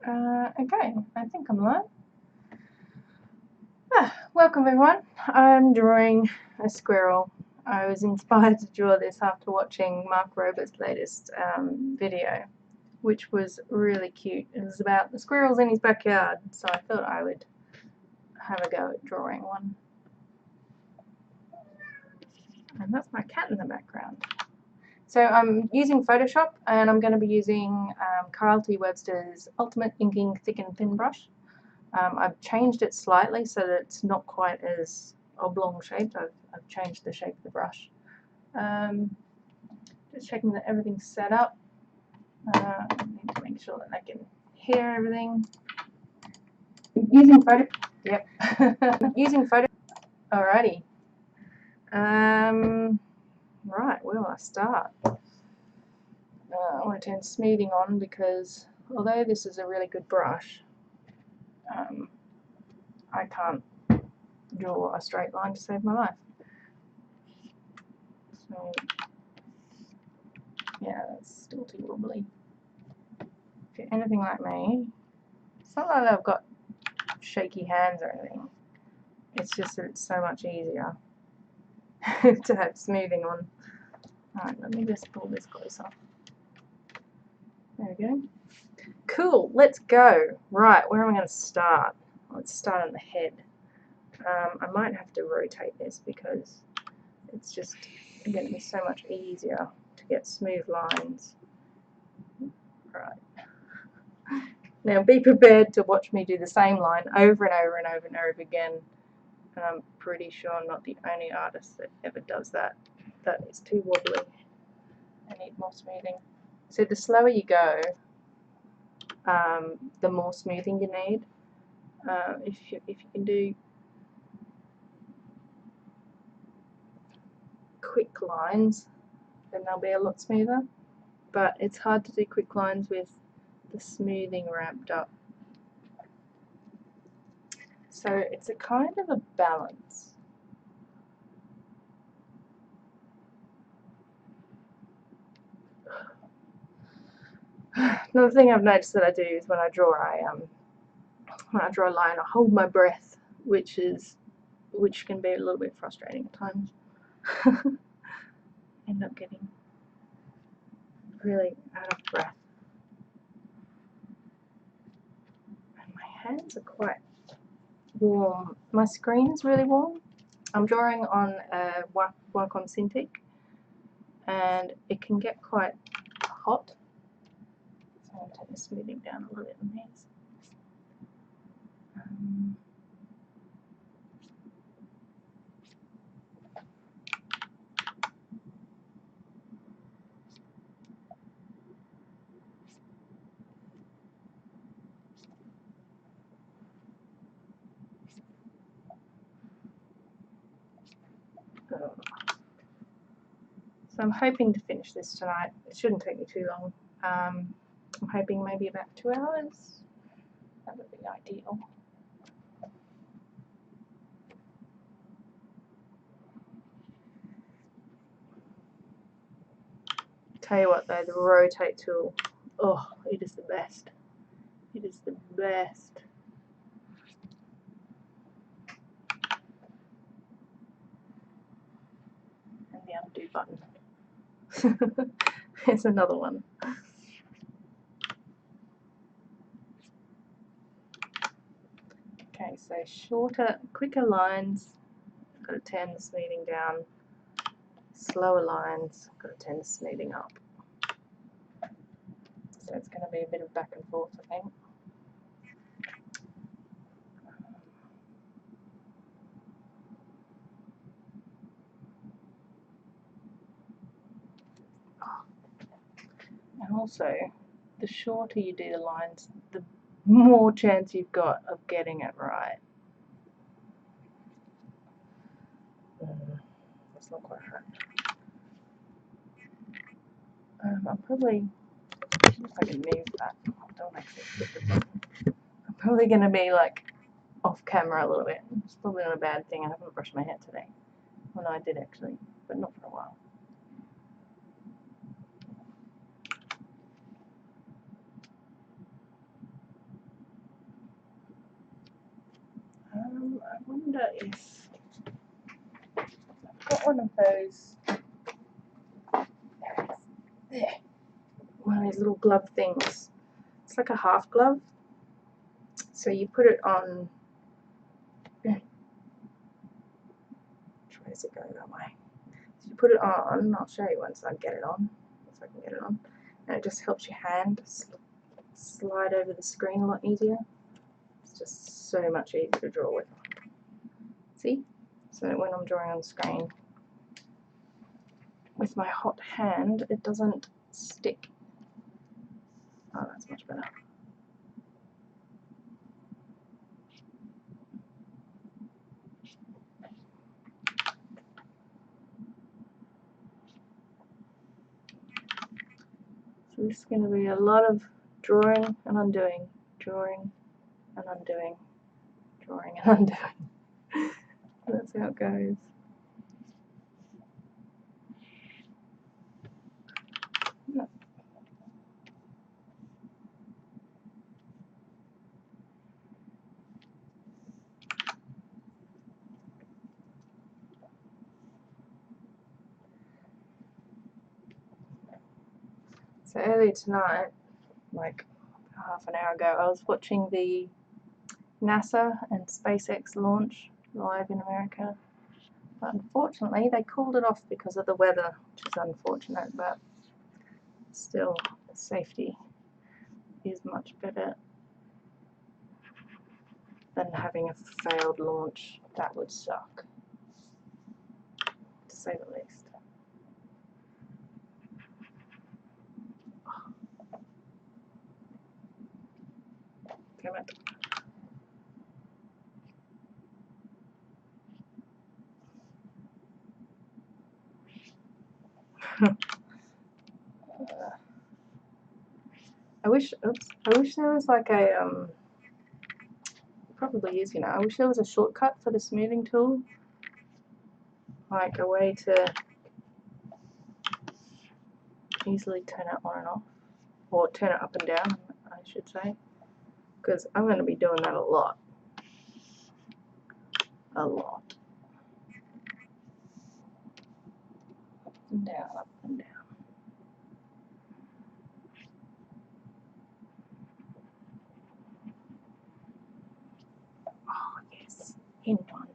Okay, I think I'm live. Welcome everyone. I'm drawing a squirrel. I was inspired to draw this after watching Mark Robert's latest video, which was really cute. It was about the squirrels in his backyard, so I thought I would have a go at drawing one. And that's my cat in the background. So I'm using Photoshop, and I'm going to be using Kyle T. Webster's Ultimate Inking Thick and Thin brush. I've changed it slightly so that it's not quite as oblong shaped. I've changed the shape of the brush. Just checking that everything's set up. I need to make sure that I can hear everything. Using photo. Yep. Using photo. Alrighty. Right, where will I start? I want to turn smoothing on because although this is a really good brush, I can't draw a straight line to save my life. So, yeah, that's still too wobbly. If you're anything like me, it's not like I've got shaky hands or anything. It's just that it's so much easier to have smoothing on. Alright, let me just pull this closer. There we go. Cool, let's go. Right, where am I going to start? Let's start on the head. I might have to rotate this because it's just going to be so much easier to get smooth lines. Right. Now be prepared to watch me do the same line over and over and over and over again. And I'm pretty sure I'm not the only artist that ever does that. That is too wobbly. I need more smoothing. So the slower you go, the more smoothing you need. If you can do quick lines, then they'll be a lot smoother. But it's hard to do quick lines with the smoothing ramped up. So it's a kind of a balance. Another thing I've noticed that I do is when I draw a line, I hold my breath, which can be a little bit frustrating at times. End up getting really out of breath. And my hands are quite warm. My screen is really warm. I'm drawing on a Wacom Cintiq, and it can get quite hot. So I'm going to turn the smoothing down a little bit on these. So I'm hoping to finish this tonight. It shouldn't take me too long. I'm hoping maybe about 2 hours. That would be ideal. Tell you what though, the rotate tool, oh, it is the best. It is the best. And the undo button. Here's another one. Okay, so shorter, quicker lines, got to turn the smoothing down. Slower lines, got to turn the smoothing up. So it's going to be a bit of back and forth, I think. And also, the shorter you do the lines, the more chance you've got of getting it right. That's not quite right. I'm probably, if I can move that, don't actually hit the button. I'm probably going to be like off camera a little bit. It's probably not a bad thing. I haven't brushed my hair today. Well, no, I did actually, but not for a while. yes. I've got one of those. There it is. There. One of these little glove things. It's like a half glove. So you put it on. Tries to go that way. So you put it on. I'll show you once I get it on. If I can get it on. And it just helps your hand slide over the screen a lot easier. It's just so much easier to draw with. See? So that when I'm drawing on screen with my hot hand, it doesn't stick. Oh, that's much better. So this is going to be a lot of drawing and undoing, drawing and undoing, drawing and undoing. That's how it goes. So earlier tonight, like half an hour ago, I was watching the NASA and SpaceX launch live in America. But unfortunately, they called it off because of the weather, which is unfortunate, but still, the safety is much better than having a failed launch. That would suck, to say the least. Damn it. I wish there was like a, probably is, you know, I wish there was a shortcut for the smoothing tool, like a way to easily turn it on and off, or turn it up and down, I should say, because I'm going to be doing that a lot. A lot. Up and down, up and down. Oh, yes, in one.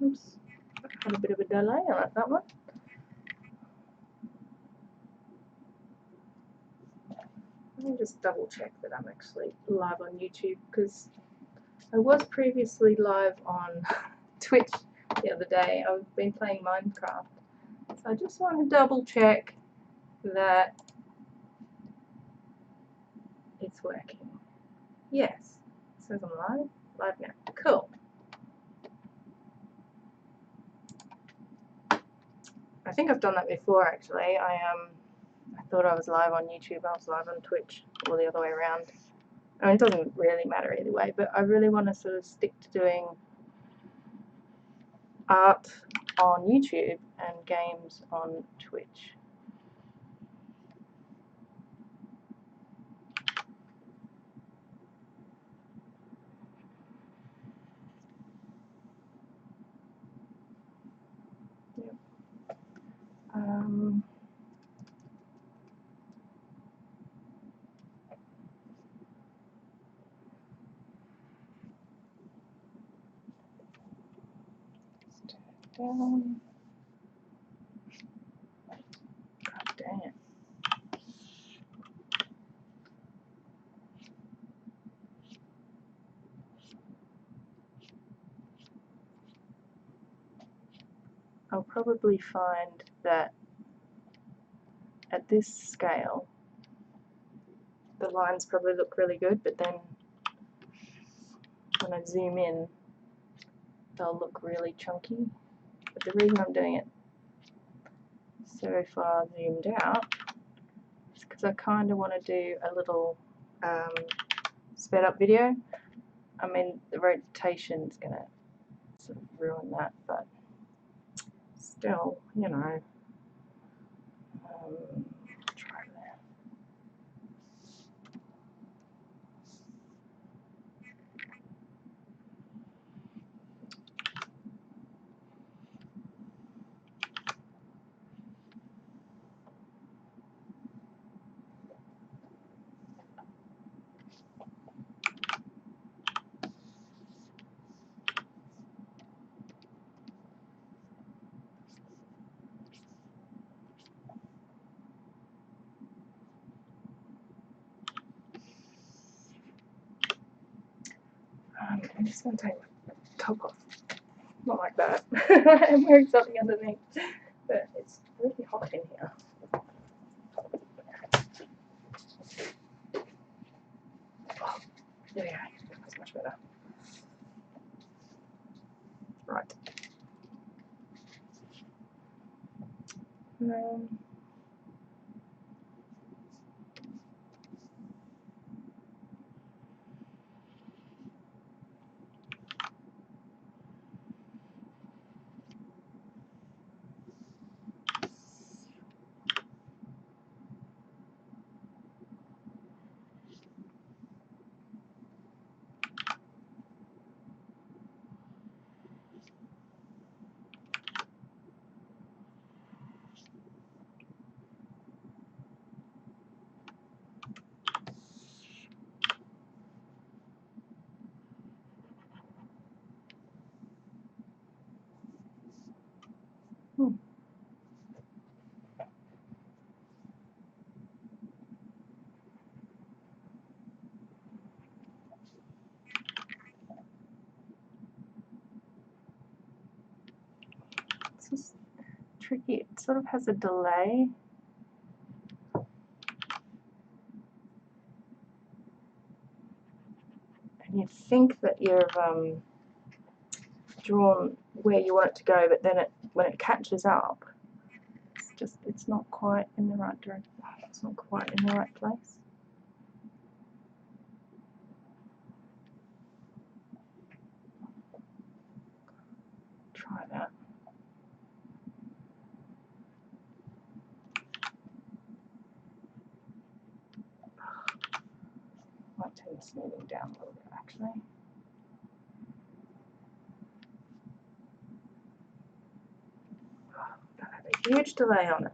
Oops, had a bit of a delay on that one. Let me just double check that I'm actually live on YouTube, because I was previously live on Twitch the other day. I've been playing Minecraft, so I just want to double check that it's working. Yes, it says I'm live now. Cool. I think I've done that before actually. I thought I was live on YouTube, I was live on Twitch, or the other way around. I mean, it doesn't really matter either way, but I really want to sort of stick to doing art on YouTube and games on Twitch. Yep. Down. God dang it. I'll probably find that at this scale the lines probably look really good, but then when I zoom in they'll look really chunky. But the reason I'm doing it so far zoomed out is because I kind of want to do a little sped up video. I mean, the rotation is going to sort of ruin that, but still, you know, try that. I'm just going to take my top off. Not like that. I'm wearing something underneath. But it's really hot in here. Oh, there we go. That's much better. Right. This is tricky. It sort of has a delay. And you think that you've drawn where you want it to go, but then when it catches up, it's not quite in the right direction. It's not quite in the right place. Try that. Might turn the smoothing down a little bit actually. That had a huge delay on it.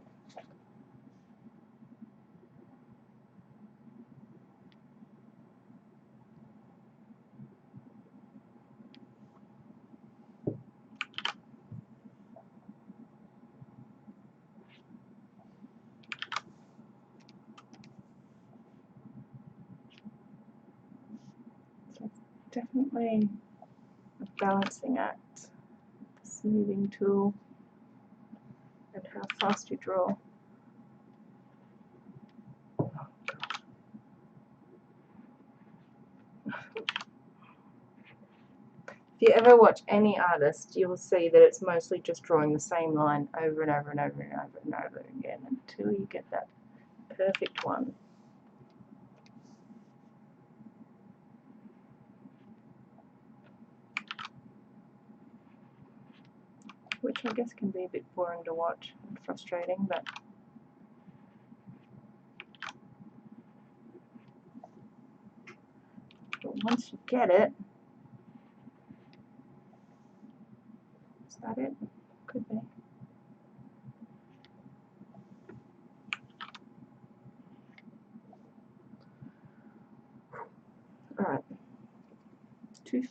So it's definitely a balancing act, the smoothing tool, and how fast you draw. If you ever watch any artist, you'll see that it's mostly just drawing the same line over and over and over and over and over again until you get that perfect one. Which I guess can be a bit boring to watch and frustrating, but once you get it, is that it? Could be. Alright. Tooth.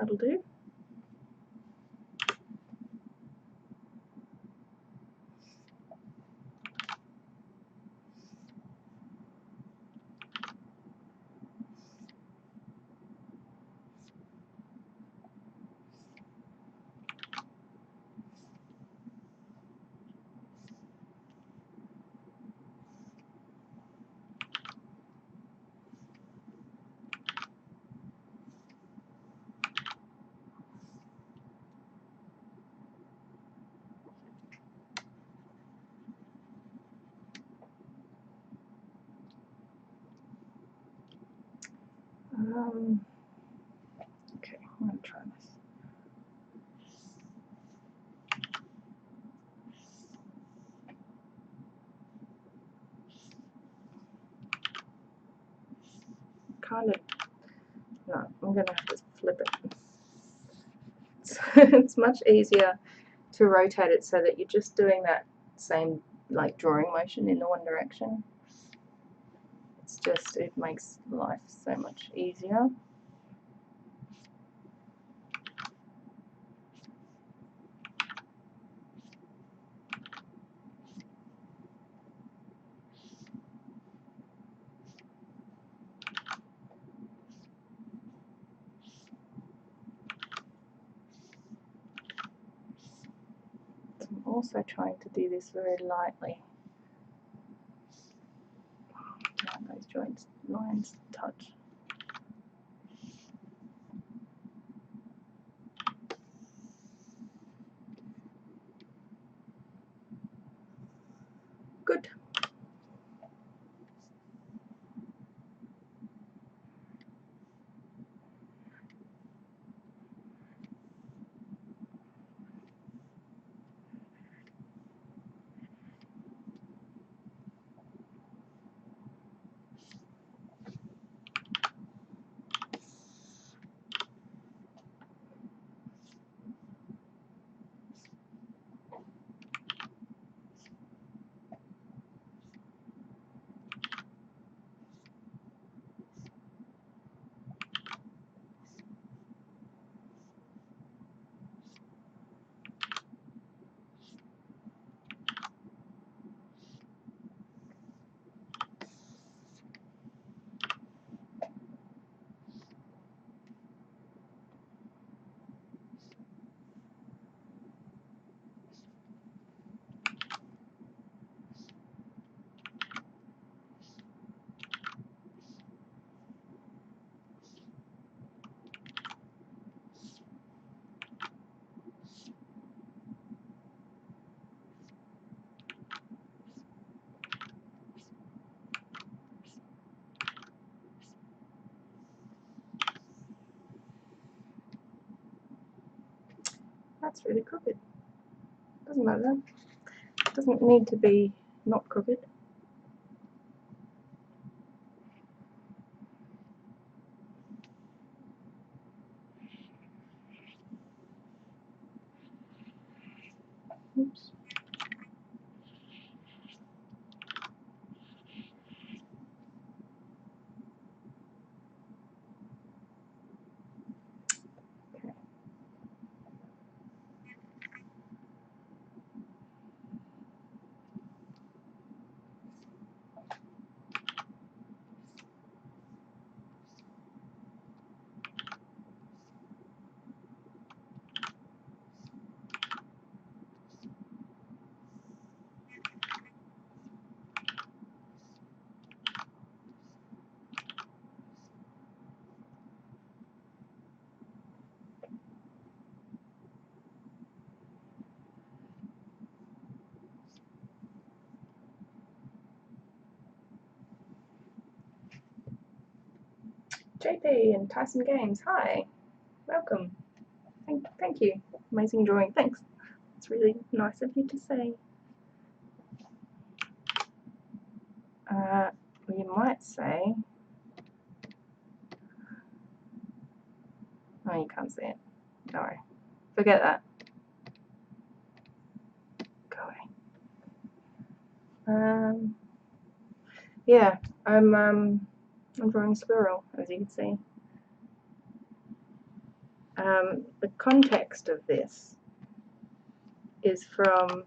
That'll do. Okay, I'm going to try this. Kind of, no, I'm going to have to flip it. It's much easier to rotate it so that you're just doing that same like drawing motion in the one direction. It's just, it makes life so much easier. I'm also trying to do this very lightly. Those joints lines touch. Good. That's really crooked. Doesn't matter. It doesn't need to be not crooked. Oops. JP and Tyson Games, hi, welcome. Thank you. Amazing drawing. Thanks. It's really nice of you to say. You might say, oh, you can't see it. No, forget that. Go away. Yeah, I'm drawing a squirrel, as you can see. The context of this is from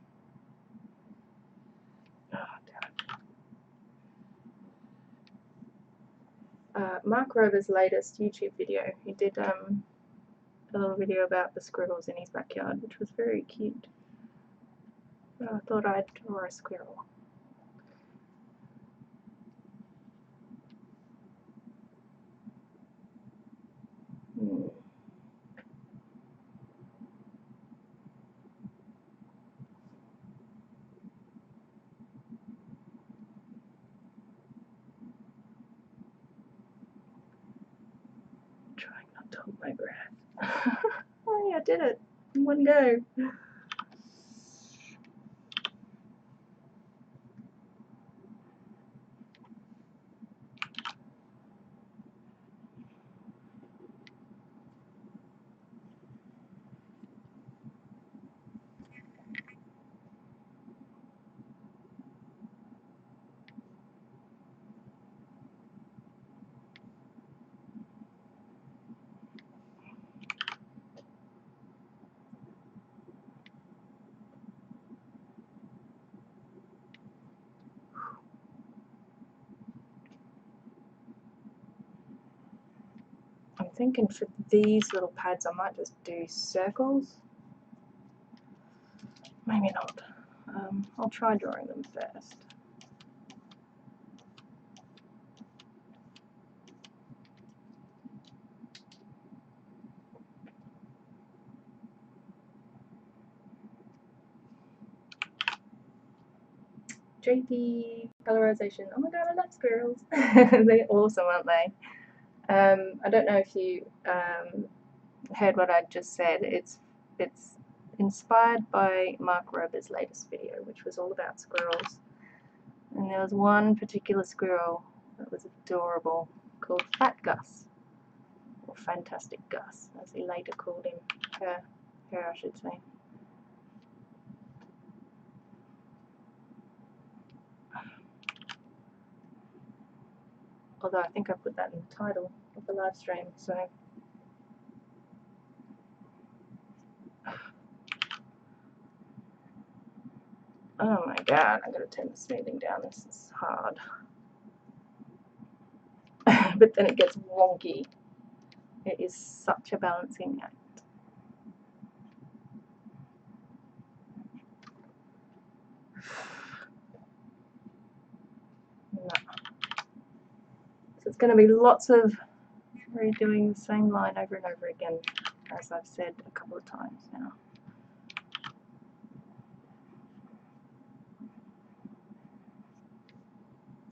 Mark Rober's latest YouTube video. He did a little video about the squirrels in his backyard, which was very cute. I thought I'd draw a squirrel. Trying not to hold my breath. Oh yeah, I did it in one go. I'm thinking for these little pads I might just do circles. Maybe not. I'll try drawing them first. JP colorization. Oh my god, I love squirrels. They're awesome, aren't they? I don't know if you heard what I just said. It's inspired by Mark Rober's latest video, which was all about squirrels. And there was one particular squirrel that was adorable called Phat Gus, or Phantastic Gus, as he later called him. Her I should say. Although I think I put that in the title of the live stream, so. Oh my god, I'm going to turn the smoothing down, this is hard. But then it gets wonky. It is such a balancing act. No. So it's going to be lots of redoing the same line over and over again, as I've said a couple of times now.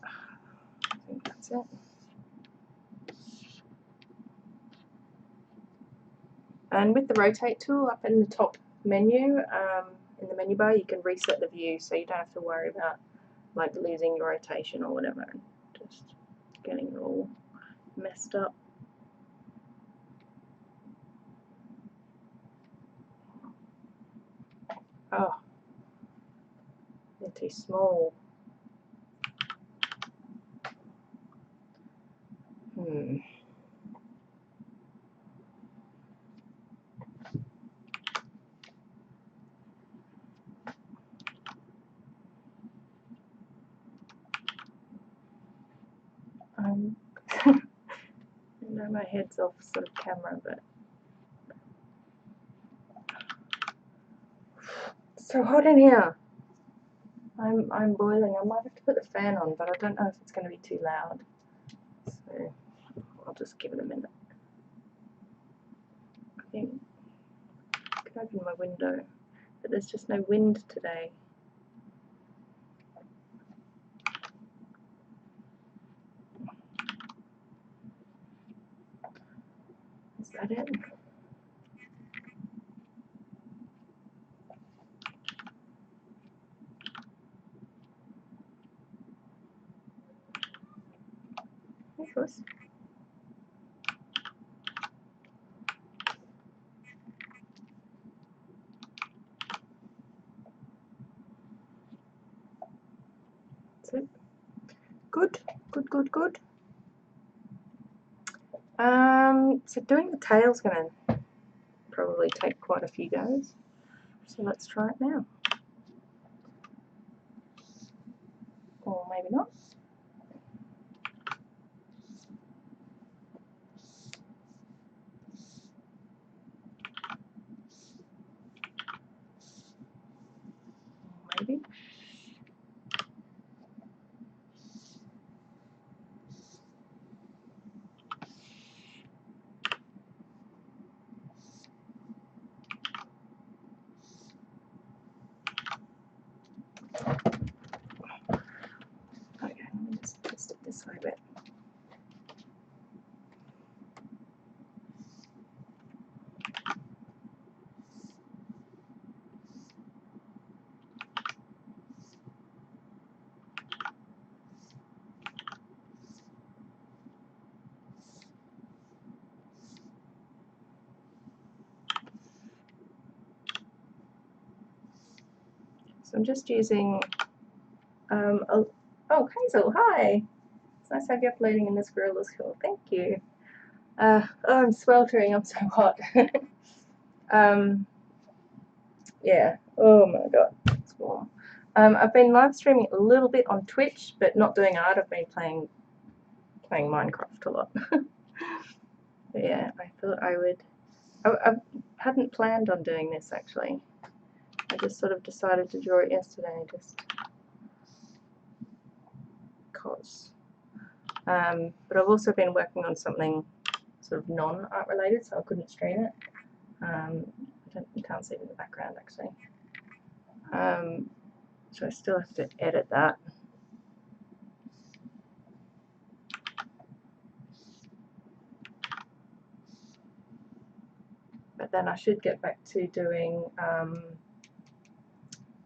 I think that's it. And with the rotate tool up in the top menu, in the menu bar, you can reset the view, so you don't have to worry about like losing your rotation or whatever, and just getting it all messed up. Oh, they're too small. I know my head's off sort of camera, but it's so hot in here. I'm boiling. I might have to put the fan on, but I don't know if it's going to be too loud. So I'll just give it a minute. I think I can open my window, but there's just no wind today. Is that it? That's it. Good, good, good, good. So doing the tail's gonna probably take quite a few goes. So let's try it now. Or maybe not. Maybe. Okay, let me just twist it this way a bit. So I'm just using, oh Hazel, hi! It's nice to have you uploading in this squirrel is cool, thank you. Oh, I'm sweltering, I'm so hot. Yeah, oh my god, it's warm. I've been live streaming a little bit on Twitch, but not doing art. I've been playing Minecraft a lot. But yeah, I thought I would. I hadn't planned on doing this actually. I just sort of decided to draw it yesterday, just cause. But I've also been working on something sort of non-art related, so I couldn't stream it. You can't see it in the background actually. So I still have to edit that. But then I should get back to doing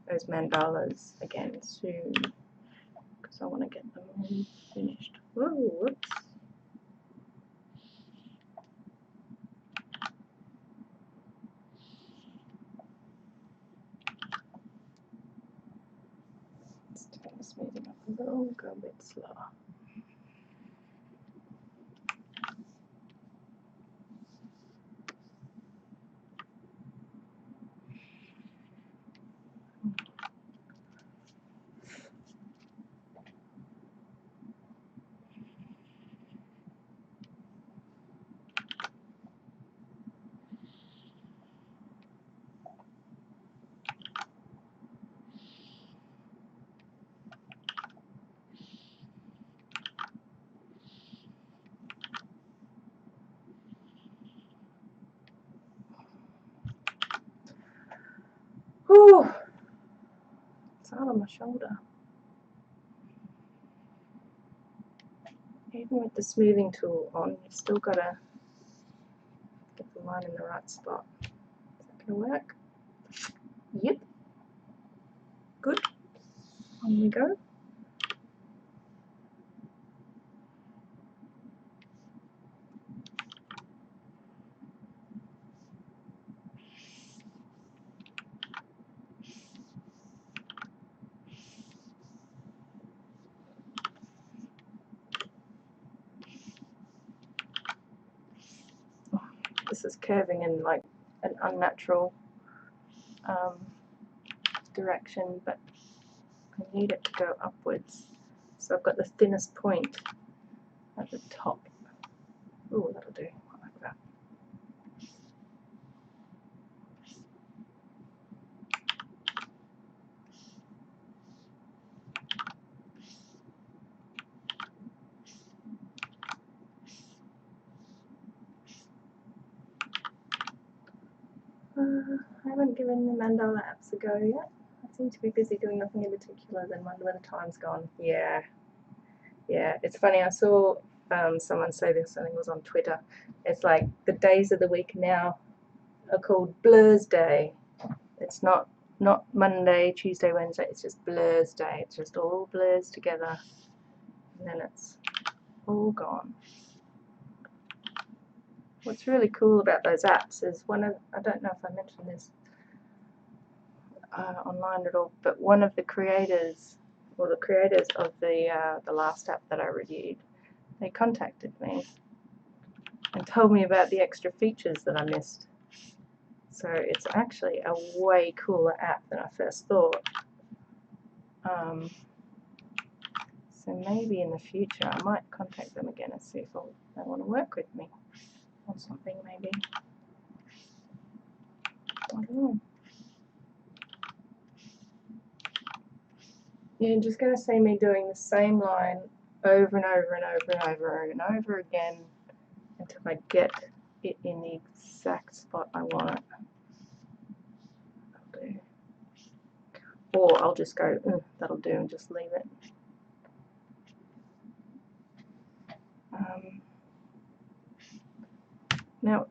those mandalas again soon, because I want to get them all finished. Whoa, whoops. Let's turn the smoothing up a little, go a bit slower. Whew. It's hard on my shoulder. Even with the smoothing tool on, you've still got to get the line in the right spot. Is that going to work? Yep. Good. On we go. This is curving in like an unnatural direction, but I need it to go upwards. So I've got the thinnest point at the top. Ooh, that'll do. I like that. I haven't given the mandala apps a go yet. I seem to be busy doing nothing in particular, then when the time's gone. Yeah, it's funny, I saw someone say this, I think it was on Twitter. It's like the days of the week now are called Blur's Day. It's not Monday, Tuesday, Wednesday, it's just Blur's Day. It's just all blurs together, and then it's all gone. What's really cool about those apps is I don't know if I mentioned this online at all, but one of the creators, or the creators of the last app that I reviewed, they contacted me and told me about the extra features that I missed. So it's actually a way cooler app than I first thought. So maybe in the future I might contact them again and see if they want to work with me on something maybe. I don't know. You're just going to see me doing the same line over and over and over and over and over again until I get it in the exact spot I want it. That'll do. Or I'll just go, that'll do, and just leave it. Now,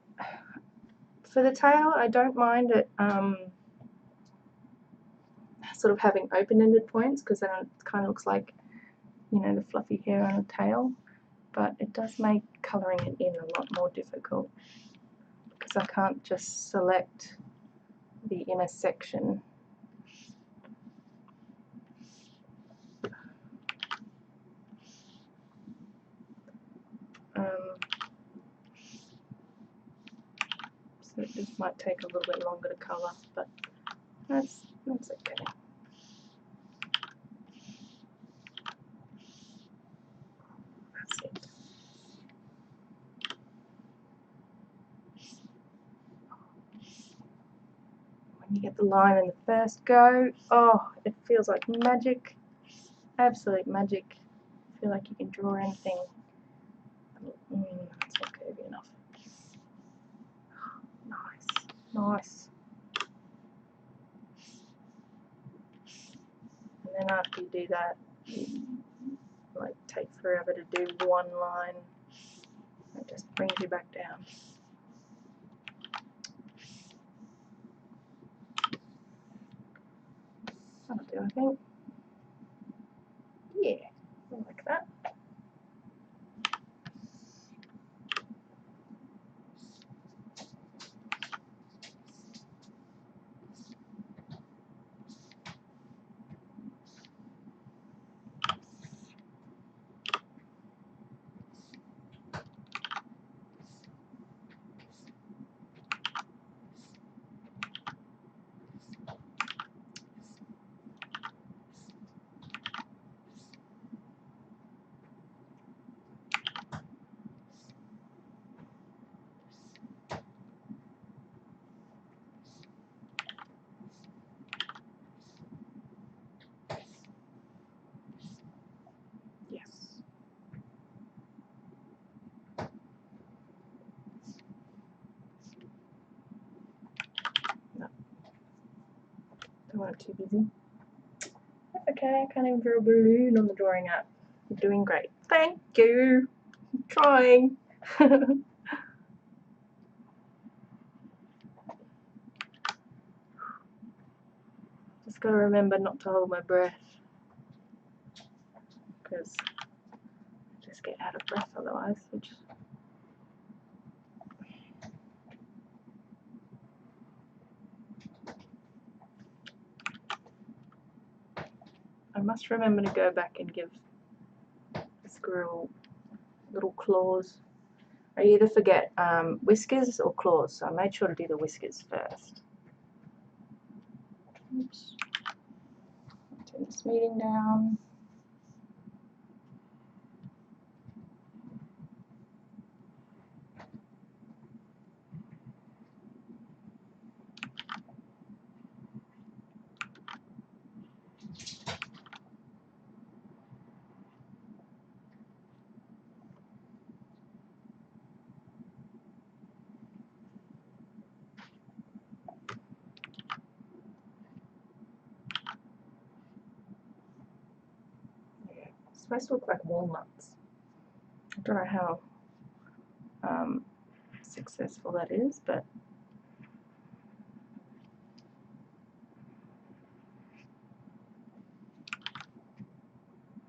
for the tail, I don't mind it sort of having open-ended points, because then it kind of looks like, you know, the fluffy hair on a tail. But it does make colouring it in a lot more difficult, because I can't just select the inner section. So it just might take a little bit longer to colour, but that's okay. That's it. When you get the line in the first go, oh, it feels like magic. Absolute magic. I feel like you can draw anything. That's not curvy enough. Nice, nice. And then after you do that, you like take forever to do one line. It just brings you back down. That'll do, I think. Yeah, I like that. Yes. No. Don't want it too busy. That's okay, I can't even draw a balloon on the drawing app. You're doing great. Thank you. I'm trying. Just gotta remember not to hold my breath, because I just get out of breath otherwise. I must remember to go back and give the squirrel little claws. I either forget whiskers or claws, so I made sure to do the whiskers first. Oops. Turn this meeting down. It's supposed to look like walnuts. I don't know how successful that is, but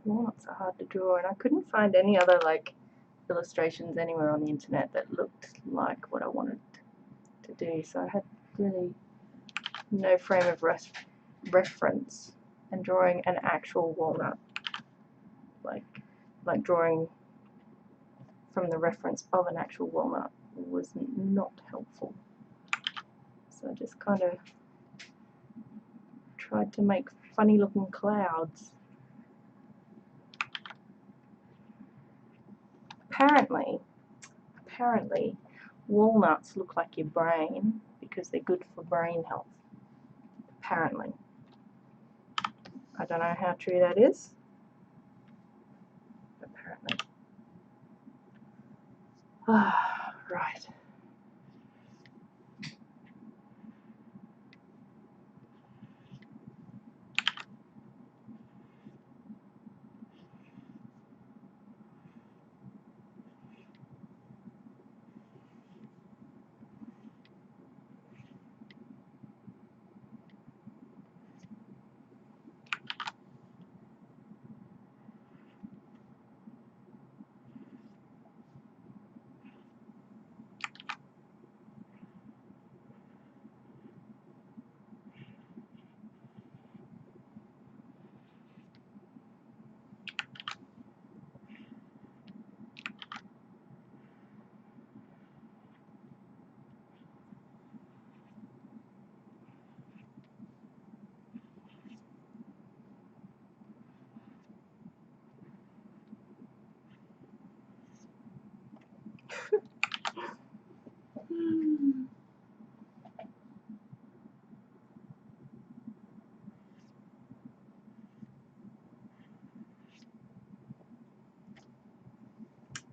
walnuts are hard to draw, and I couldn't find any other like illustrations anywhere on the internet that looked like what I wanted to do, so I had really no frame of reference, and drawing an actual walnut, like drawing from the reference of an actual walnut, was not helpful. So I just kind of tried to make funny looking clouds. Apparently walnuts look like your brain because they're good for brain health. Apparently. I don't know how true that is. Apparently. Ah, right.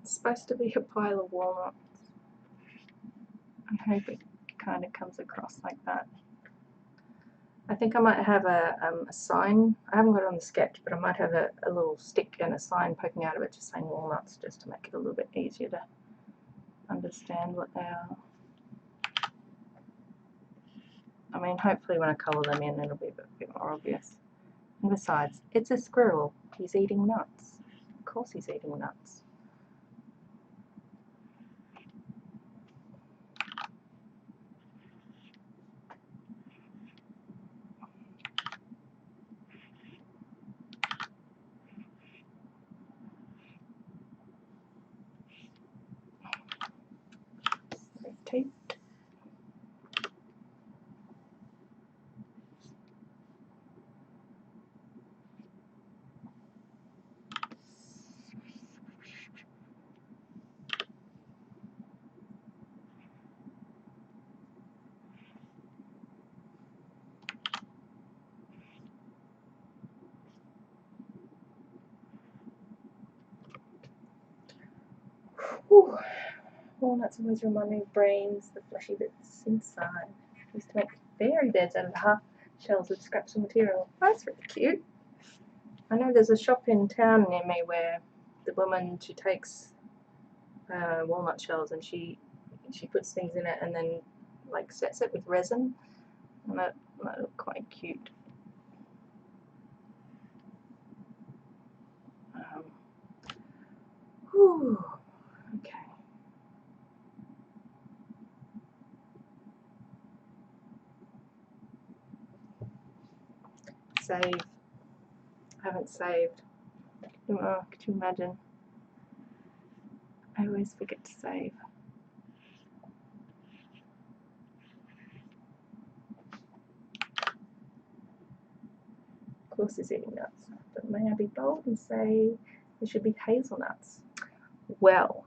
It's supposed to be a pile of walnuts. I hope it kind of comes across like that. I think I might have a sign. I haven't got it on the sketch, but I might have a little stick and a sign poking out of it just saying walnuts, just to make it a little bit easier to understand what they are. I mean, hopefully when I colour them in, it'll be a bit more obvious. And besides, it's a squirrel. He's eating nuts. Of course he's eating nuts. Tape. Whew. Walnuts always remind me of brains, the fleshy bits inside. I used to make fairy beds out of half shells with scraps of material. That's really cute. I know there's a shop in town near me where the woman, she takes walnut shells and she puts things in it and then like sets it with resin, and that look quite cute. Whew. Okay. Save. I haven't saved. Oh, could you imagine? I always forget to save. Of course he's eating nuts, but may I be bold and say there should be hazelnuts? Well,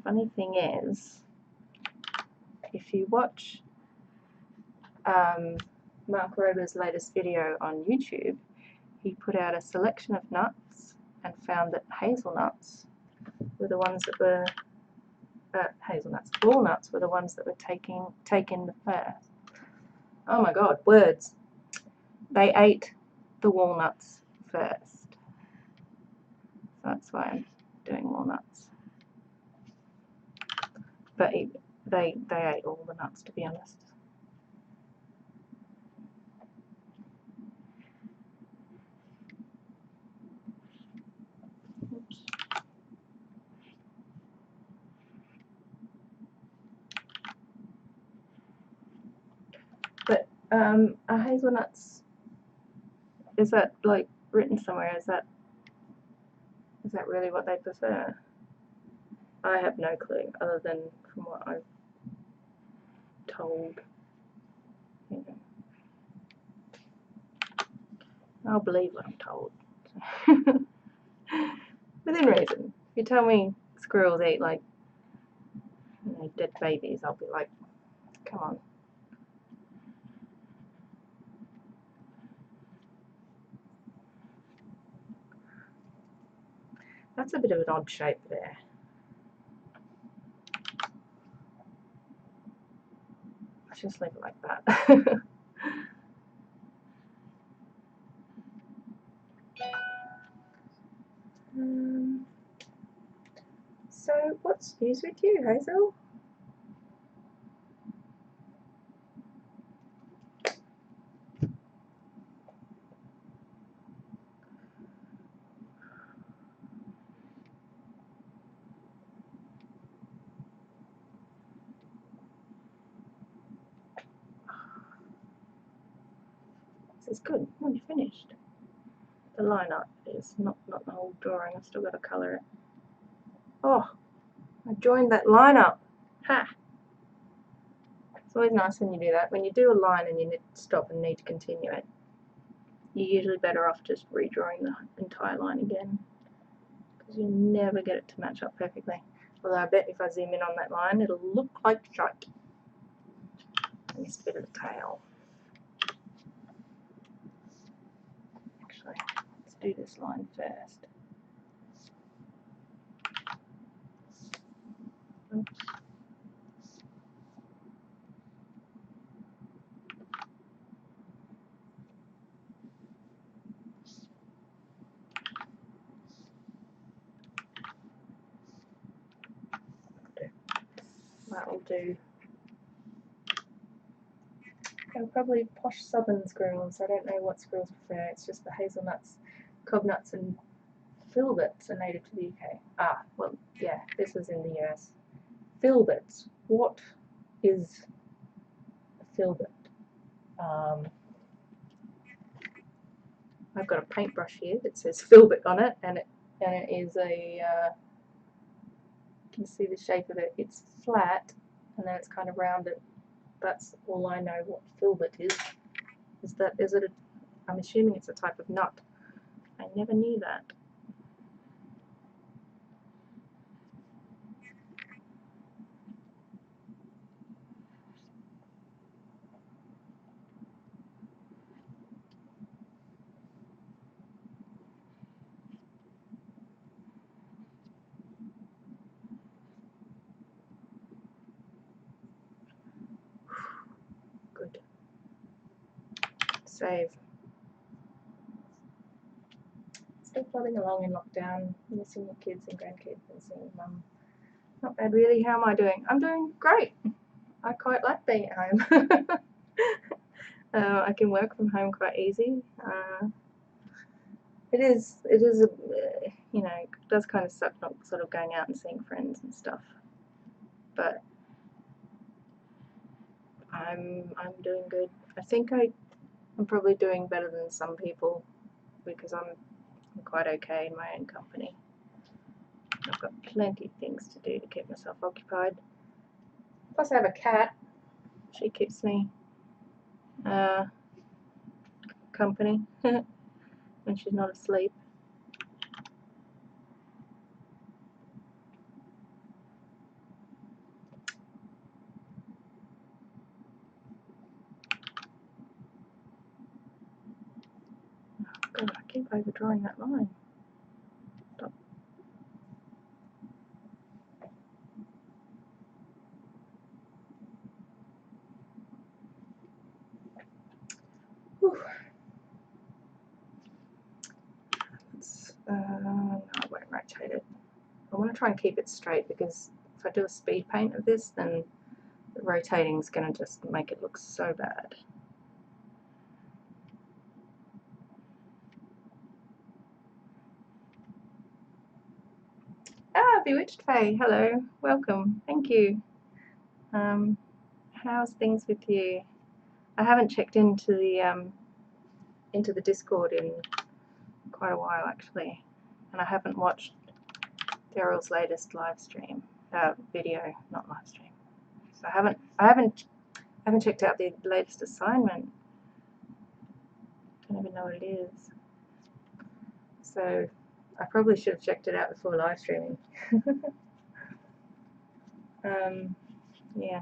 funny thing is, if you watch Mark Rober's latest video on YouTube, he put out a selection of nuts and found that hazelnuts were the ones that were walnuts were the ones that were taken the first. Oh my God, words! They ate the walnuts first. That's why I'm doing walnuts. But they ate all the nuts, to be honest. Oops. But are hazelnuts, is that like written somewhere? Is that really what they prefer? I have no clue, other than from what I've told. You know, I'll believe what I'm told. Within reason. If you tell me squirrels eat like, you know, dead babies, I'll be like, come on. That's a bit of an odd shape there. Let's just leave it like that. So, what's news with you, Hazel? This is good. Oh, you finished. The line art is not the whole drawing. I've still got to colour it. Oh, I joined that line up. Ha! It's always nice when you do that. When you do a line and you need to stop and need to continue it, you're usually better off just redrawing the entire line again, because you never get it to match up perfectly. Although I bet if I zoom in on that line, it'll look like shite. And this bit of the tail. Actually, let's do this line first. Oops. That'll do. They're probably posh southern squirrels. I don't know what squirrels prefer. It's just the hazelnuts, cobnuts, and filberts are native to the UK. Ah, well, yeah, this is in the US. Filberts. What is a filbert? I've got a paintbrush here that says filbert on it, and it is a. You can see the shape of it. It's flat, and then it's kind of rounded. That's all I know what filbert is. Is it I'm assuming it's a type of nut. I never knew that. Good. Save. Still plodding along in lockdown, missing your kids and grandkids and seeing your mum. Not bad really. How am I doing? I'm doing great. I quite like being at home. I can work from home quite easy. It is a, you know, it does kind of suck not sort of going out and seeing friends and stuff. But I'm doing good. I think I'm probably doing better than some people because I'm quite okay in my own company. I've got plenty of things to do to keep myself occupied. Plus I have a cat. She keeps me company when she's not asleep. God, I keep overdrawing that line. Stop. Whew. No, I won't rotate it. I want to try and keep it straight because if I do a speed paint of this, then the rotating is going to just make it look so bad. Ah, Bewitched Faye, hello, welcome, thank you. How's things with you? I haven't checked into the Discord in quite a while actually, and I haven't watched Daryl's latest live stream, video, not live stream. So I haven't haven't checked out the latest assignment. Don't even know what it is. So I probably should have checked it out before live streaming. Yeah,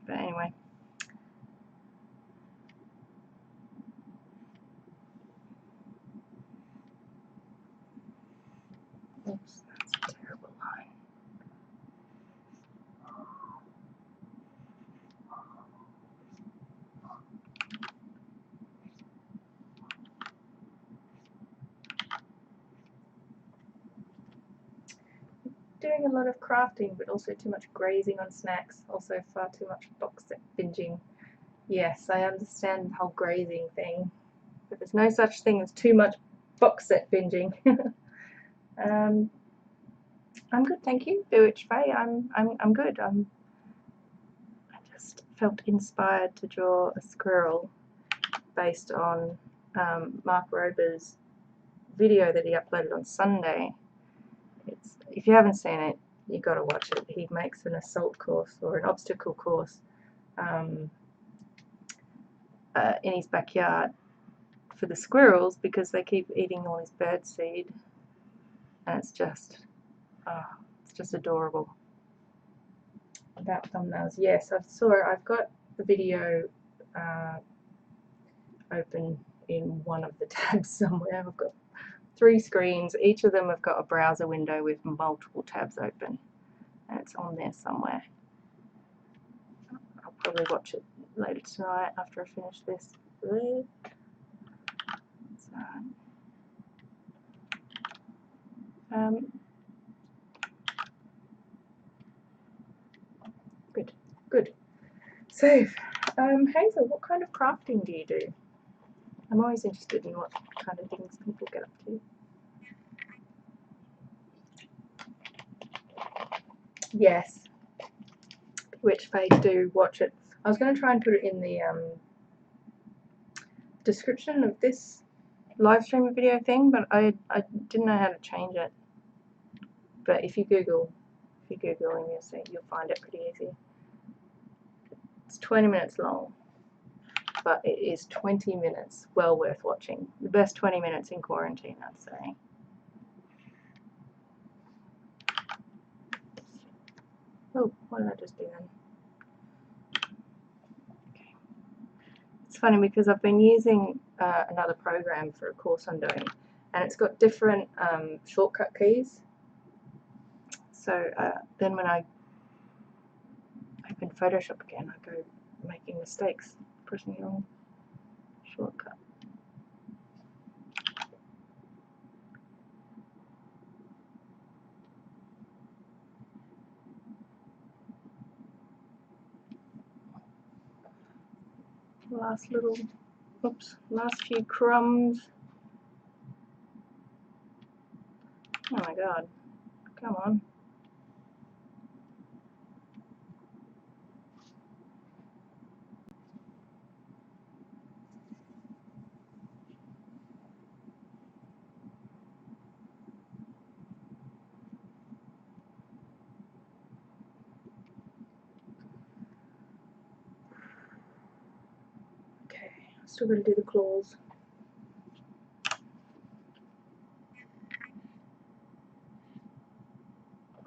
but anyway. Oops, that's a terrible line. Doing a lot of crafting, but also too much grazing on snacks, also far too much box set binging. Yes, I understand the whole grazing thing, but there's no such thing as too much box set binging. I'm good, thank you. Bewitched Faye, I'm good. I just felt inspired to draw a squirrel based on Mark Rober's video that he uploaded on Sunday. If you haven't seen it, you got to watch it. He makes an assault course or an obstacle course in his backyard for the squirrels because they keep eating all his bird seed, and it's just adorable. About thumbnails, yes, I've got the video open in one of the tabs somewhere. I've got 3 screens, each of them have got a browser window with multiple tabs open, and it's on there somewhere. I'll probably watch it later tonight after I finish this. Good. So, Hazel, what kind of crafting do you do? I'm always interested in what kind of things people get up to. Yes. Which Faye, do watch it. I was going to try and put it in the description of this live stream video thing, but I didn't know how to change it. But if you Google and you'll see, you'll find it pretty easy. It's 20 minutes long, but it is 20 minutes well worth watching. The best 20 minutes in quarantine, I'd say. Oh, what did I just do then? Okay. It's funny because I've been using another program for a course I'm doing, and it's got different shortcut keys. So then when I open Photoshop again, I go making mistakes, pressing the wrong shortcut. Last few crumbs. Oh my god, come on. Okay, still got to do the claws.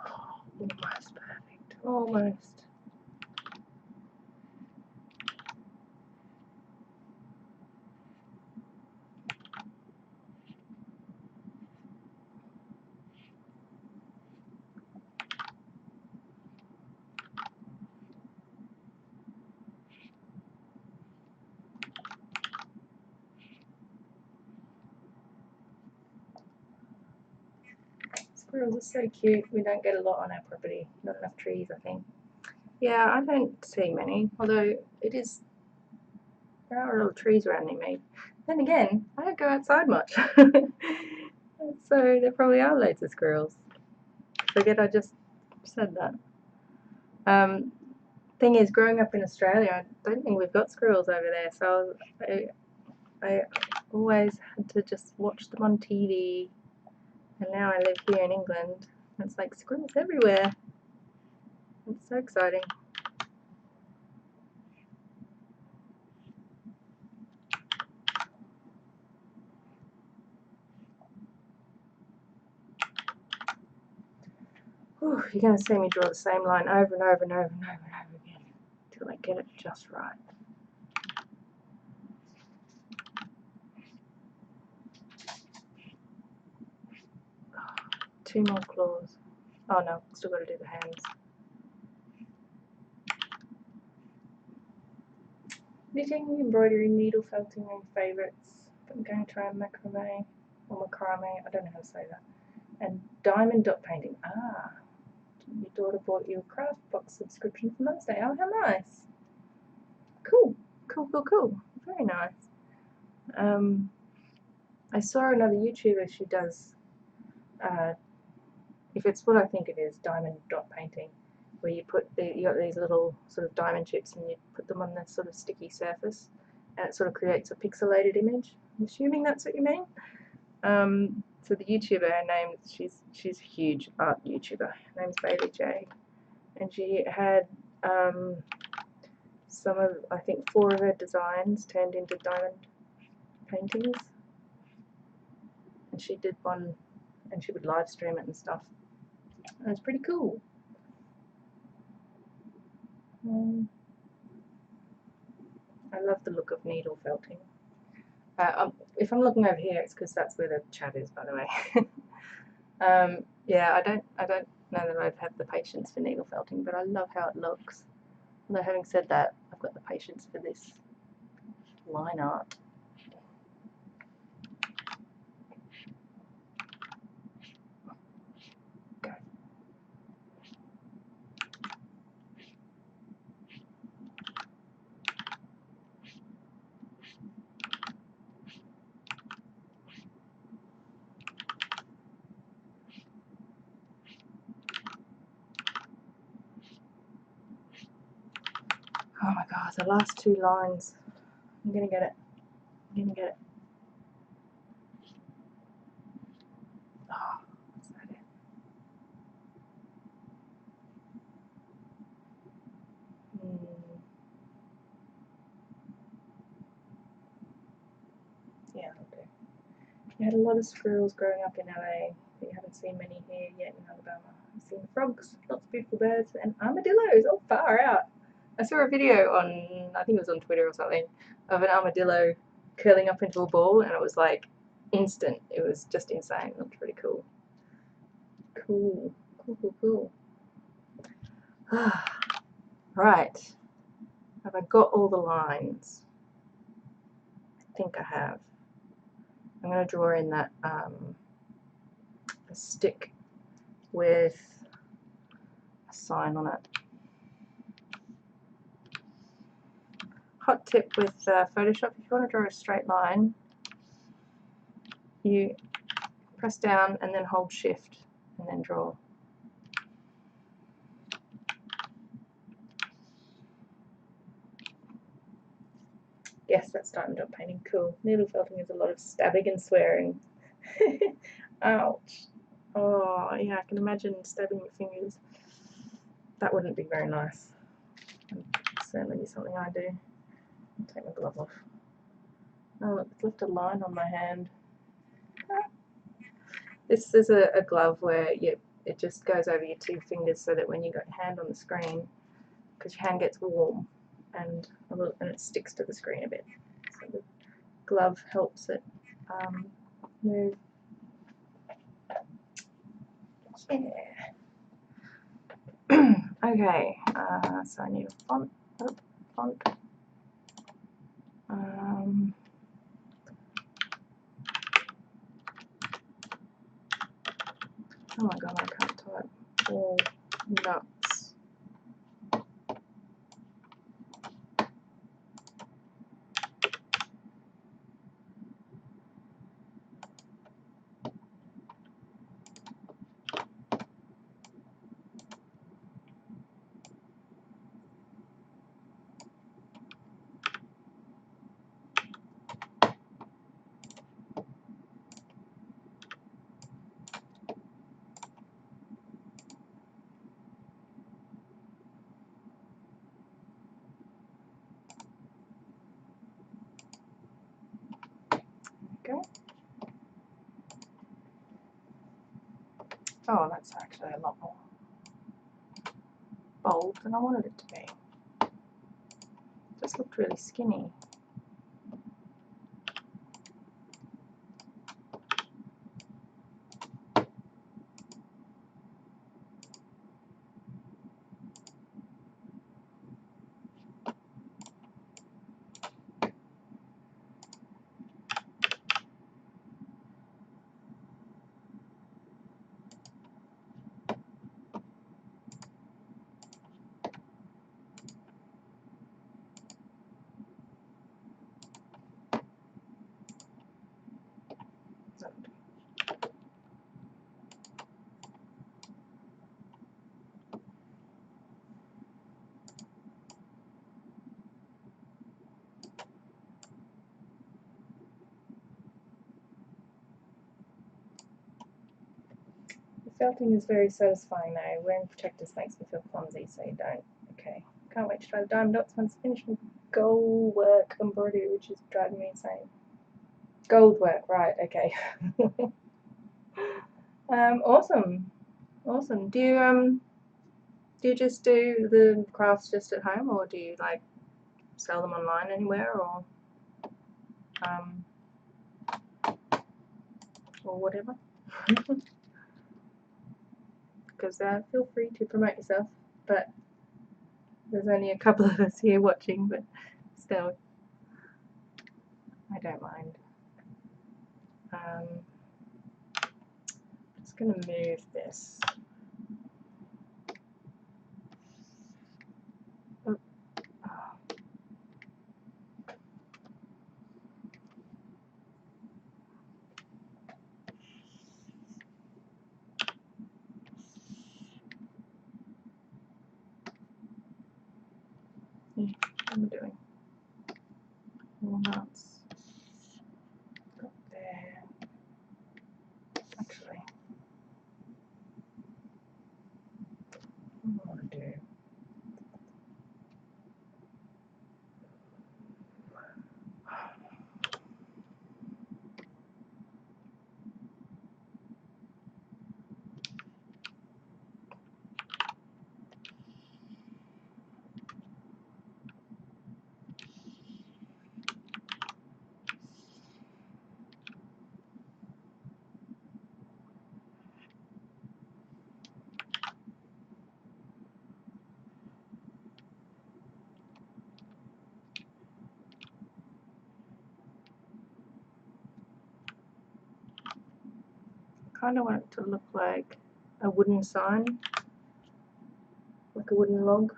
Oh, almost perfect, almost. Squirrels are so cute. We don't get a lot on our property. Not enough trees, I think. Yeah, I don't see many, although there are little trees around near me. Then again, I don't go outside much. So there probably are loads of squirrels. Forget I just said that. Thing is, growing up in Australia, I don't think we've got squirrels over there, so I always had to just watch them on TV, and now I live here in England, and it's like squirrels everywhere. It's so exciting. Ooh, you're going to see me draw the same line over and over and over and over and over again until I get it just right. Two more claws. Oh no, still got to do the hands. Knitting, embroidery, needle felting are favourites. I'm going to try macrame or macrame, I don't know how to say that. And diamond dot painting. Ah, your daughter bought you a craft box subscription for Mother's Day. Oh, how nice. Cool, cool, cool, cool. Very nice. I saw another YouTuber, she does, if it's what I think it is, diamond dot painting, where you got these little sort of diamond chips and you put them on this sort of sticky surface and it sort of creates a pixelated image. I'm assuming that's what you mean. So the YouTuber, her name, she's a huge art YouTuber. Her name's Bailey J, and she had some of, I think 4 of her designs turned into diamond paintings, and she did one, and she would live stream it and stuff. And it's pretty cool. I love the look of needle felting. If I'm looking over here, it's because that's where the chat is, by the way. Yeah, I don't know that I've had the patience for needle felting, but I love how it looks. Although having said that, I've got the patience for this line art. Go. Oh my god, the last 2 lines. I'm gonna get it. I'm gonna get it. Oh, is that it? Yeah, that'll do. You had a lot of squirrels growing up in LA, but you haven't seen many here yet in Alabama. I've seen frogs, lots of beautiful birds, and armadillos. Oh, far out. I saw a video on, I think it was on Twitter or something, of an armadillo curling up into a ball, and it was like instant. It was just insane. It looked pretty cool. Cool, cool, cool, cool. Right. Have I got all the lines? I think I have. I'm going to draw in that a stick with a sign on it. Hot tip with Photoshop, if you want to draw a straight line, you press down and then hold shift and then draw. Yes, that's diamond dot painting. Cool. Needle felting is a lot of stabbing and swearing. Ouch. Oh, yeah, I can imagine stabbing your fingers. That wouldn't be very nice. It'd certainly be something I do. I'll take my glove off. Oh, look, it's left a line on my hand. This is a glove where it just goes over your 2 fingers so that when you got your hand on the screen, because your hand gets warm and it sticks to the screen a bit. So the glove helps it move. Yeah. Okay, so I need a font. Oh, font. Oh my god, I can't type. All nuts. Okay. Oh, that's actually a lot more. bold than I wanted it to be. It just looked really skinny. Felting is very satisfying though. Wearing protectors makes me feel clumsy, so you don't. Okay. Can't wait to try the diamond dots once finished with gold work embroidery, which is driving me insane. Gold work, right, okay. Awesome. Awesome. Do you just do the crafts just at home, or do you like sell them online anywhere, or whatever? Because feel free to promote yourself, but there's only a couple of us here watching, but still, I don't mind. Just going to move this. Oh. Yeah, what am I doing? Walnuts. Got there. Actually, what do I want to do? Kind of want it to look like a wooden sign, like a wooden log.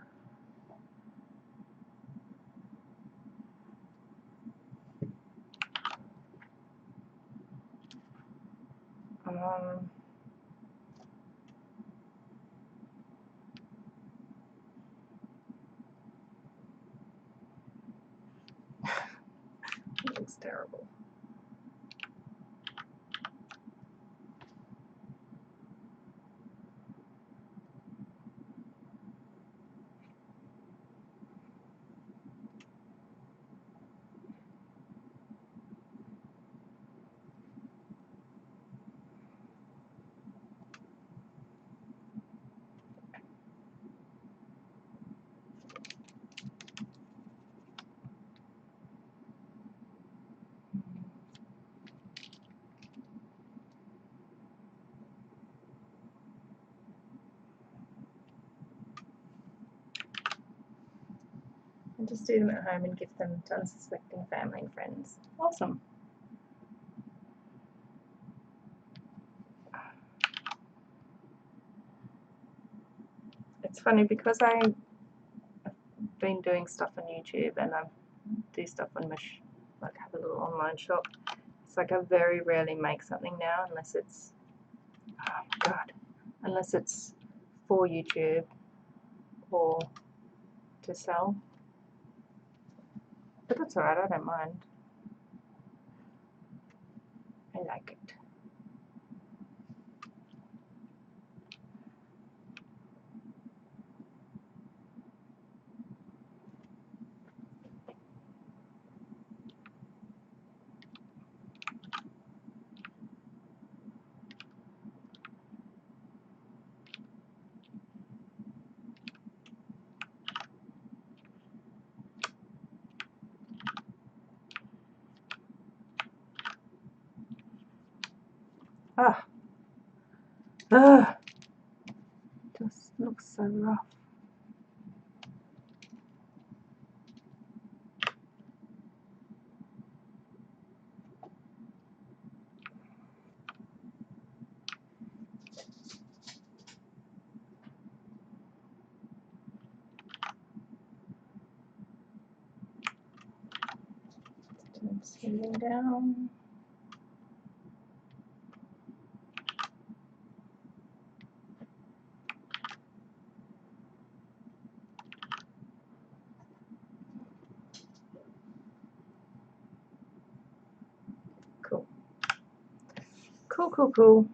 It looks terrible. And just do them at home and gift them to unsuspecting family and friends. Awesome. It's funny because I've been doing stuff on YouTube and I do stuff on my like have a little online shop. It's like I very rarely make something now unless it's unless it's for YouTube or to sell. But that's alright, I don't mind. I like it. Ah, ugh, just looks so rough. Smoothing down. Cool. Cool, cool, cool.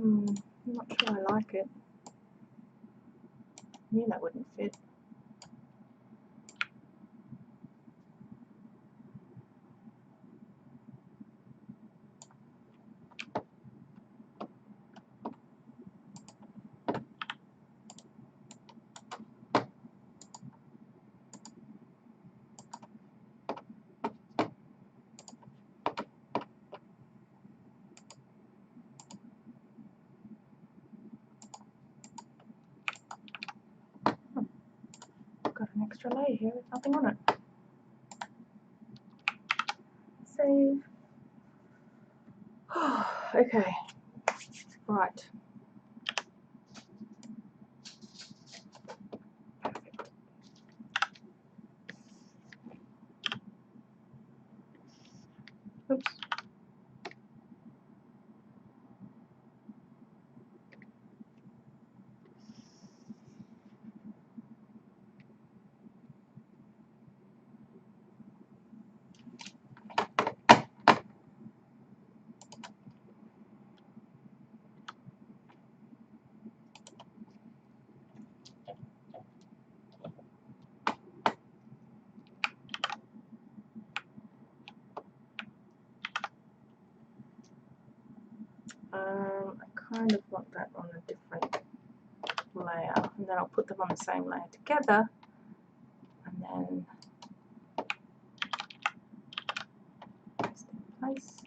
I'm not sure I like it. Knew that wouldn't fit. Got an extra layer here with nothing on it. Save. Okay. Right. Perfect. Oops. I kind of want that on a different layer, and then I'll put them on the same layer together, and then paste in place,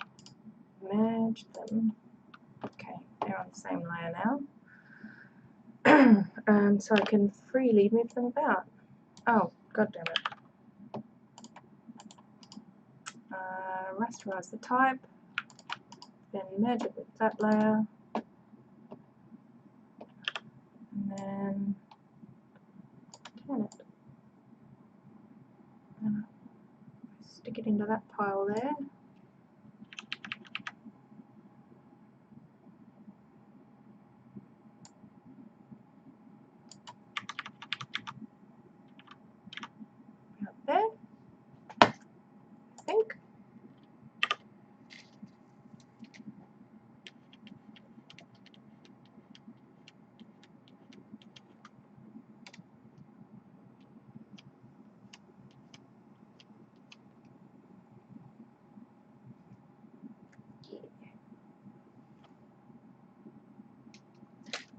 merge them. Okay, they're on the same layer now. So I can freely move them about. Oh, god damn it. Rasterize the type, then merge it with that layer, and then turn it. And stick it into that pile there. Out there, I think.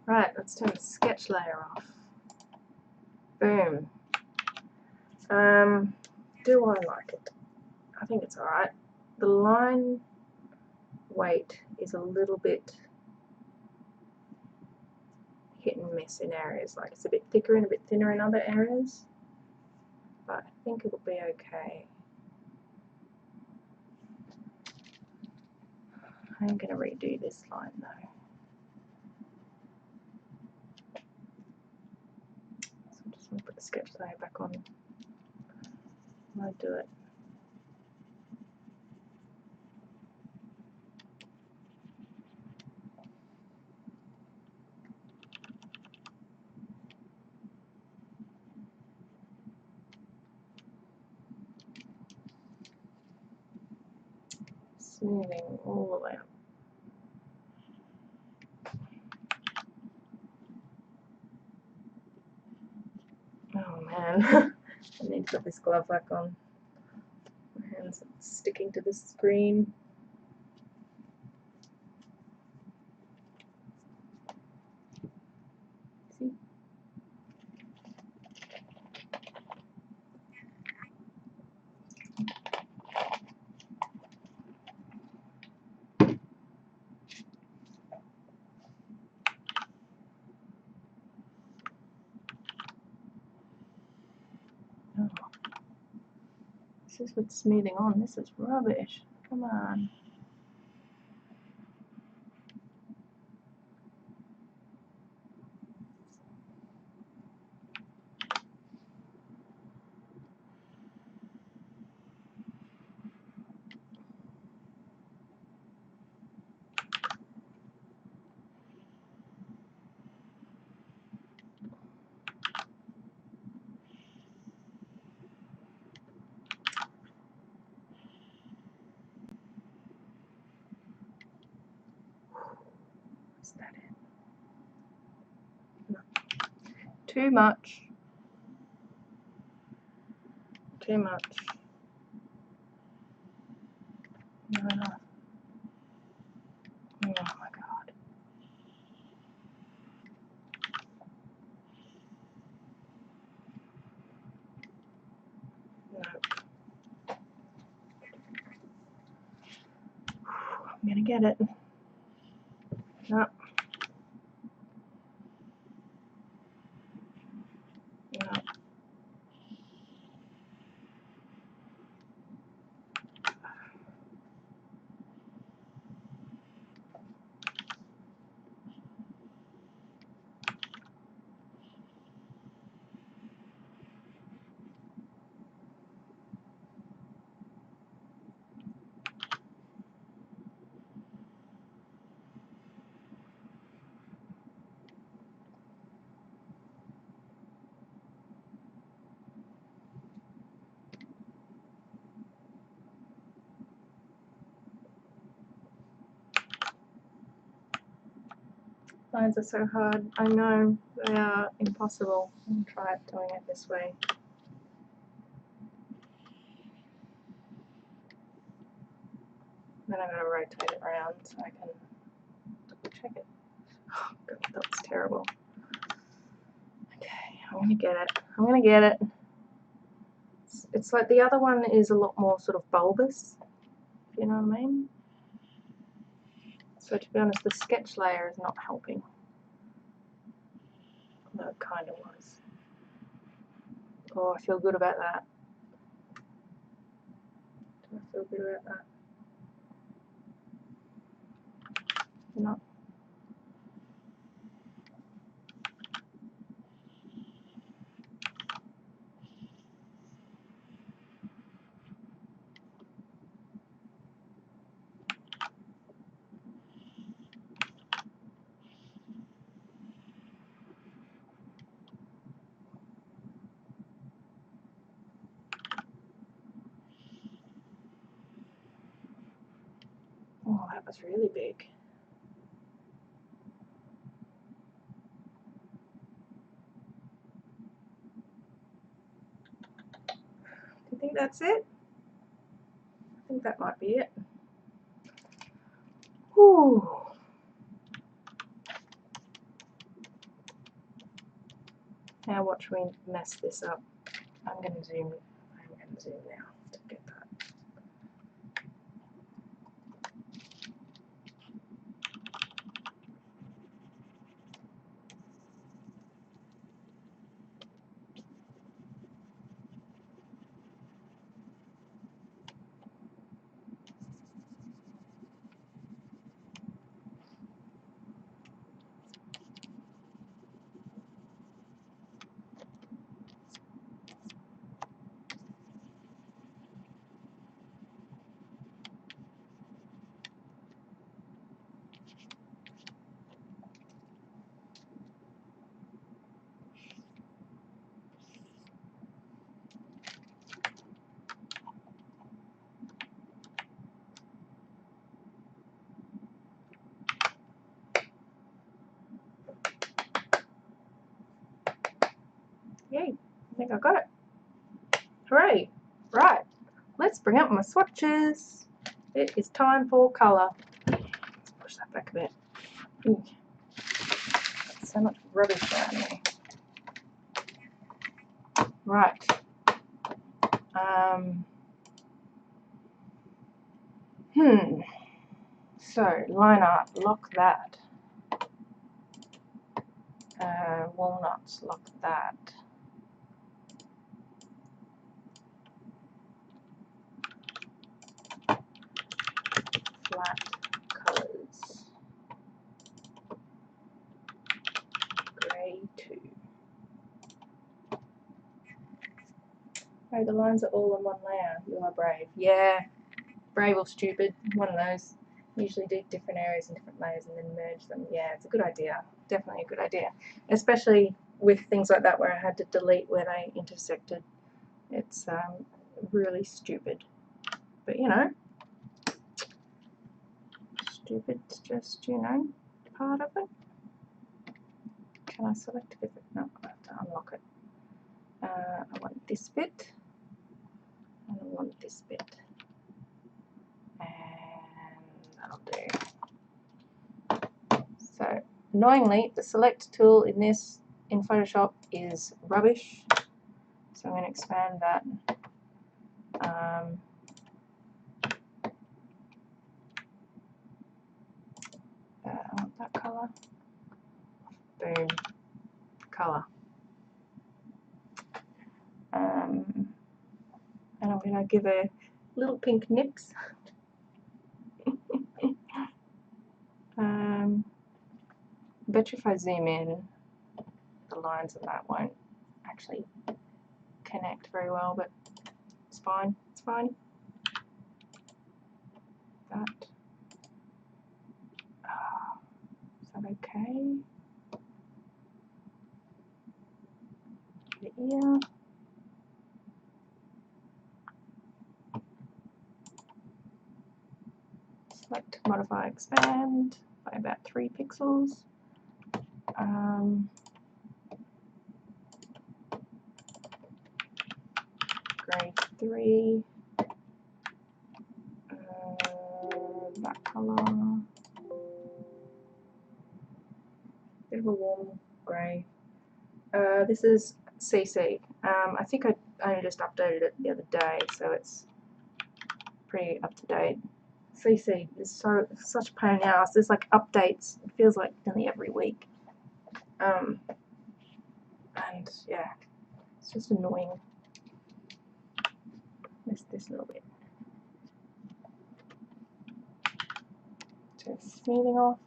Right, let's turn the sketch layer off. Boom. Do I like it? I think it's alright. The line weight is a little bit hit and miss in areas, like it's a bit thicker and a bit thinner in other areas, but I think it'll be okay. I'm going to redo this line though. sketch layer back on. I'll do it. Smoothing all the way up. Oh man, I need to put this glove back on. My hand's sticking to the screen. See? Oh. This is with smoothing on. This is rubbish. Come on. Is that it? No. Too much. Too much. Not enough. Oh my god. No. I'm gonna get it. No. No. Lines are so hard. I know they are impossible. I'll try it doing it this way. Then I'm going to rotate it around so I can double check it. Oh god, that was terrible. Okay, I'm going to get it. I'm going to get it. It's like the other one is a lot more sort of bulbous, if you know what I mean. So to be honest, the sketch layer is not helping. Although it kind of was. Oh, I feel good about that. Do I feel good about that? No. Oh, that was really big. Do you think that's it? I think that might be it. Whew. Now watch me mess this up. I'm going to zoom now to get that. think I got it. Hooray! Right, let's bring up my swatches. It is time for colour. Let's push that back a bit. Ooh. So much rubbish around me. Right. So, line art, lock that. Walnuts, lock that. Flat colours. Grey 2. Oh, the lines are all in one layer. You are brave. Yeah, brave or stupid. One of those. Usually do different areas in different layers and then merge them. Yeah, it's a good idea. Definitely a good idea. Especially with things like that where I had to delete where they intersected. It's really stupid. But you know, stupid's just, you know, part of it. Can I select a bit? No, I have to unlock it. I want this bit. And I want this bit. And that'll do. So, annoyingly, the select tool in Photoshop is rubbish. So I'm going to expand that. I want that colour. Boom. Colour. And I'm going to give a little pink nips. Bet you if I zoom in, the lines of that won't actually connect very well, but it's fine. It's fine. That. Is that okay? The ear. Select, modify, expand by about 3 pixels. Grade 3. That colour. Bit of a warm grey. This is CC. I think I only just updated it the other day, so it's pretty up to date. CC is such a pain in the ass. There's like updates. It feels like nearly every week. And yeah, it's just annoying. This little bit. Just smoothing off.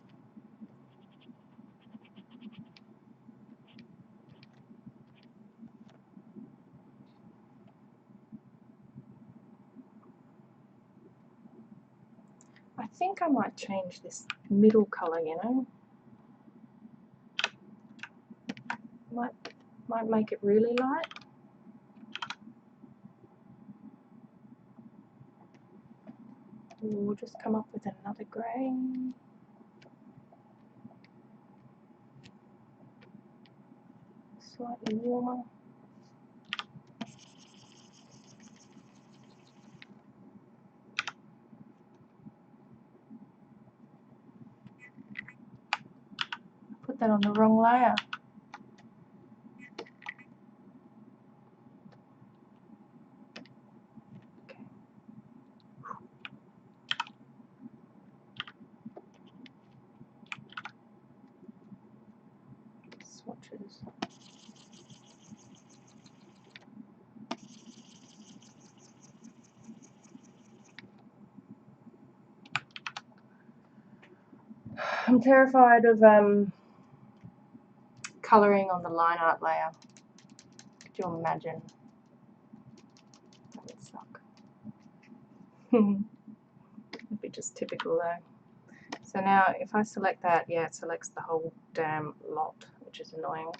I think I might change this middle colour, you know. Might make it really light. Or just come up with another grey. Slightly warmer. Put that on the wrong layer. Okay. Swatches. I'm terrified of colouring on the line art layer. Could you imagine? That would suck. It'd be just typical though. So now if I select that, yeah, it selects the whole damn lot, which is annoying.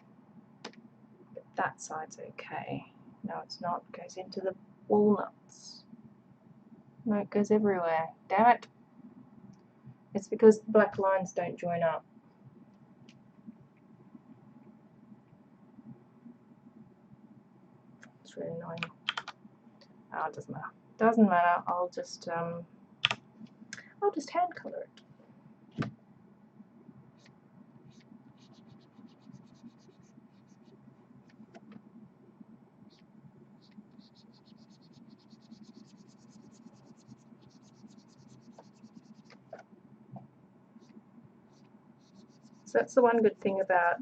But that side's okay. No, it's not. It goes into the walnuts. No, it goes everywhere. Damn it. It's because the black lines don't join up. It's really annoying. Oh, it doesn't matter. Doesn't matter. I'll just hand colour it. So that's the one good thing about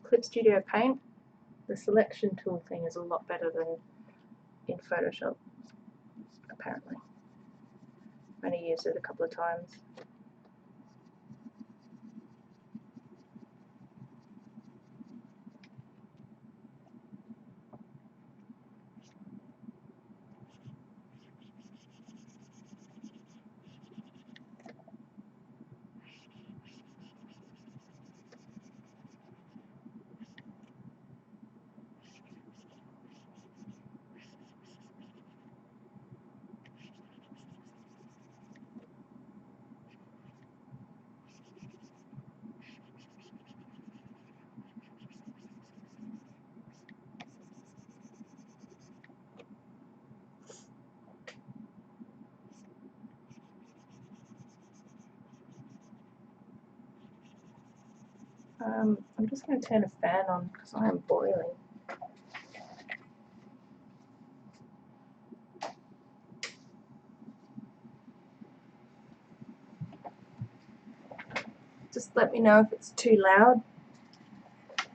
Clip Studio Paint. The selection tool thing is a lot better than in Photoshop, apparently. I've only used it a couple of times. I'm just going to turn a fan on because I am boiling. Just let me know if it's too loud.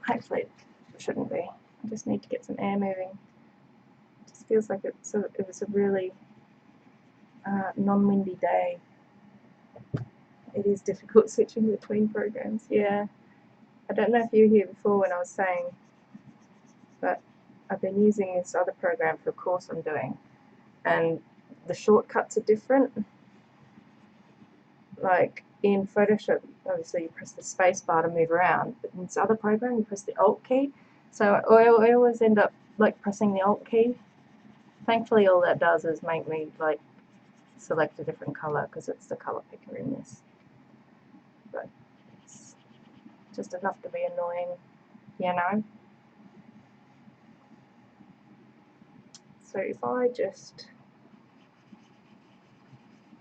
Hopefully it shouldn't be. I just need to get some air moving. It just feels like it was a really non-windy day. It is difficult switching between programs. Yeah. I don't know if you were here before when I was saying, but I've been using this other program for a course I'm doing, and the shortcuts are different. Like in Photoshop, obviously you press the space bar to move around, but in this other program you press the Alt key. So I always end up like pressing the Alt key. Thankfully all that does is make me like select a different color because it's the color picker in this. But it's just enough to be annoying, you know. So if I just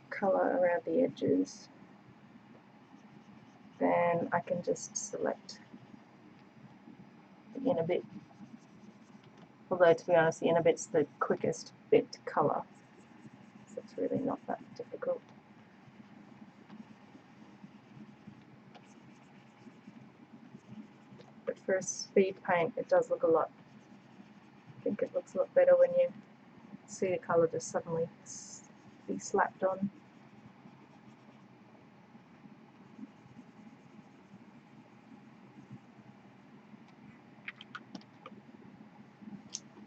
color around the edges, then I can just select the inner bit. Although to be honest, the inner bit's the quickest bit to colour, so it's really not that difficult. But for a speed paint, it does look a lot. I think it looks a lot better when you see the colour just suddenly be slapped on.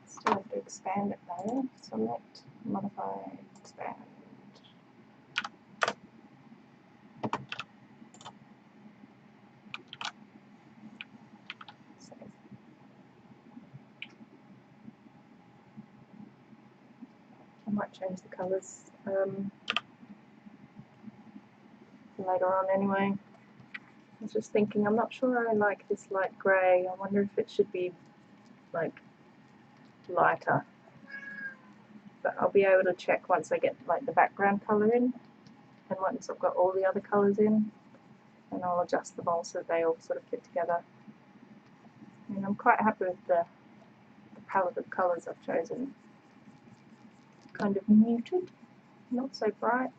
Still have to expand it though. Select, modify, expand. Save. I might change the colours later on anyway. I was just thinking, I'm not sure I like this light grey. I wonder if it should be like lighter. But I'll be able to check once I get like the background colour in, and once I've got all the other colours in, and I'll adjust them all so they all sort of fit together. And I'm quite happy with the palette of colours I've chosen. Kind of muted, not so bright.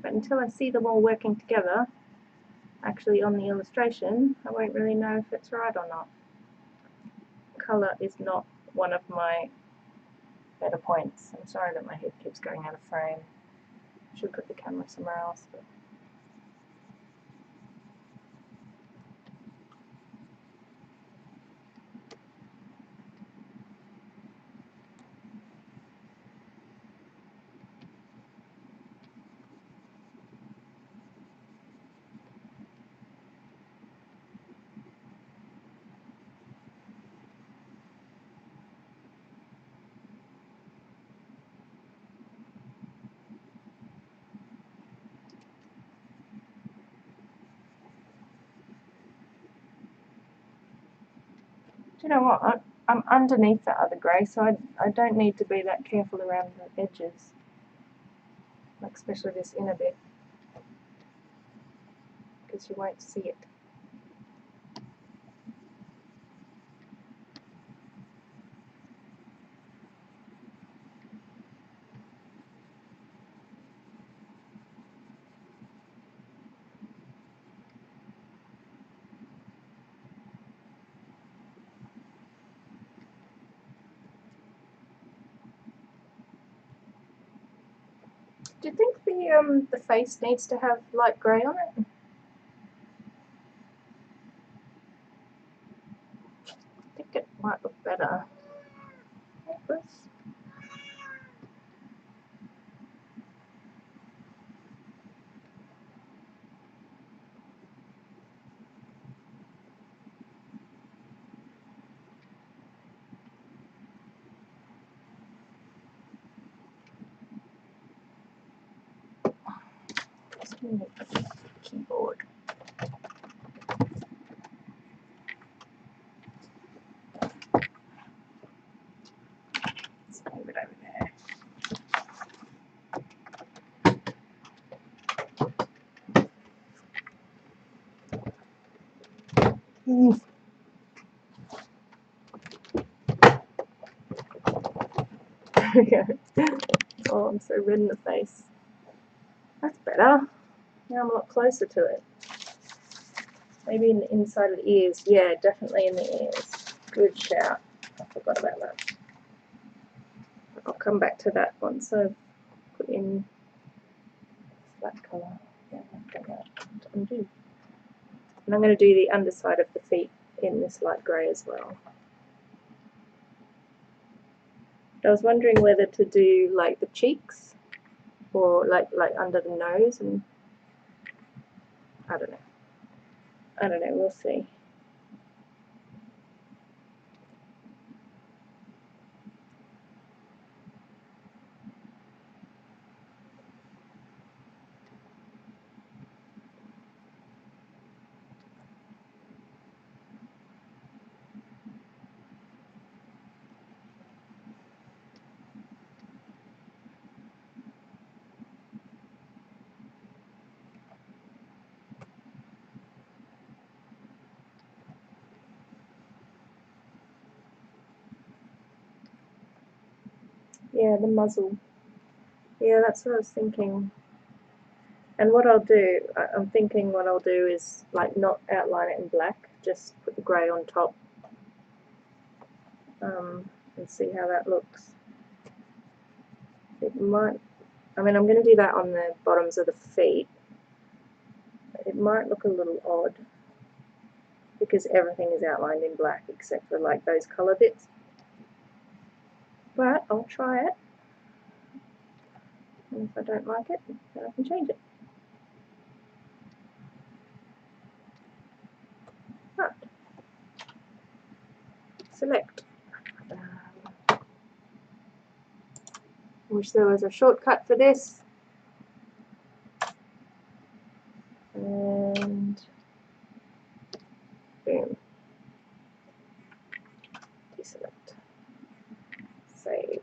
But until I see them all working together, actually on the illustration, I won't really know if it's right or not. Colour is not one of my better points. I'm sorry that my head keeps going out of frame. I should put the camera somewhere else. But Do you know what? I'm underneath the other grey, so I don't need to be that careful around the edges, like especially this inner bit, because you won't see it. Do you think the face needs to have light grey on it? I think it might look better. Like this. Just gonna make the keyboard. Let's move it over there. There we go. Oh, I'm so red in the face. That's better. Now I'm a lot closer to it. Maybe in the inside of the ears. Yeah, definitely in the ears. Good shout. I forgot about that. I'll come back to that once I've put in that colour. Yeah, I've got that to undo. And I'm going to do the underside of the feet in this light grey as well. I was wondering whether to do like the cheeks or like under the nose, and I don't know. I don't know, we'll see. Yeah, the muzzle. Yeah, that's what I was thinking. And what I'll do, I'm thinking what I'll do is like not outline it in black, just put the grey on top, and see how that looks. It might, I mean, I'm going to do that on the bottoms of the feet. It might look a little odd because everything is outlined in black except for like those colour bits. But I'll try it, and if I don't like it, then I can change it. Right. Select. I wish there was a shortcut for this. And boom. Deselect. Save.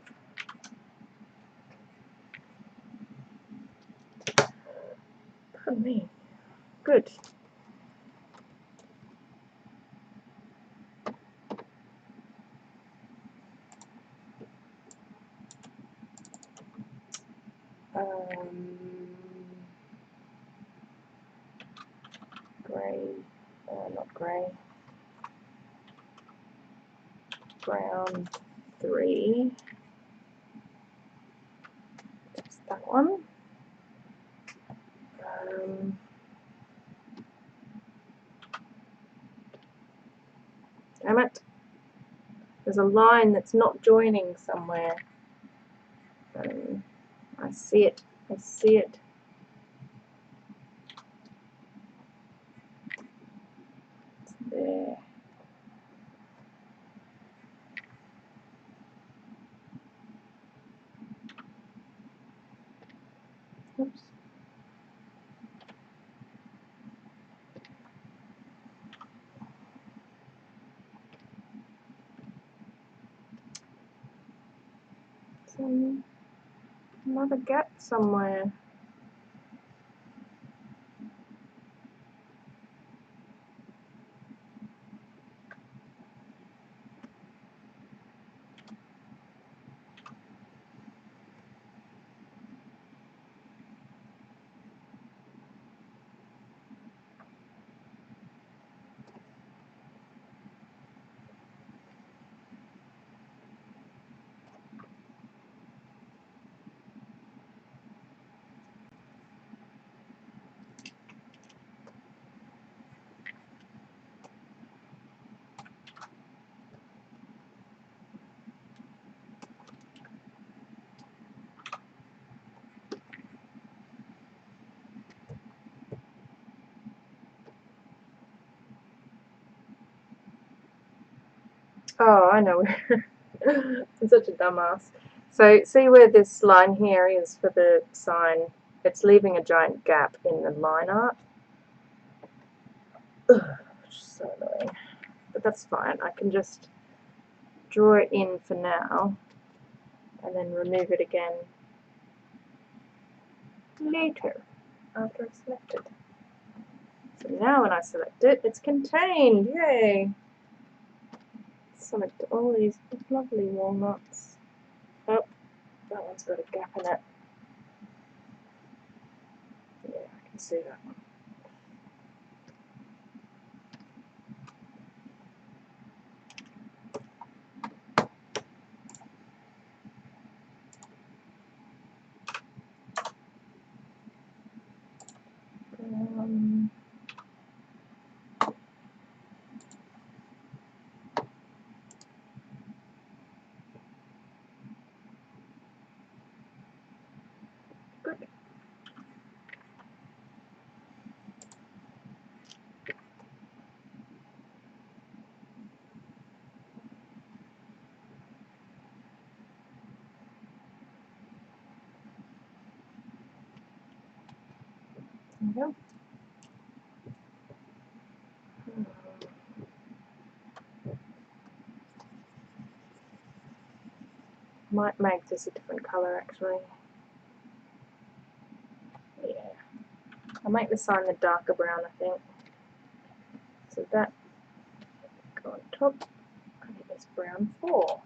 Pardon me. Good. Grey, not grey, brown 3. That's that one. Damn it. There's a line that's not joining somewhere. I see it. I see it. It's there. Oops. Another gap somewhere. Oh, I know. I'm such a dumbass. So see where this line here is for the sign? It's leaving a giant gap in the line art. Ugh, so annoying. But that's fine. I can just draw it in for now and then remove it again later after it's selected. So now when I select it, it's contained. Yay! Select all these lovely walnuts. Oh, that one's got a gap in it. Yeah, I can see that one. Good. There we go. Might make this a different colour actually. Yeah. I'll make the sign the darker brown, I think. So that go on top. I think it's brown 4.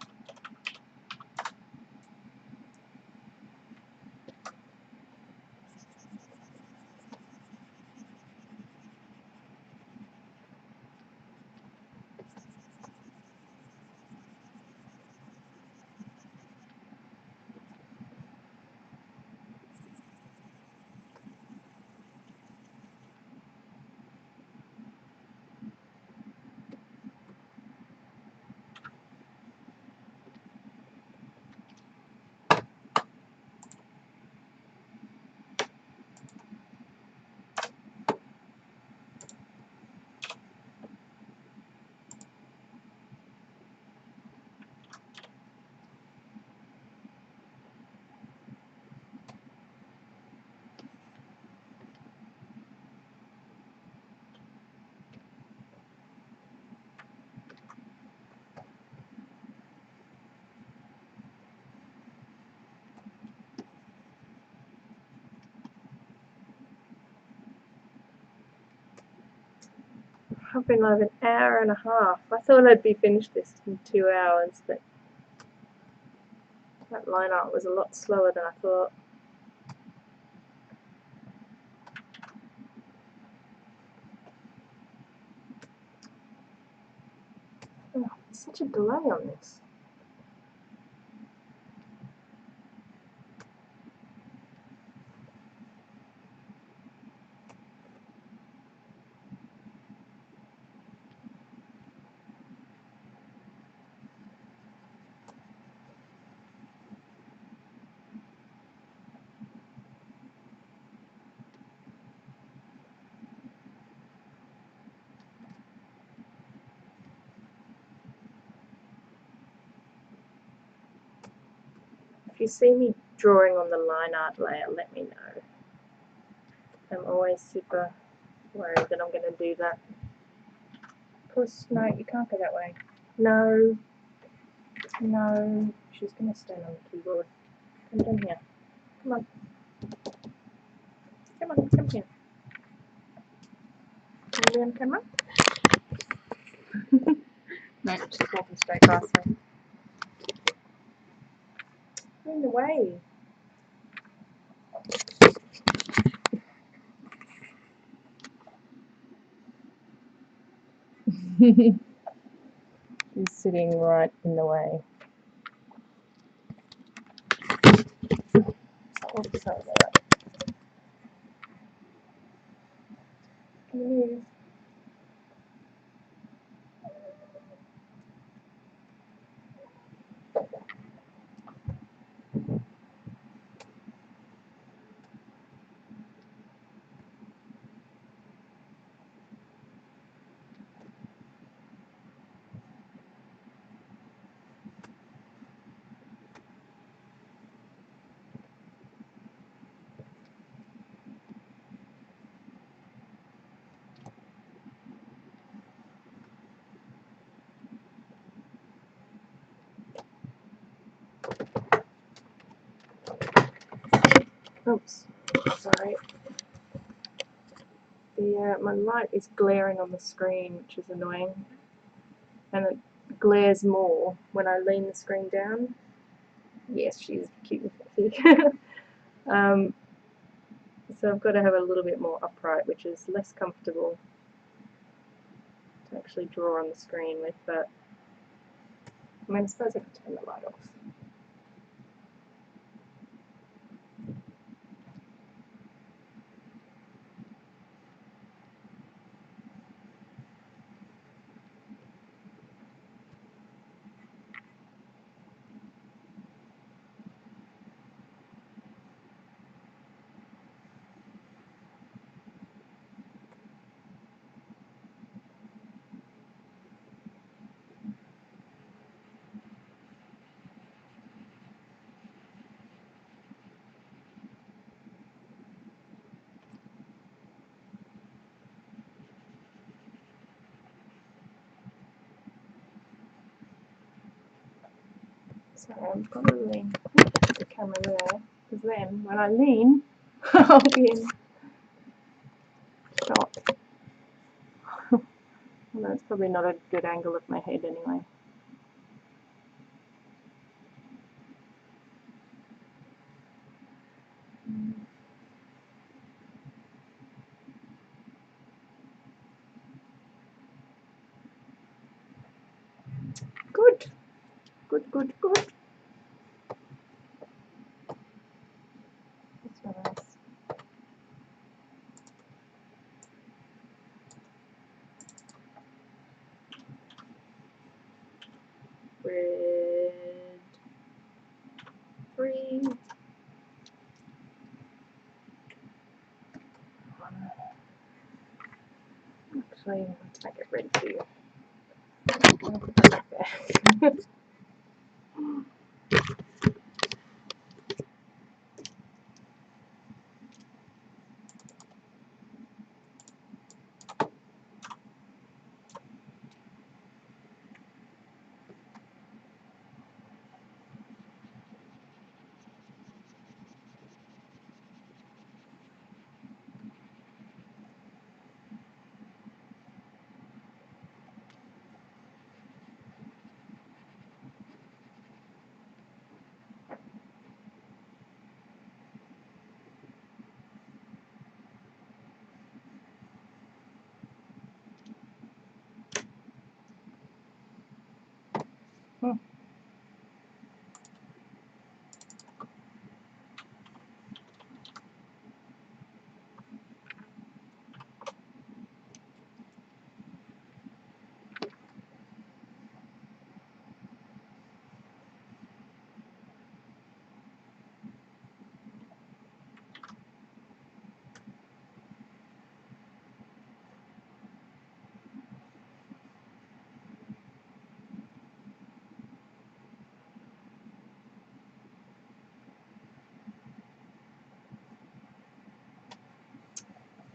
I've been like an hour and a half. I thought I'd be finished this in 2 hours, but that line art was a lot slower than I thought. Oh, such a delay on this. If you see me drawing on the line art layer, let me know. I'm always super worried that I'm going to do that. Puss, no, you can't go that way. No. No. She's going to stand on the keyboard. Come down here. Come on. Come on, come here. Can you be on camera? No, she's walking straight past me. You're in the way. She's sitting right in the way. Oh, sorry about that. Can you move? Oops, sorry. My light is glaring on the screen, which is annoying, and it glares more when I lean the screen down. Yes, she's cute and fluffy. So I've got to have it a little bit more upright, which is less comfortable to actually draw on the screen with, but I mean, I suppose I could turn the light off. So I'm probably put the camera there, because then when I lean, I'll be in shot. Well, that's probably not a good angle of my head anyway. Good, good, good, good. That's so nice. Red 3. Actually, let's make it red 2. I'll put that back there.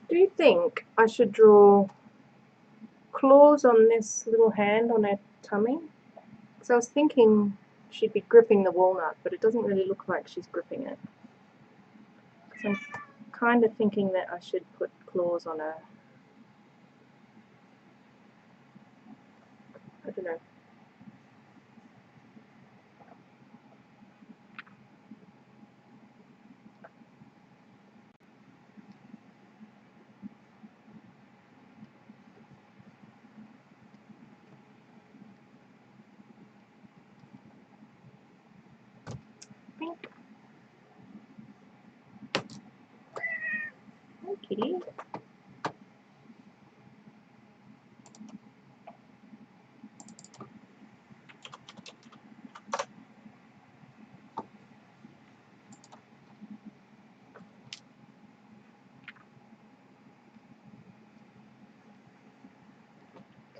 Do you think I should draw claws on this little hand on her tummy? Because I was thinking she'd be gripping the walnut, but it doesn't really look like she's gripping it. So I'm kind of thinking that I should put claws on her. I don't know. Pink. Hi, kitty.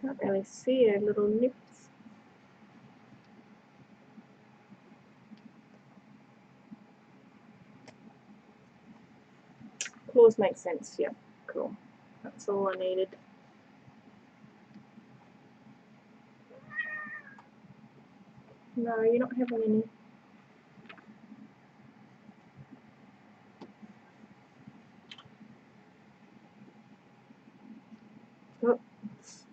Can't really see her little nips. Claws make sense, yep, cool. That's all I needed. No, you're not having any. Oops.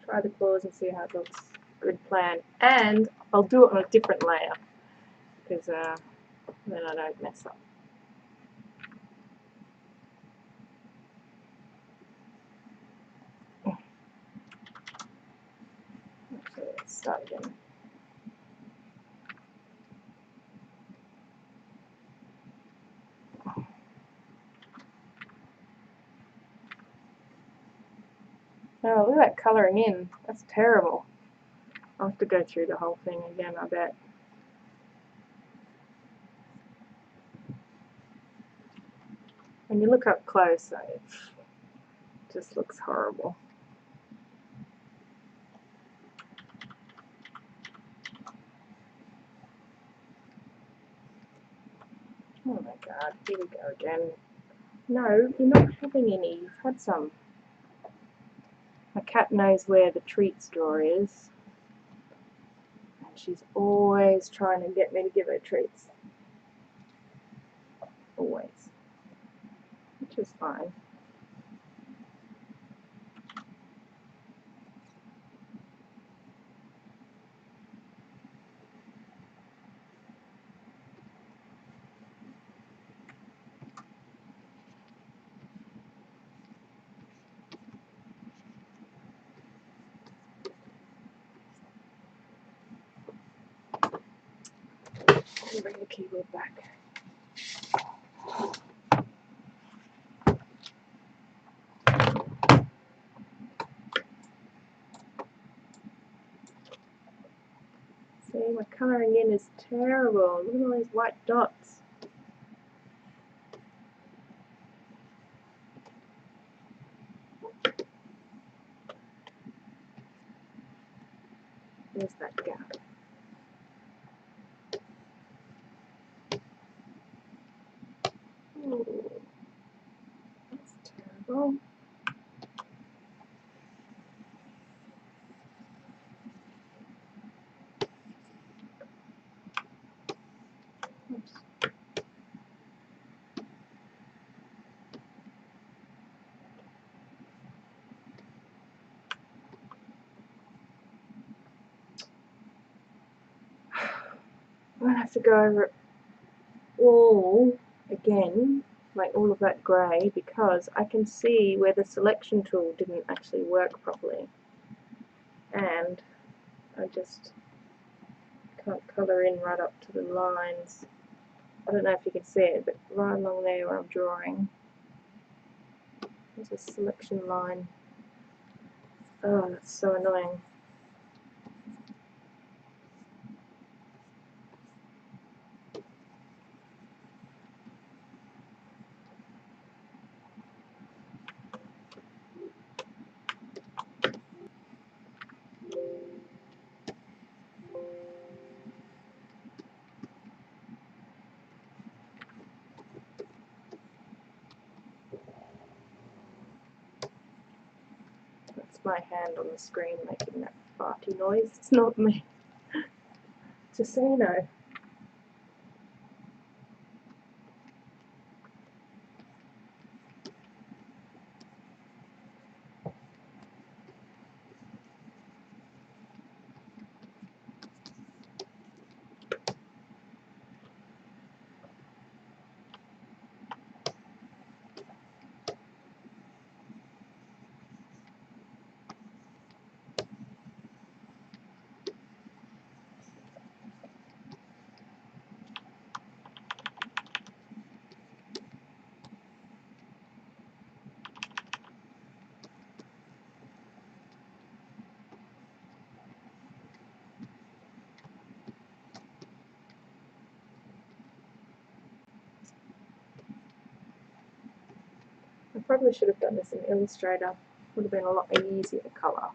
Try the claws and see how it looks. Good plan. And I'll do it on a different layer, because then I don't mess up. Actually, let's start again. Oh, look at that colouring in. That's terrible. I'll have to go through the whole thing again, I bet. When you look up close, it just looks horrible. Oh my god, here we go again. No, you're not having any. You've had some. My cat knows where the treats drawer is. And she's always trying to get me to give her treats. Always. Which is fine. Bring the keyboard back. See, my colouring in is terrible. Look at all these white dots. There's that gap. Ooh, that's terrible. Oops. I'm going to have to go over it all again, like all of that grey, because I can see where the selection tool didn't actually work properly. And I just can't colour in right up to the lines. I don't know if you can see it, but right along there where I'm drawing, there's a selection line. Oh, that's so annoying. That's my hand on the screen making that farty noise. It's not me. Just so you know. I probably should have done this in Illustrator. Would have been a lot easier to colour.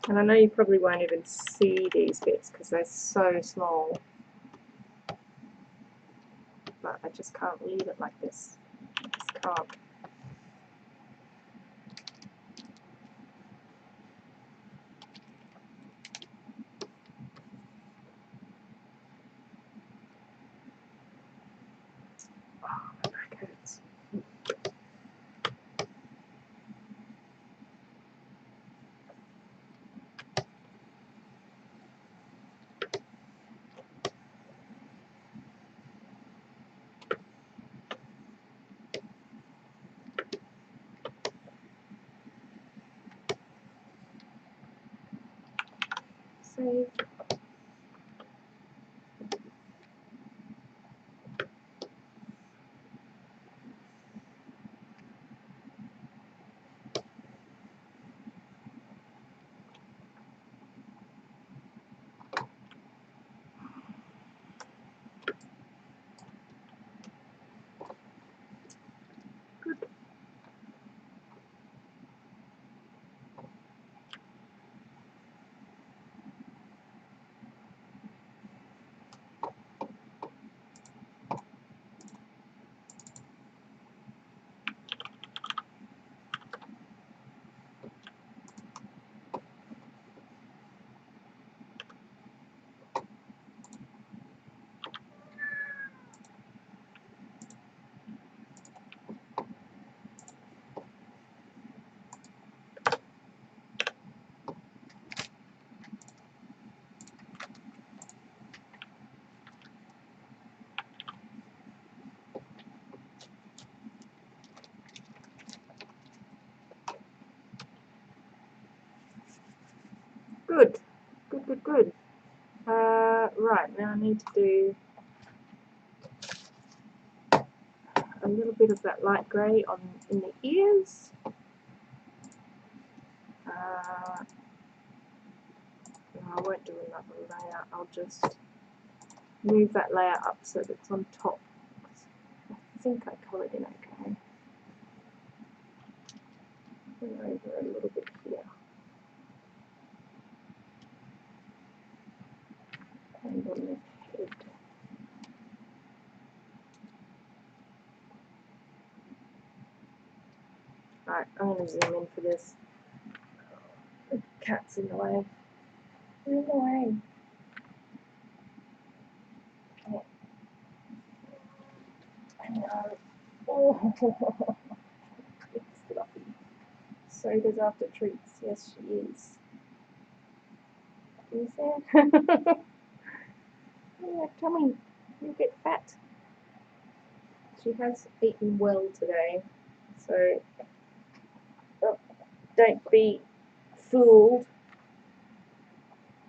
And I know you probably won't even see these bits because they're so small. But I just can't leave it like this. I just can't. Oh, my back hurts. Save. Good. Good. Good, good, good. Right, now I need to do a little bit of that light grey in the ears. No, I won't do another layer, I'll just move that layer up so that it's on top. I think I coloured in okay. Bring over a little bit here. And on the head. Right, I'm going to zoom in for this. The cat's in the way. You're in the way. Oh. I know. Oh, it's fluffy. So goes after treats. Yes, she is. Is there? Yeah, tummy. You get fat. She has eaten well today, so don't be fooled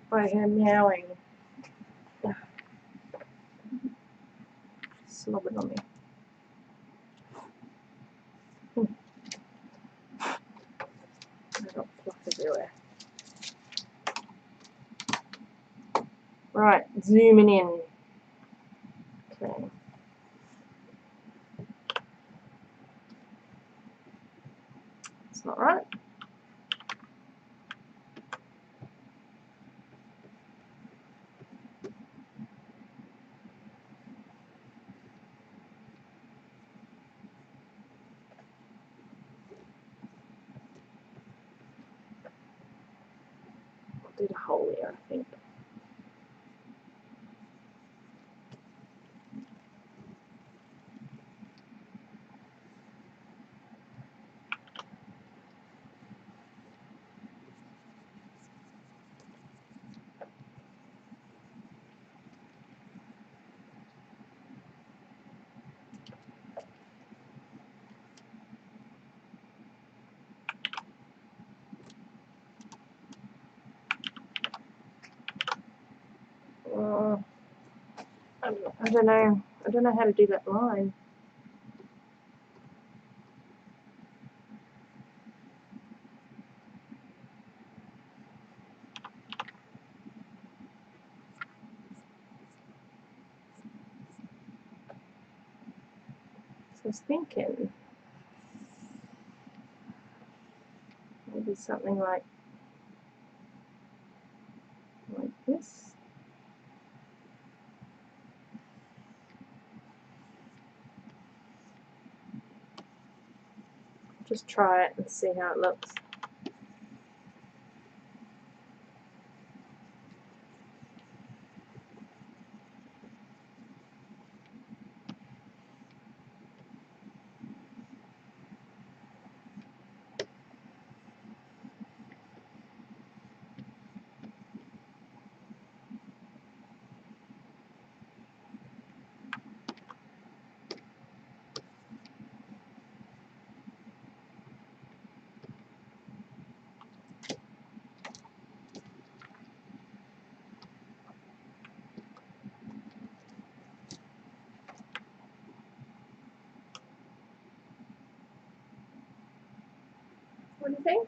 by her meowing. Slobbing on me. I got fluff everywhere. Right, zooming in. Okay. It's not right. did a hole here, I think. I don't know. I don't know how to do that line. So I was thinking maybe something like this. Just try it and see how it looks. What do you think?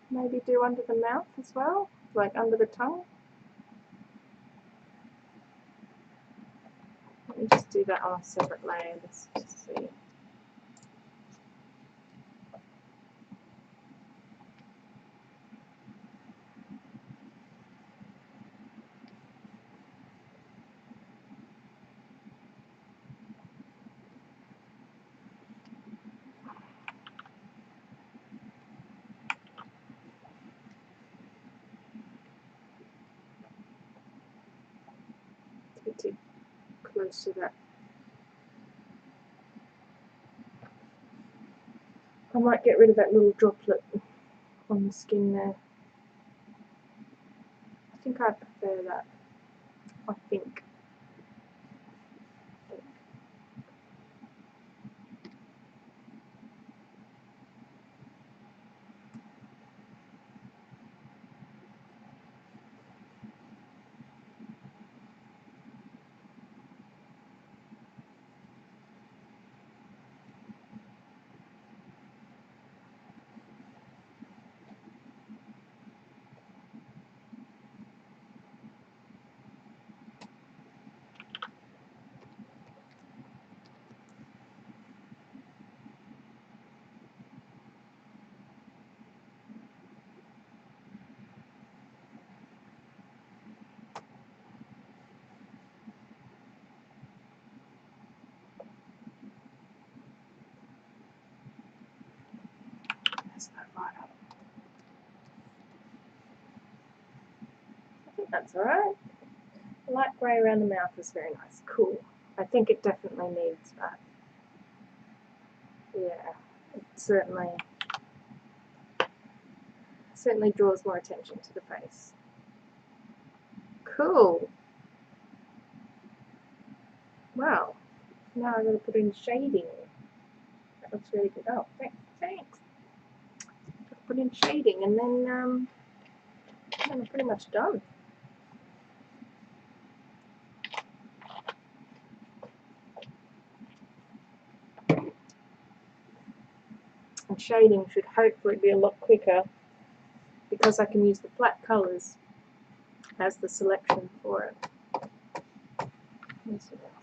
Maybe do under the mouth as well, like under the tongue. Let me just do that on a separate layer just to see. It's a bit too close to that. I might get rid of that little droplet on the skin there. I think I prefer that. I think. That's that right up. I think that's alright. Light grey around the mouth is very nice. Cool. I think it definitely needs that. Yeah, it certainly draws more attention to the face. Cool. Wow. Now I'm going to put in shading. That looks really good. Oh, thanks. Put in shading and then I'm pretty much done. And shading should hopefully be a lot quicker because I can use the flat colours as the selection for it. Let's see what else.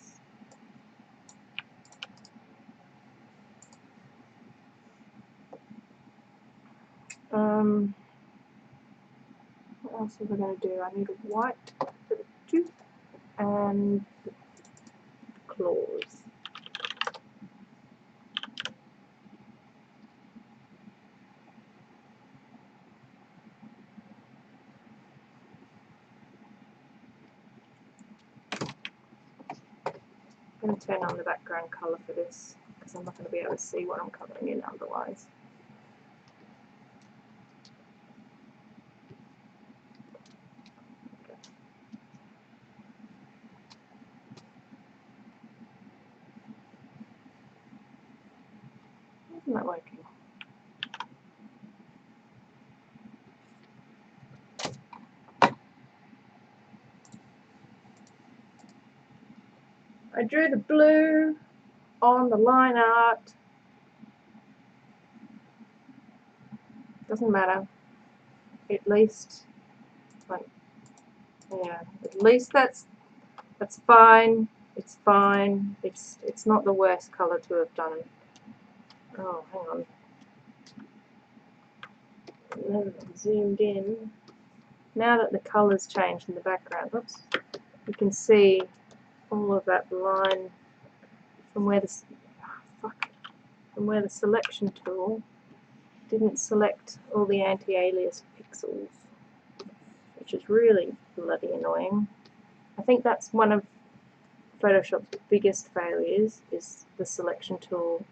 What else are we going to do? I need a white for the tooth and the claws. I'm going to turn on the background colour for this because I'm not going to be able to see what I'm colouring in otherwise. Okay. Isn't that working? I drew the blue on the line art. Doesn't matter. At least, like, yeah, at least that's fine. It's fine. It's not the worst colour to have done. Oh, hang on. And then zoomed in. Now that the colour's changed in the background, oops, you can see all of that line from where the selection tool didn't select all the anti-alias pixels, which is really bloody annoying. I think that's one of Photoshop's biggest failures, is the selection tool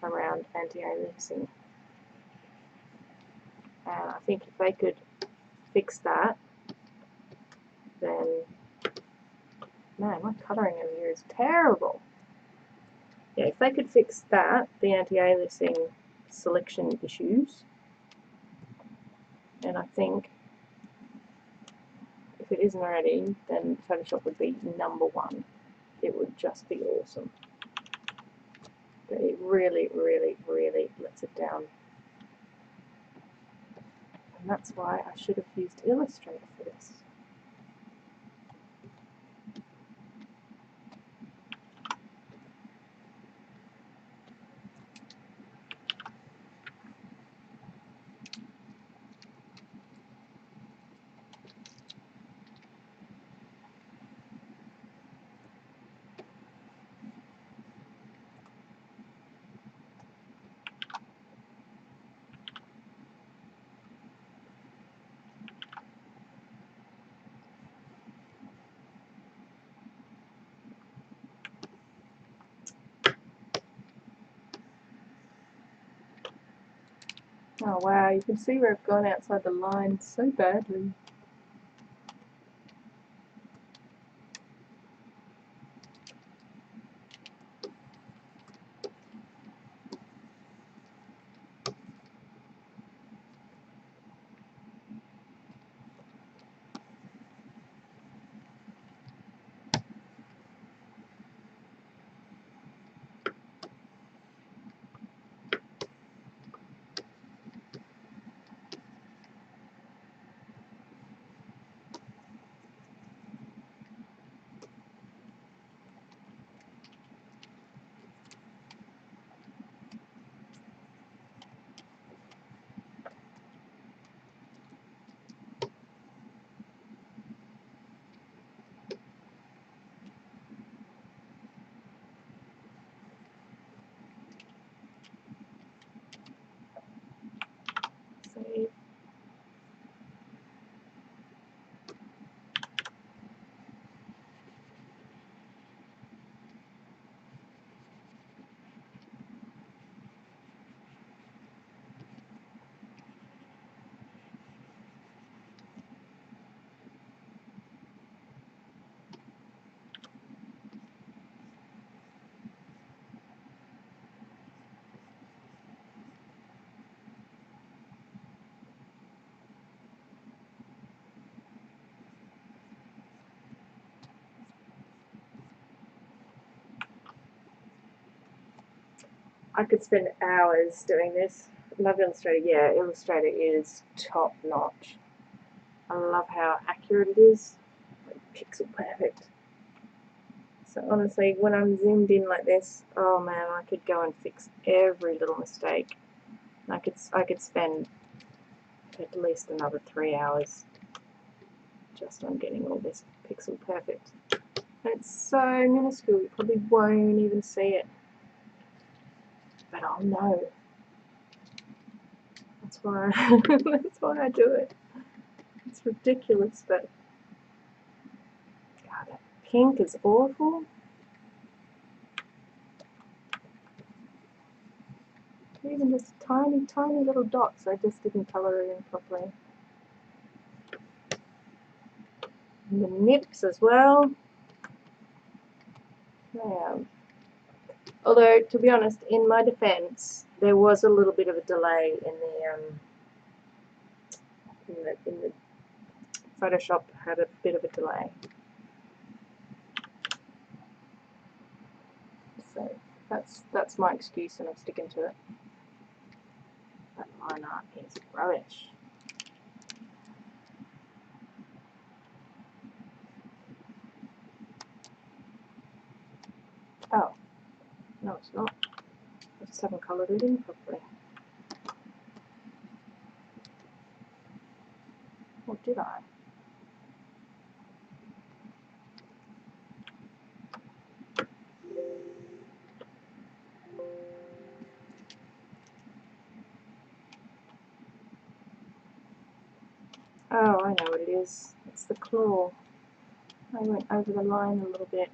around anti-aliasing. I think if they could fix that, then, man, my colouring over here is terrible. Yeah, if they could fix that, the anti-aliasing selection issues, and I think if it isn't already, then Photoshop would be #1. It would just be awesome. But it really, really, really lets it down. And that's why I should have used Illustrator for this. Oh wow, you can see where I've gone outside the line so badly. See? I could spend hours doing this. Love Illustrator. Yeah, Illustrator is top notch. I love how accurate it is, like pixel perfect. So honestly, when I'm zoomed in like this, oh man, I could go and fix every little mistake. I could spend at least another 3 hours just on getting all this pixel perfect. And it's so minuscule, you probably won't even see it. But I'll know. That's why I do it. It's ridiculous, but God, that pink is awful. Even just tiny, tiny little dots, I just didn't colour it in properly. And the nips as well. Although, to be honest, in my defence, there was a little bit of a delay in the Photoshop had a bit of a delay. So that's my excuse, and I'm sticking to it. That line art is rubbish. Oh, no, it's not. I just haven't coloured it in properly. Or did I? Oh, I know what it is. It's the claw. I went over the line a little bit.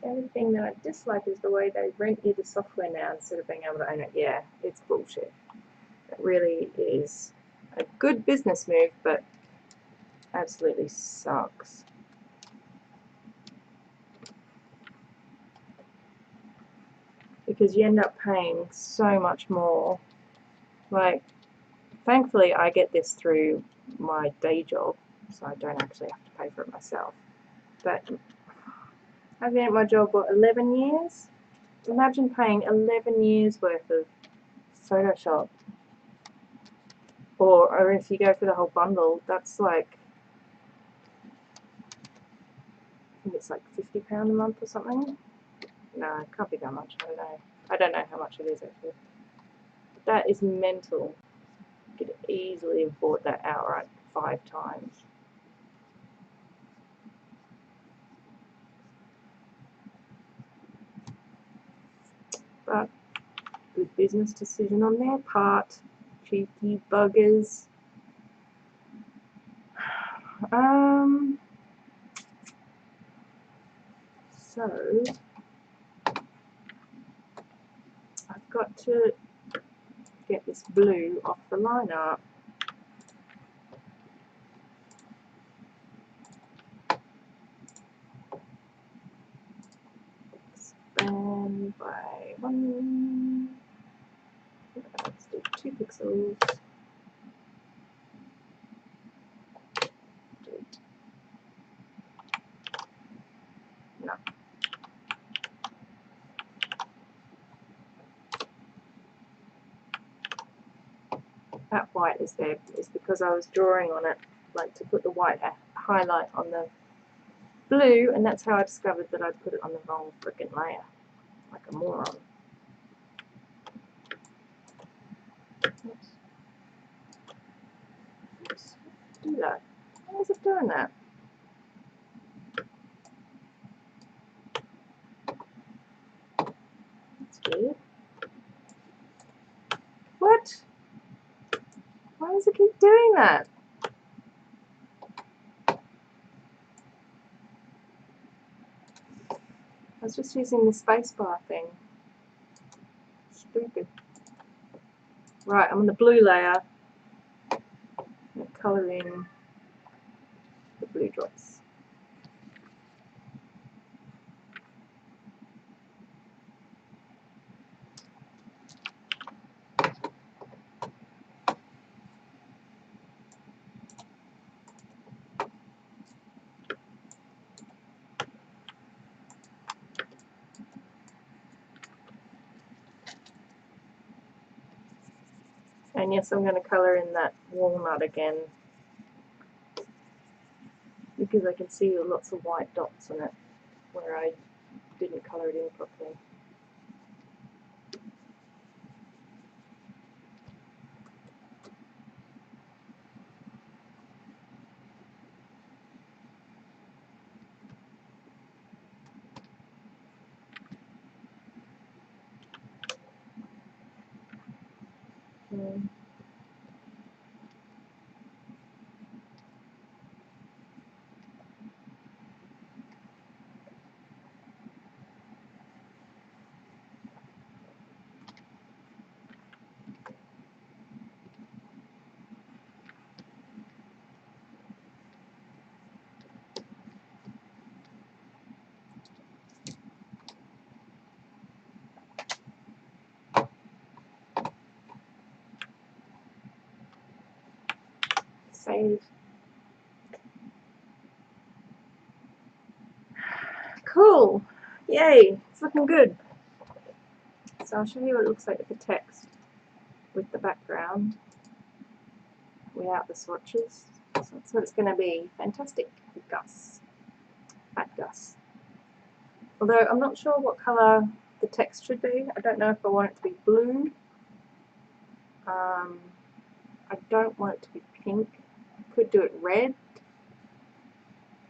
The only thing that I dislike is the way they rent you the software now instead of being able to own it. Yeah, it's bullshit. It really is a good business move, but absolutely sucks. Because you end up paying so much more. Like, thankfully I get this through my day job, so I don't actually have to pay for it myself. But I've been at my job, what, 11 years? Imagine paying 11 years worth of Photoshop. Or if you go for the whole bundle, that's like, I think it's like £50 a month or something. No, it can't be that much, I don't know. I don't know how much it is actually. That is mental. You could easily have bought that outright 5 times. But good business decision on their part. Cheeky buggers. So I've got to get this blue off the line art. Expand by 1. Let's do 2 pixels. Delete. No. That white is there is because I was drawing on it, like to put the white highlight on the blue, and that's how I discovered that I'd put it on the wrong frickin' layer, like a moron. Oops. Oops. Do that. Why is it doing that? That's weird. What? Why does it keep doing that? I was just using the spacebar thing. Stupid. Right, I'm on the blue layer. I'm going to colour in the blue drops. And yes, I'm going to colour in that walnut again, because I can see lots of white dots on it where I didn't colour it in properly. Save. Cool. Yay, it's looking good. So I'll show you what it looks like with the text, with the background, without the swatches. So that's what it's going to be. Phantastic Gus. Phat Gus. Although I'm not sure what colour the text should be. I don't know if I want it to be blue. I don't want it to be pink. I could do it red.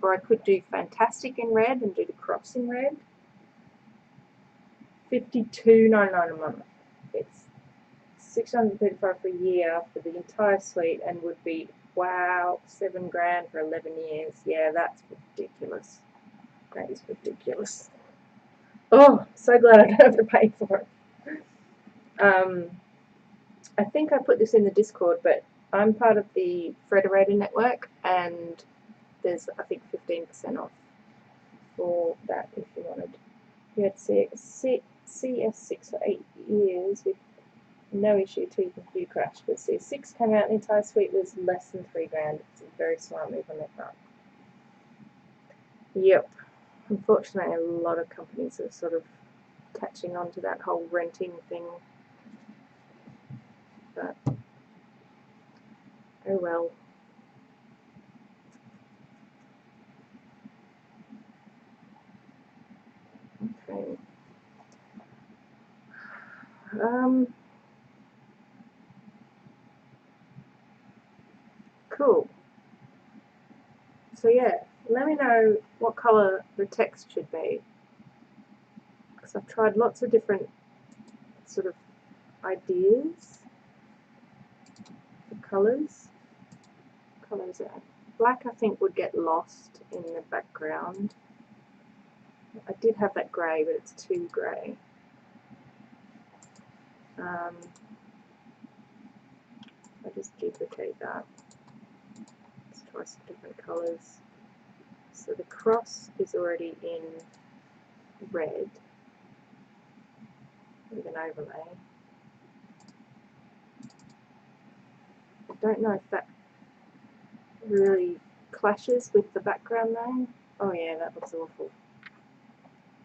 Or I could do Phantastic in red and do the cross in red. $52.99 a month. It's $635 for a year for the entire suite, and would be, wow, $7 grand for 11 years. Yeah, that's ridiculous. That is ridiculous. Oh, so glad I don't have to pay for it. I think I put this in the Discord, but I'm part of the Frederator network, and there's, I think, 15% off for that if you wanted. You had CS6 for 8 years with no issue till your computer crashed. But CS6 came out, the entire suite was less than $3 grand. It's a very smart move on their part. Yep. Unfortunately, a lot of companies are sort of catching on to that whole renting thing. But oh well. Okay. Cool. So yeah, let me know what colour the text should be, because I've tried lots of different sort of ideas for colours. Colours are black, I think, would get lost in the background. I did have that grey, but it's too grey. I'll just duplicate that. Let's try some different colours. So the cross is already in red with an overlay. I don't know if that really clashes with the background though. Oh yeah, that looks awful.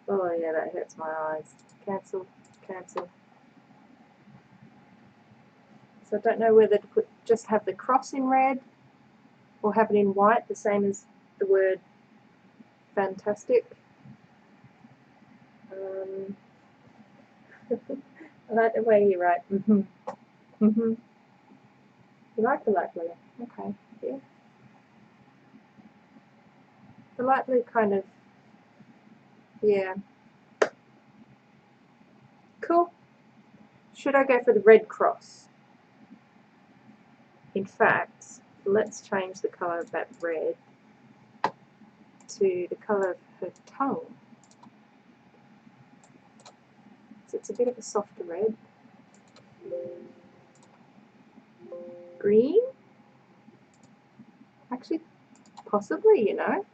Oh yeah, that hurts my eyes. Cancel, cancel. So I don't know whether to just have the cross in red or have it in white, the same as the word Phantastic. I like the way you write. You like the light blue? Okay, yeah. The light blue kind of, yeah. Cool. Should I go for the red cross? In fact, let's change the colour of that red to the colour of her tongue. So it's a bit of a softer red. Green? Actually, possibly, you know,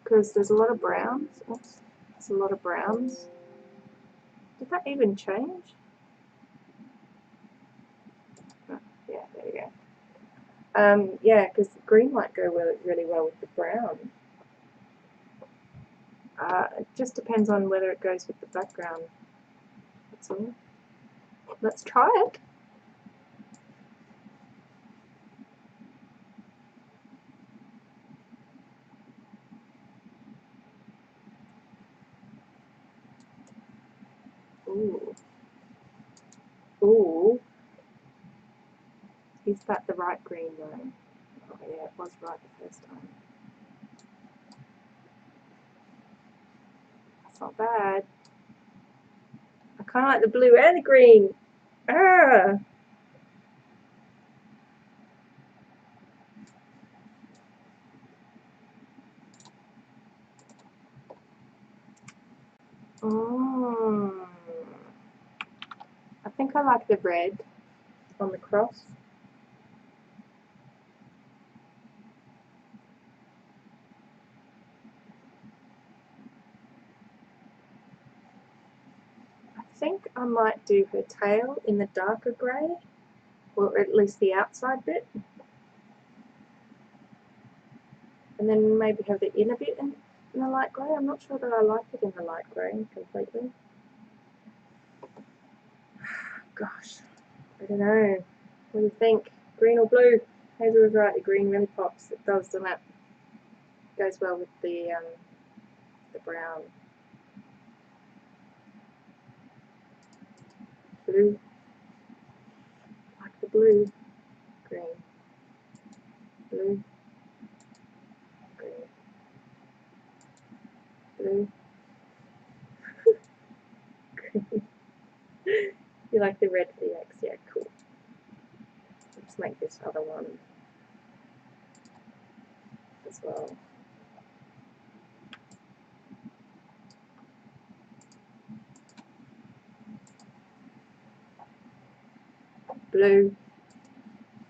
because there's a lot of browns. Oops, there's a lot of browns. Did that even change? Oh, yeah, there we go. Yeah, because green might go really well with the brown. It just depends on whether it goes with the background. That's all. Let's try it. Is that the right green though? Oh yeah, it was right the first time. That's not bad. I kind of like the blue and the green. Ah! Mm. I think I like the red on the cross. I think I might do her tail in the darker grey, or at least the outside bit, and then maybe have the inner bit in the light grey. I'm not sure that I like it in the light grey completely. Gosh, I don't know. What do you think? Green or blue? Hazel was right, the green really pops. It does, doesn't it? Goes well with the brown. Blue. Like the blue. Green. Blue. Green. Blue. Green. You like the red for the X? Yeah, cool. Let's make this other one as well. Blue.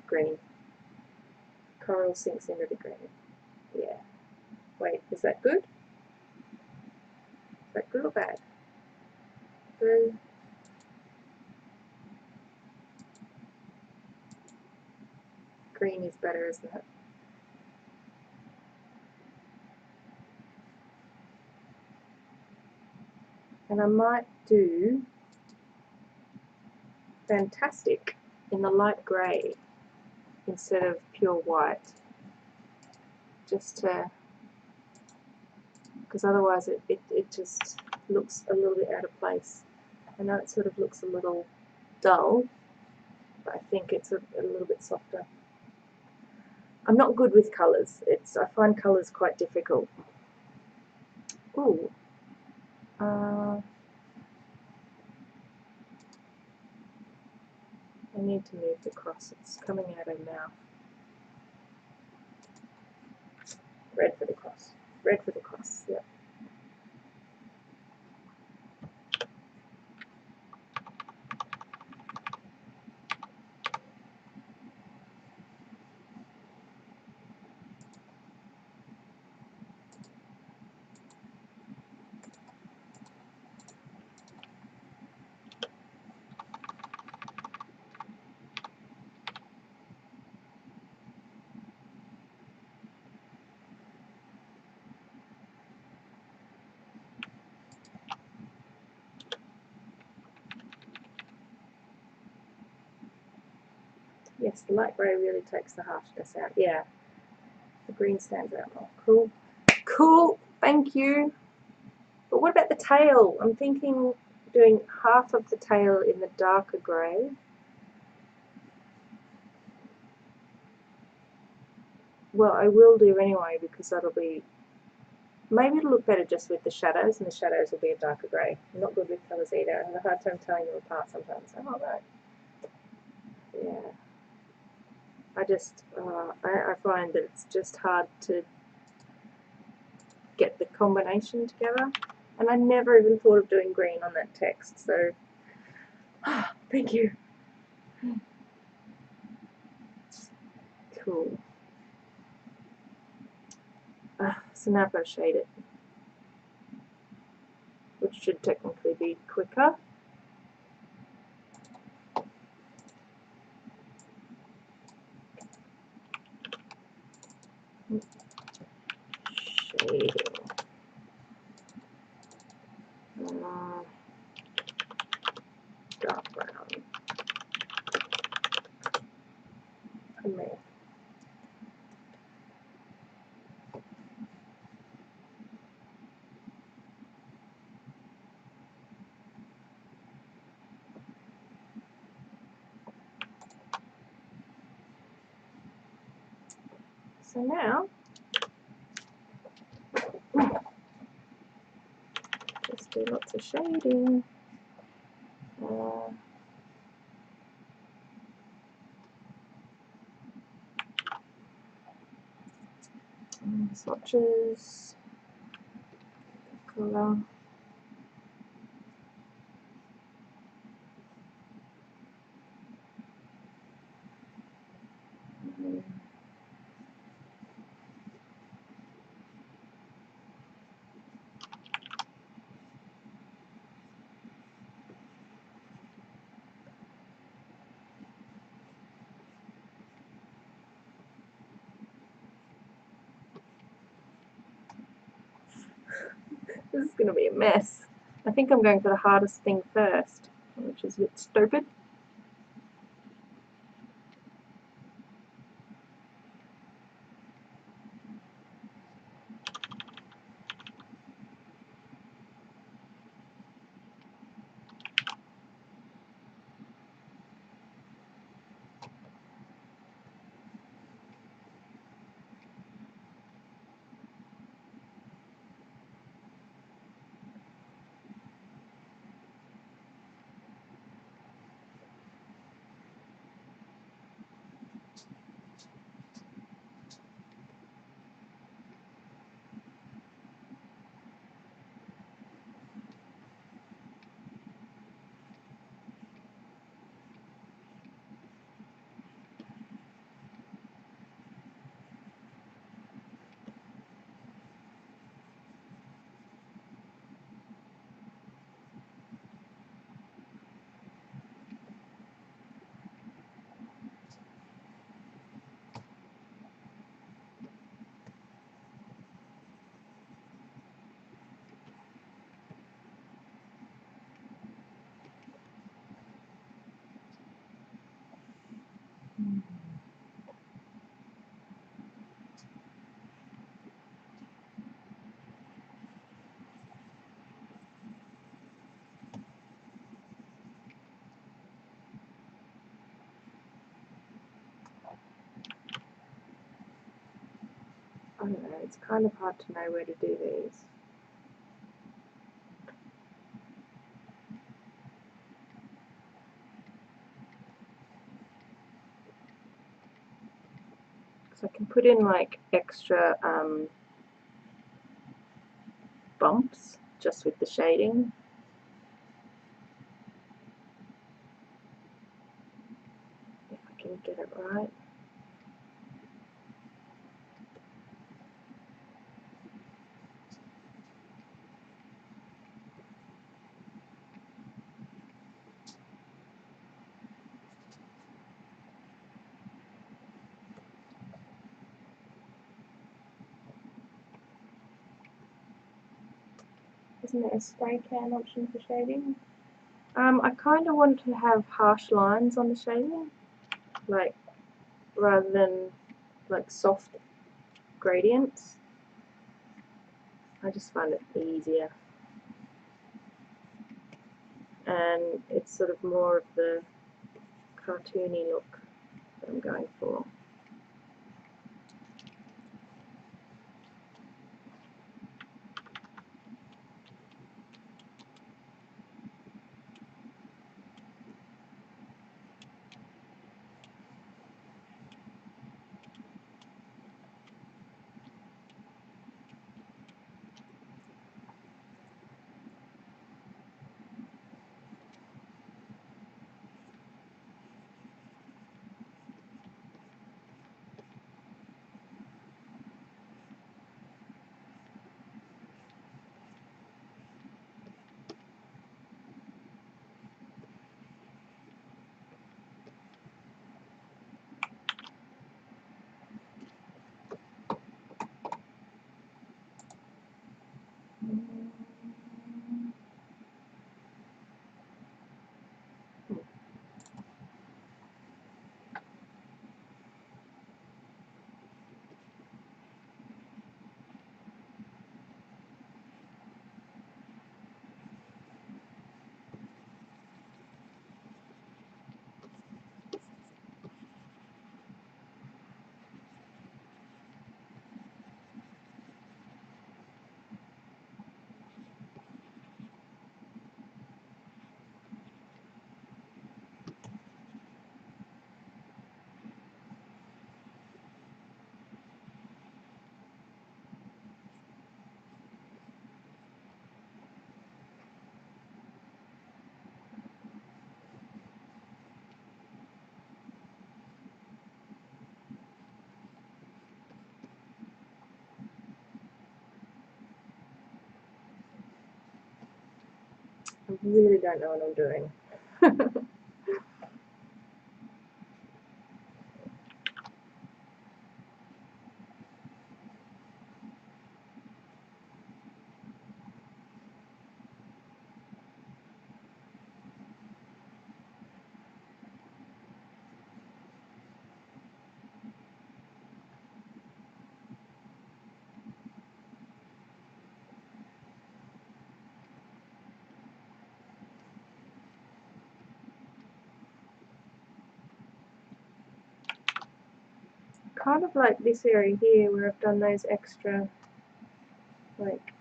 Green. Coral sinks into the green. Yeah. Wait, is that good? Is that good or bad? Blue. Green is better, isn't it? And I might do Phantastic in the light grey instead of pure white, just to, because otherwise it just looks a little bit out of place. I know it sort of looks a little dull, but I think it's a little bit softer. I'm not good with colours. I find colours quite difficult. Ooh. I need to move the cross. It's coming out of now. Red for the cross. Red for the cross, yep. Yes, the light grey really takes the harshness out. Yeah, the green stands out more. Cool. Cool, thank you. But what about the tail? I'm thinking doing half of the tail in the darker grey. Well, I will do anyway because that'll be, maybe it'll look better just with the shadows, and the shadows will be a darker grey. I'm not good with colours either. I have a hard time telling them apart sometimes. Oh, no. Yeah. I find that it's just hard to get the combination together. And I never even thought of doing green on that text, so thank you. Cool. So now I've got to shade it, which should technically be quicker. Shading. Dark brown. Amazing. So now, just do lots of shading. Swatches, colour. This is going to be a mess. I think I'm going for the hardest thing first, which is a bit stupid. I don't know, it's kind of hard to know where to do these. So I can put in like extra bumps just with the shading. If I can get it right. Isn't there a spray can option for shading? I kind of want to have harsh lines on the shading, like rather than like soft gradients. I just find it easier, and it's sort of more of the cartoony look that I'm going for. I really don't know what I'm doing. Kind of like this area here where I've done those extra like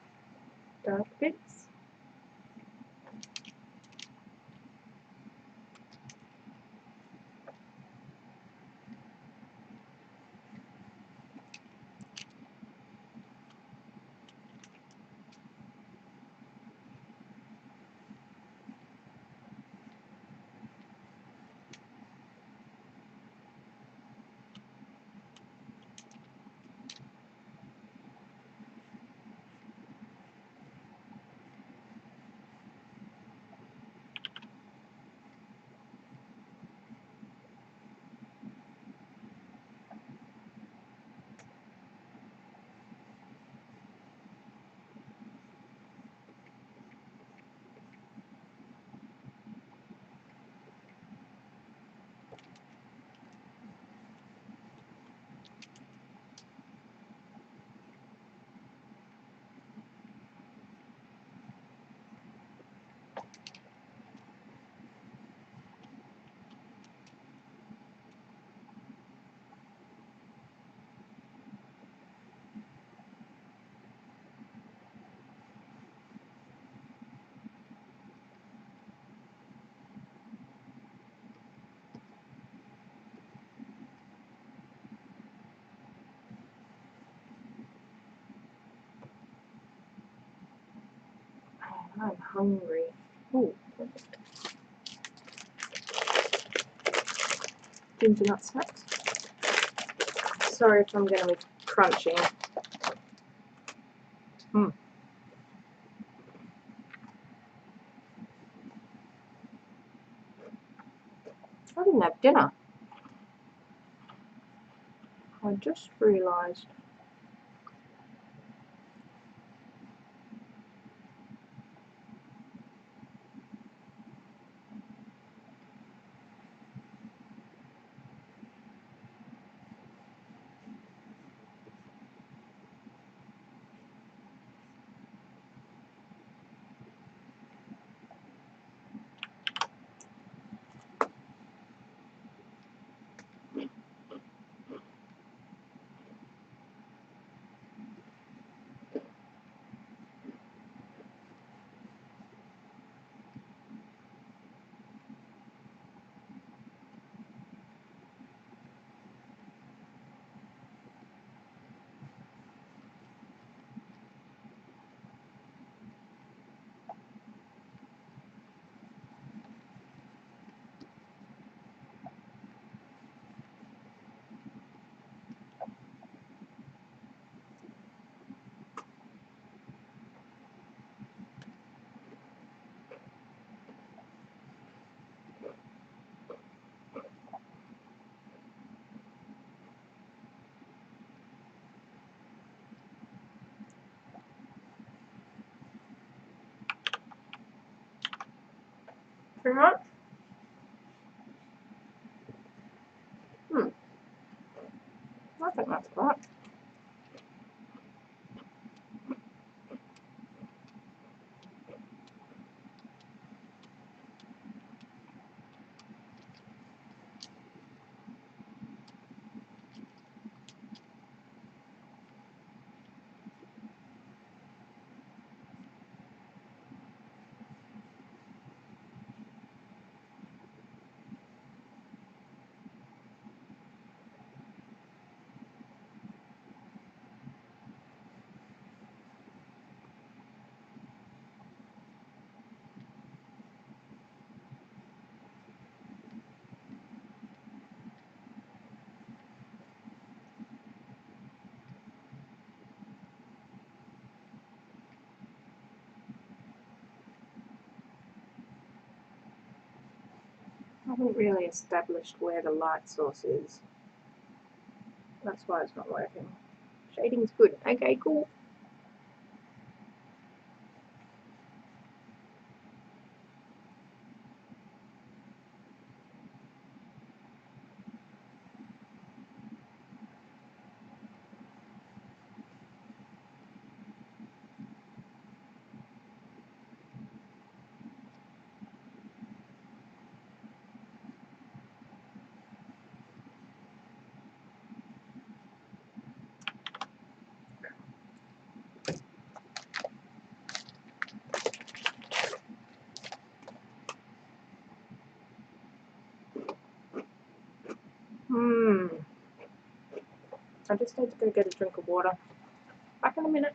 dark bits. I'm hungry. Ooh. Ginger nut snacks. Sorry if I'm going to be crunching. I didn't have dinner. I just realised. Too much? I think that's right. haven't really established where the light source is. That's why it's not working. Shading's good. Okay, cool. I just need to go get a drink of water. Back in a minute.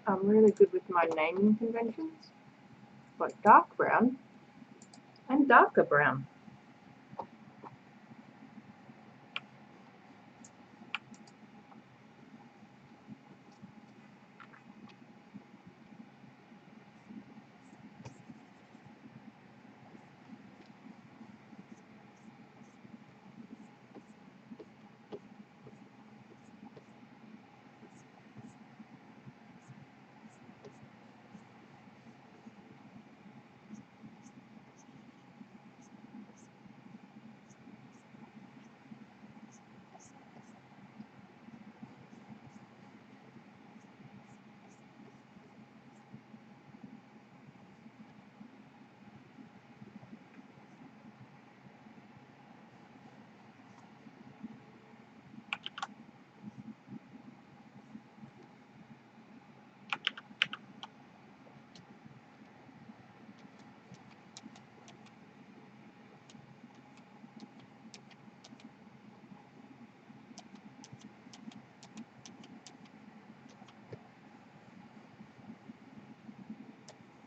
I'm really good with my naming conventions, like dark brown and darker brown.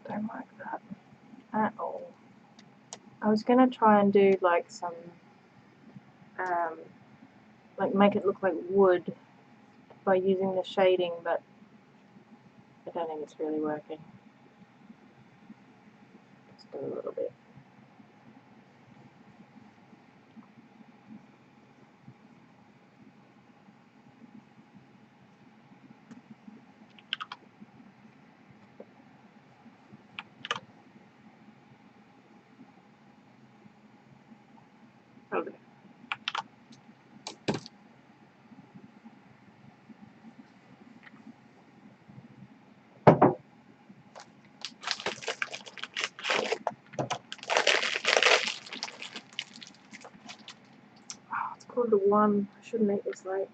Don't like that at all. I was gonna try and do like some, like make it look like wood by using the shading, but I don't think it's really working. Just do a little bit. Okay. Oh, it's 1:15. I shouldn't eat this late.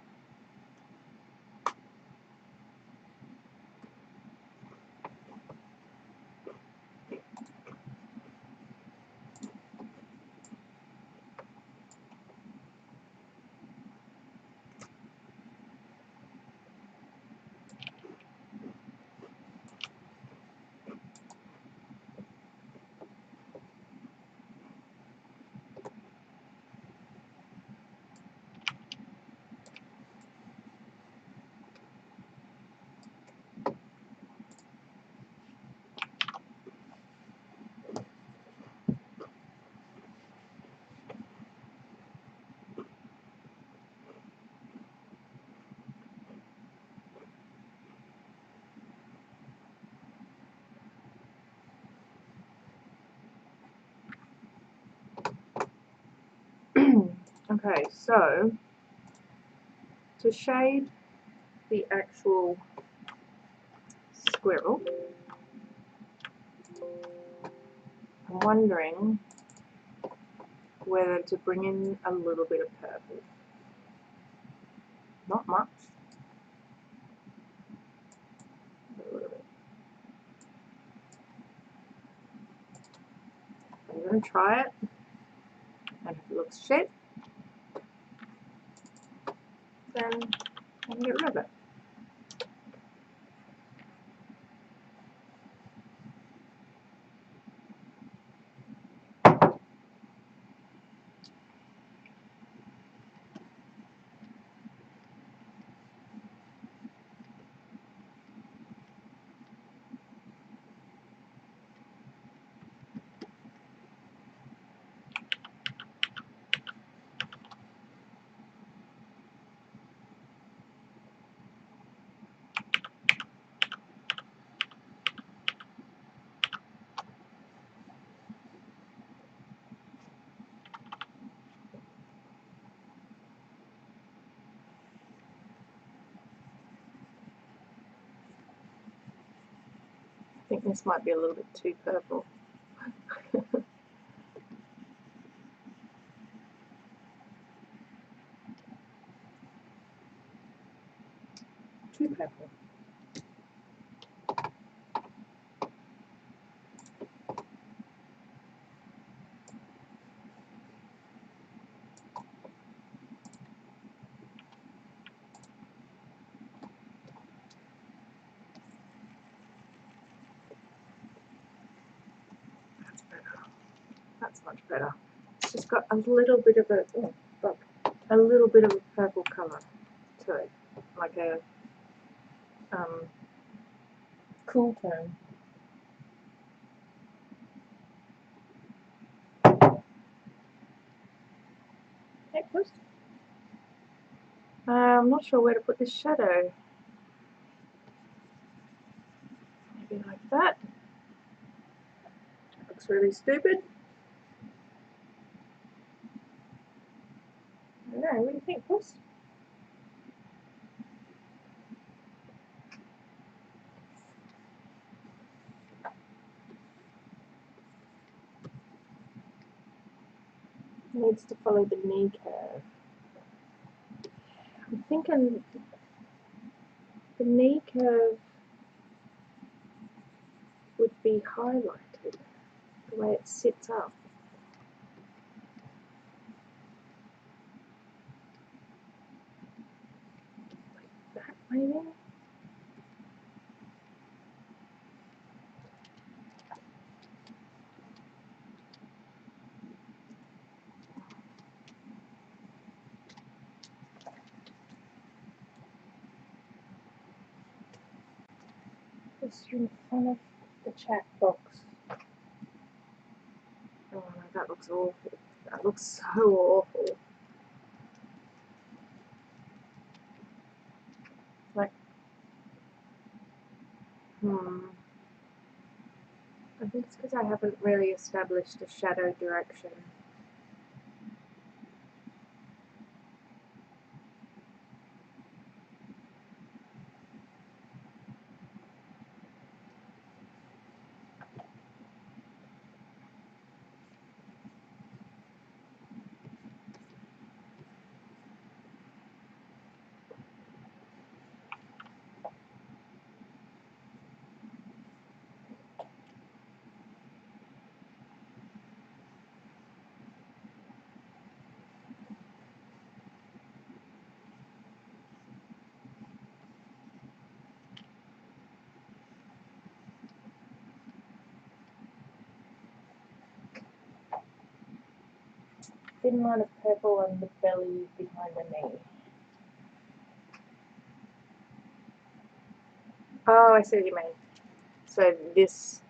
Okay, so to shade the actual squirrel, I'm wondering whether to bring in a little bit of purple. Not much, but a little bit. I'm going to try it, and if it looks shit, then I can get rid of it. I think this might be a little bit too purple. Too purple. That's better. That's much better. It's just got a little bit of a little bit of a purple colour to it, like a cool tone. Next, I'm not sure where to put this shadow. Maybe like that. Looks really stupid. I don't know, what do you think, Puss? Needs to follow the knee curve. I'm thinking the knee curve would be highlighted the way it sits up. Like that, maybe? Just in front of the chat box. Oh no, that looks awful. That looks so awful. Like, I think it's because I haven't really established a shadow direction. Thin line of purple on the belly behind the knee. Oh, I see what you mean. So this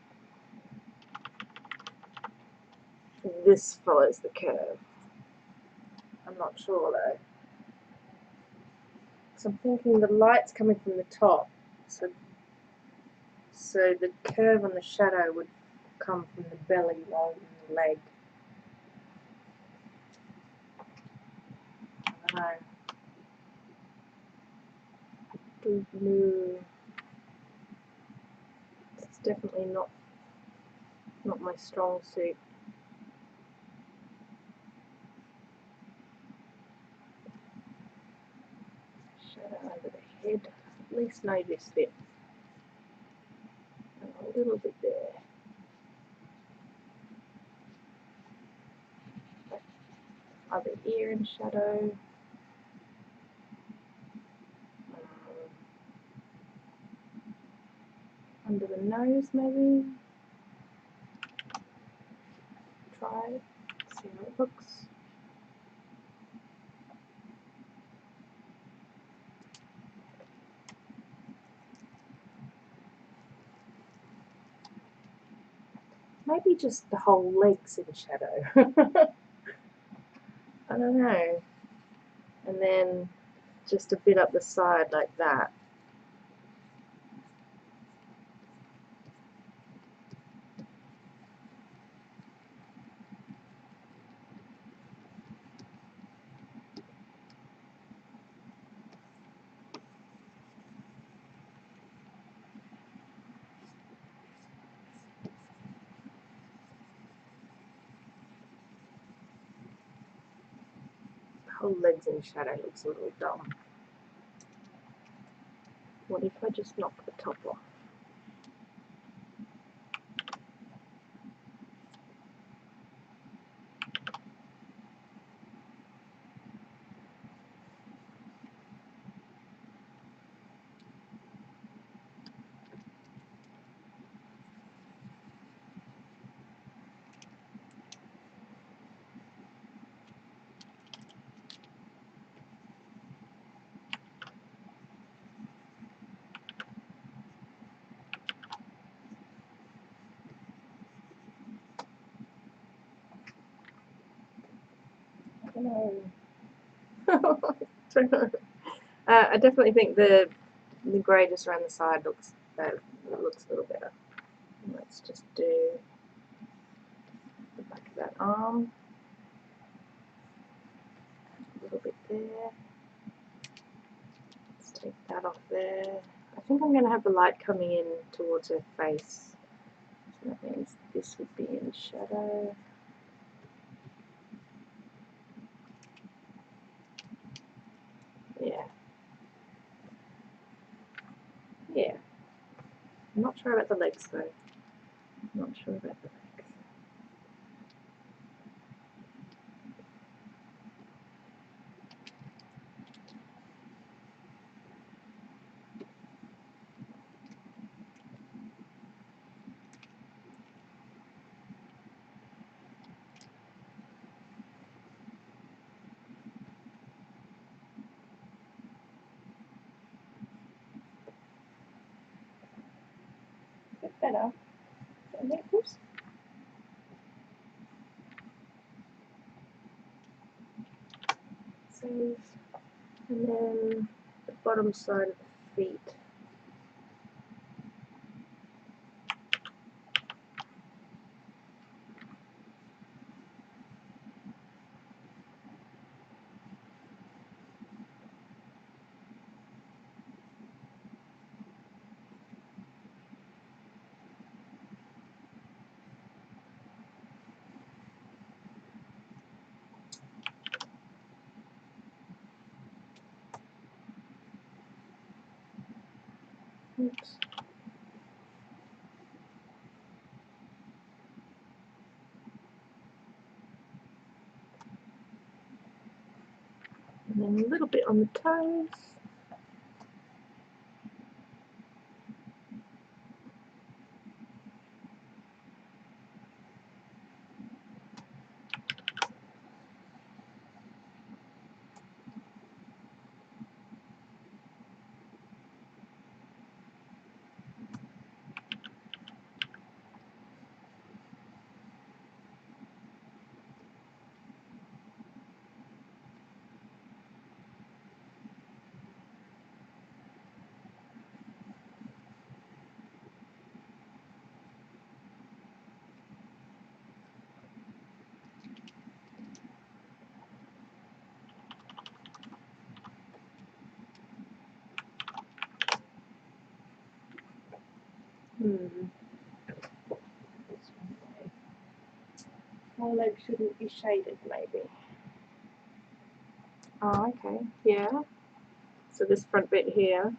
follows the curve. I'm not sure though. So I'm thinking the light's coming from the top. So the curve on the shadow would come from the belly rather than the leg. know. Blue. It's definitely not my strong suit. Shadow over the head. At least know this bit. And a little bit there. Other ear in shadow. Under the nose maybe. Try it. See how it looks. Maybe just the whole legs in shadow. I don't know. And then just a bit up the side like that. Whole legs in shadow looks a little dumb. What if I just knock the top off? I definitely think the grey just around the side looks a little better. Let's just do the back of that arm. A little bit there. Let's take that off there. I think I'm going to have the light coming in towards her face. So that means this would be in shadow. Yeah. Yeah. I'm not sure about the legs though. I'm not sure about the legs. A bit better. Oops. Save. And then the bottom side of the feet. Oops. And then a little bit on the toes. My leg shouldn't be shaded, maybe. Oh, okay, yeah. So this front bit here.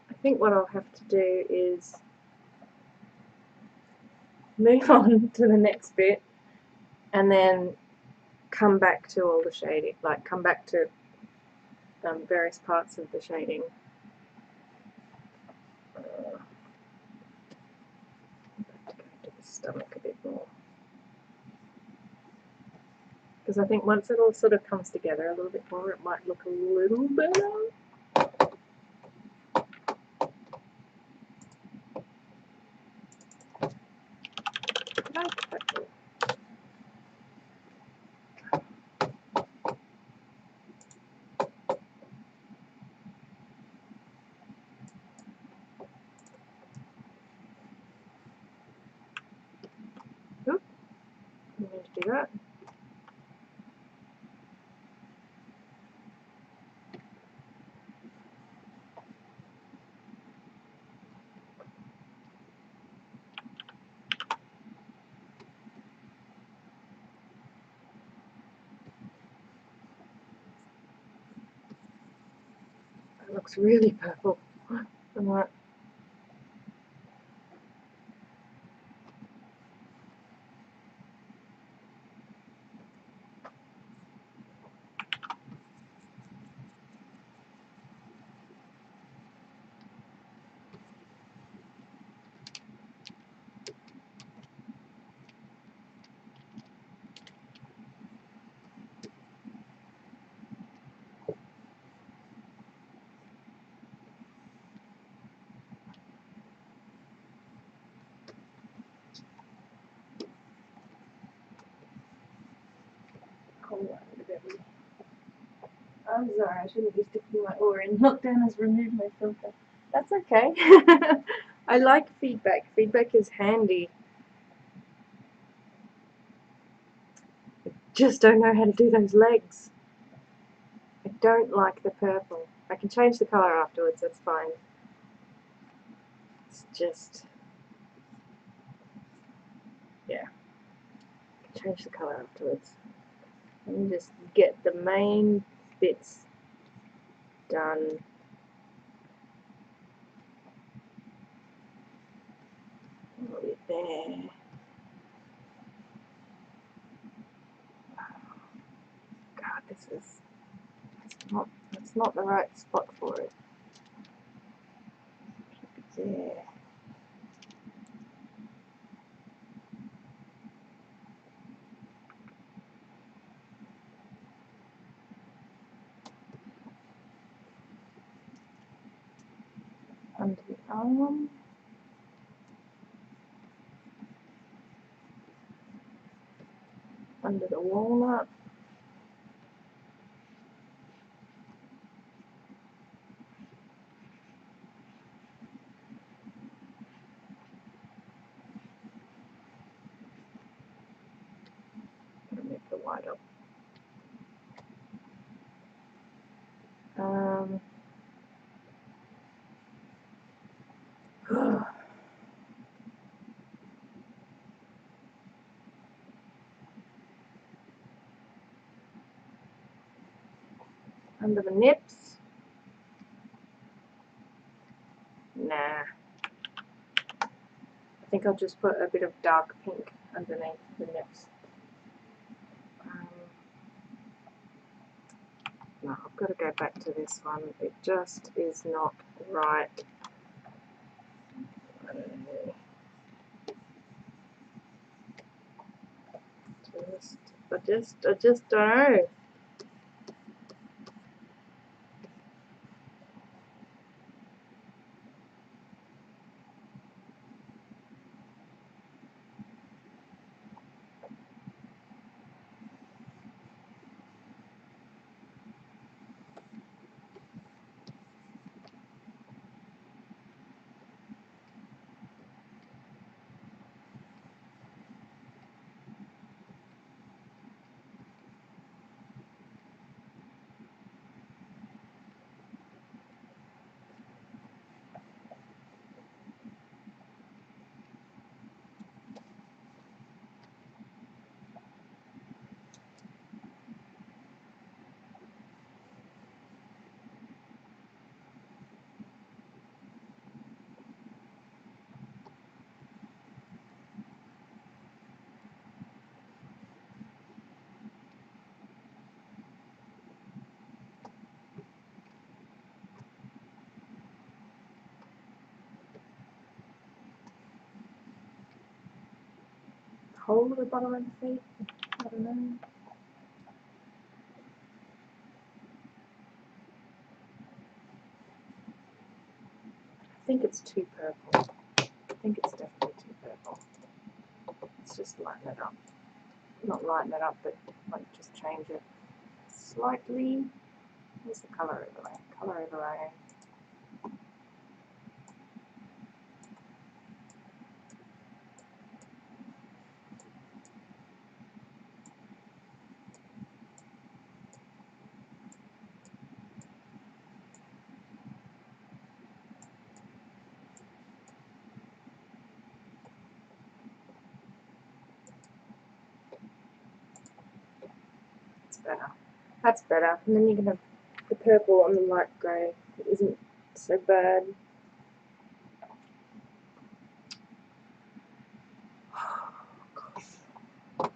I think what I'll have to do is move on to the next bit and then come back to all the shading, like come back to various parts of the shading. Have to go to the stomach a bit more. Because I think once it all sort of comes together a little bit more, it might look a little better. Oop, I'm going to do that. That looks really purple. I'm like, I'm sorry, I shouldn't be sticking my oar in. Lockdown has removed my filter. That's okay. I like feedback. Feedback is handy. I just don't know how to do those legs. I don't like the purple. I can change the colour afterwards, that's fine. It's just... yeah. I can change the colour afterwards. Let me just get the main bits done. A little bit there. God, this is... it's not the right spot for it. There. Under the arm. Under the walnut. I'm gonna make the white up. Under the nips. Nah. I think I'll just put a bit of dark pink underneath the nips. No, I've got to go back to this one. It just is not right. I just don't know. hole at the bottom of the feet. I don't know. I think it's too purple. I think it's definitely too purple. Let's just lighten it up. Not lighten it up, but like just change it slightly. Where's the colour overlay? Colour overlay. Better. That's better. And then you can have the purple on the light grey. It isn't so bad. Gosh. Gosh.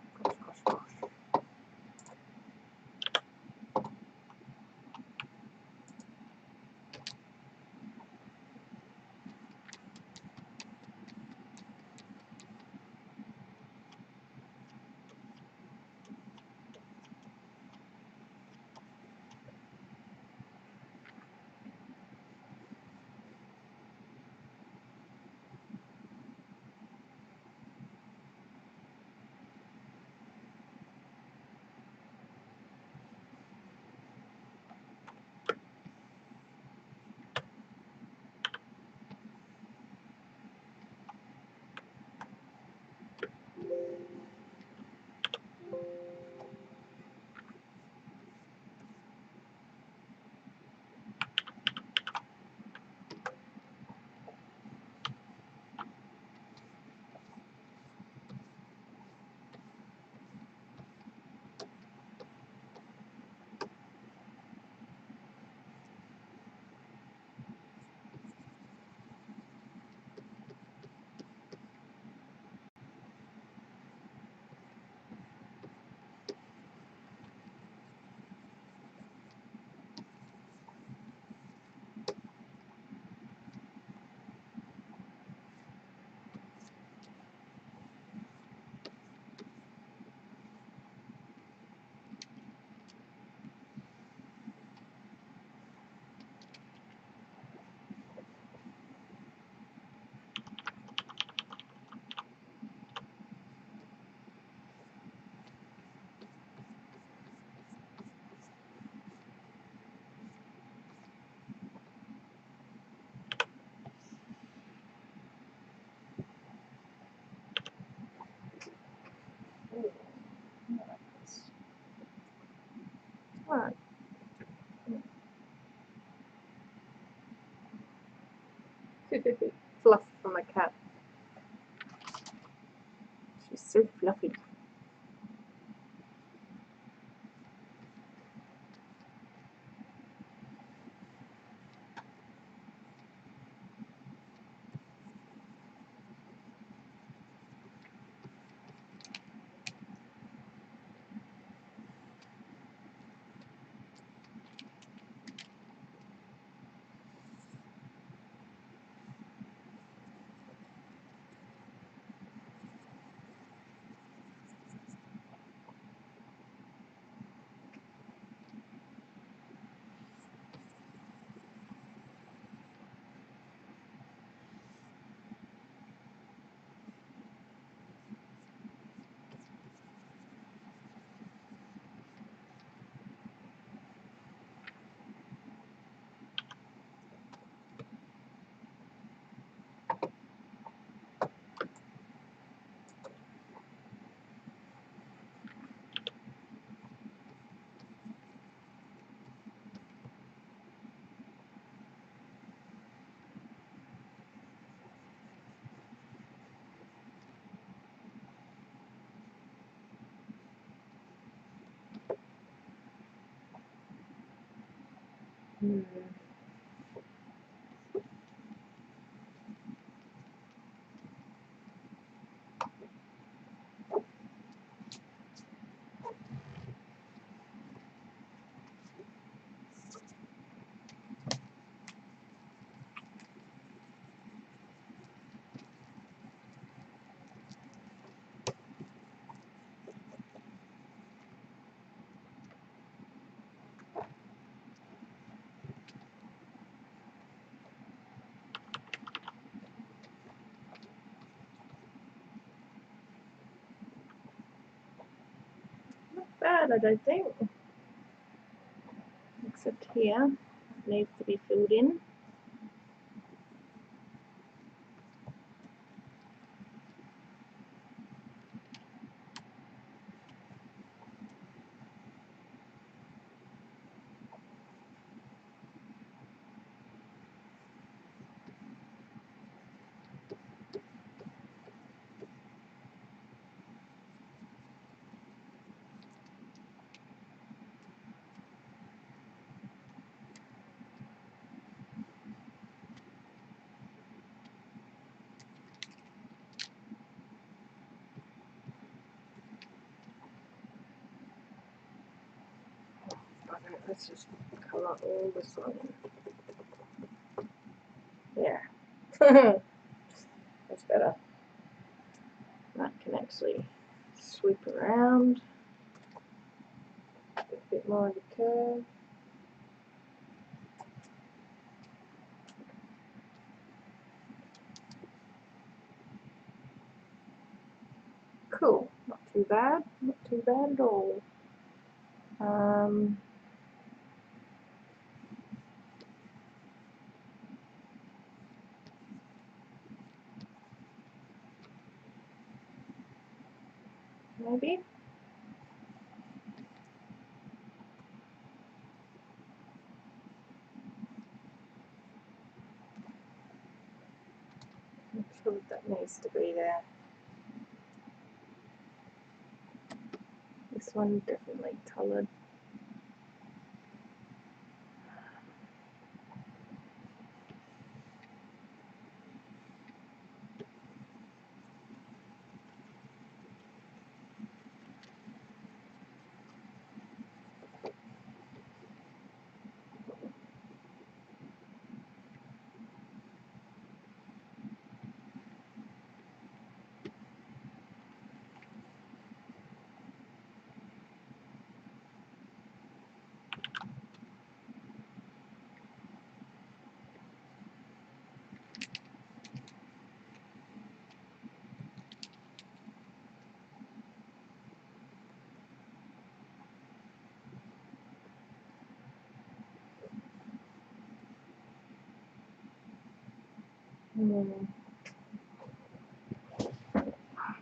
Alright. Fluff from my cat. She's so fluffy. bad, I don't think. Except here, it needs to be filled in. Let's just colour all this one in. Yeah. That's better. That can actually sweep around. A bit more of a curve. Cool. Not too bad. Not too bad at all. Maybe. I'm sure that needs to be there. This one definitely coloured.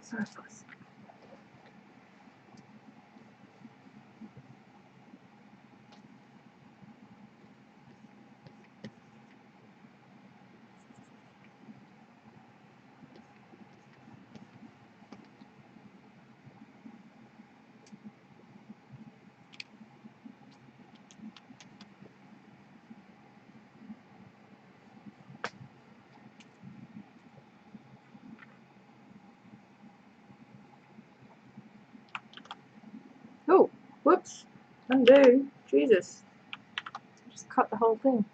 Sorry, guys. Oh, whoops. Undo. Jesus. Just cut the whole thing.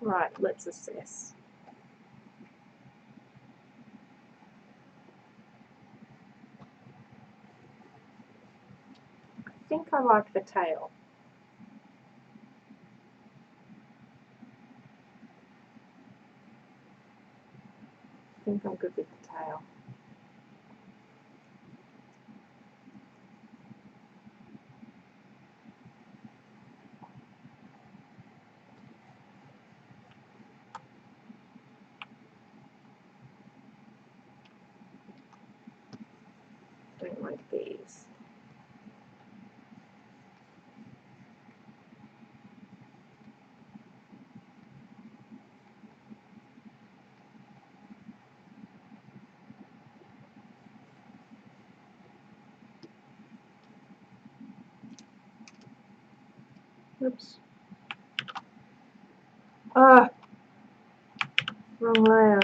Right, let's assess. think I like the tail. I think I'm good with the tail. Don't like these. Oops. Ah, wrong layer.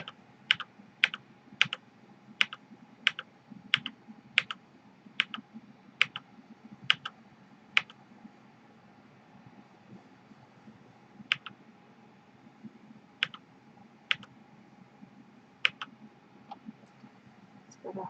It's better.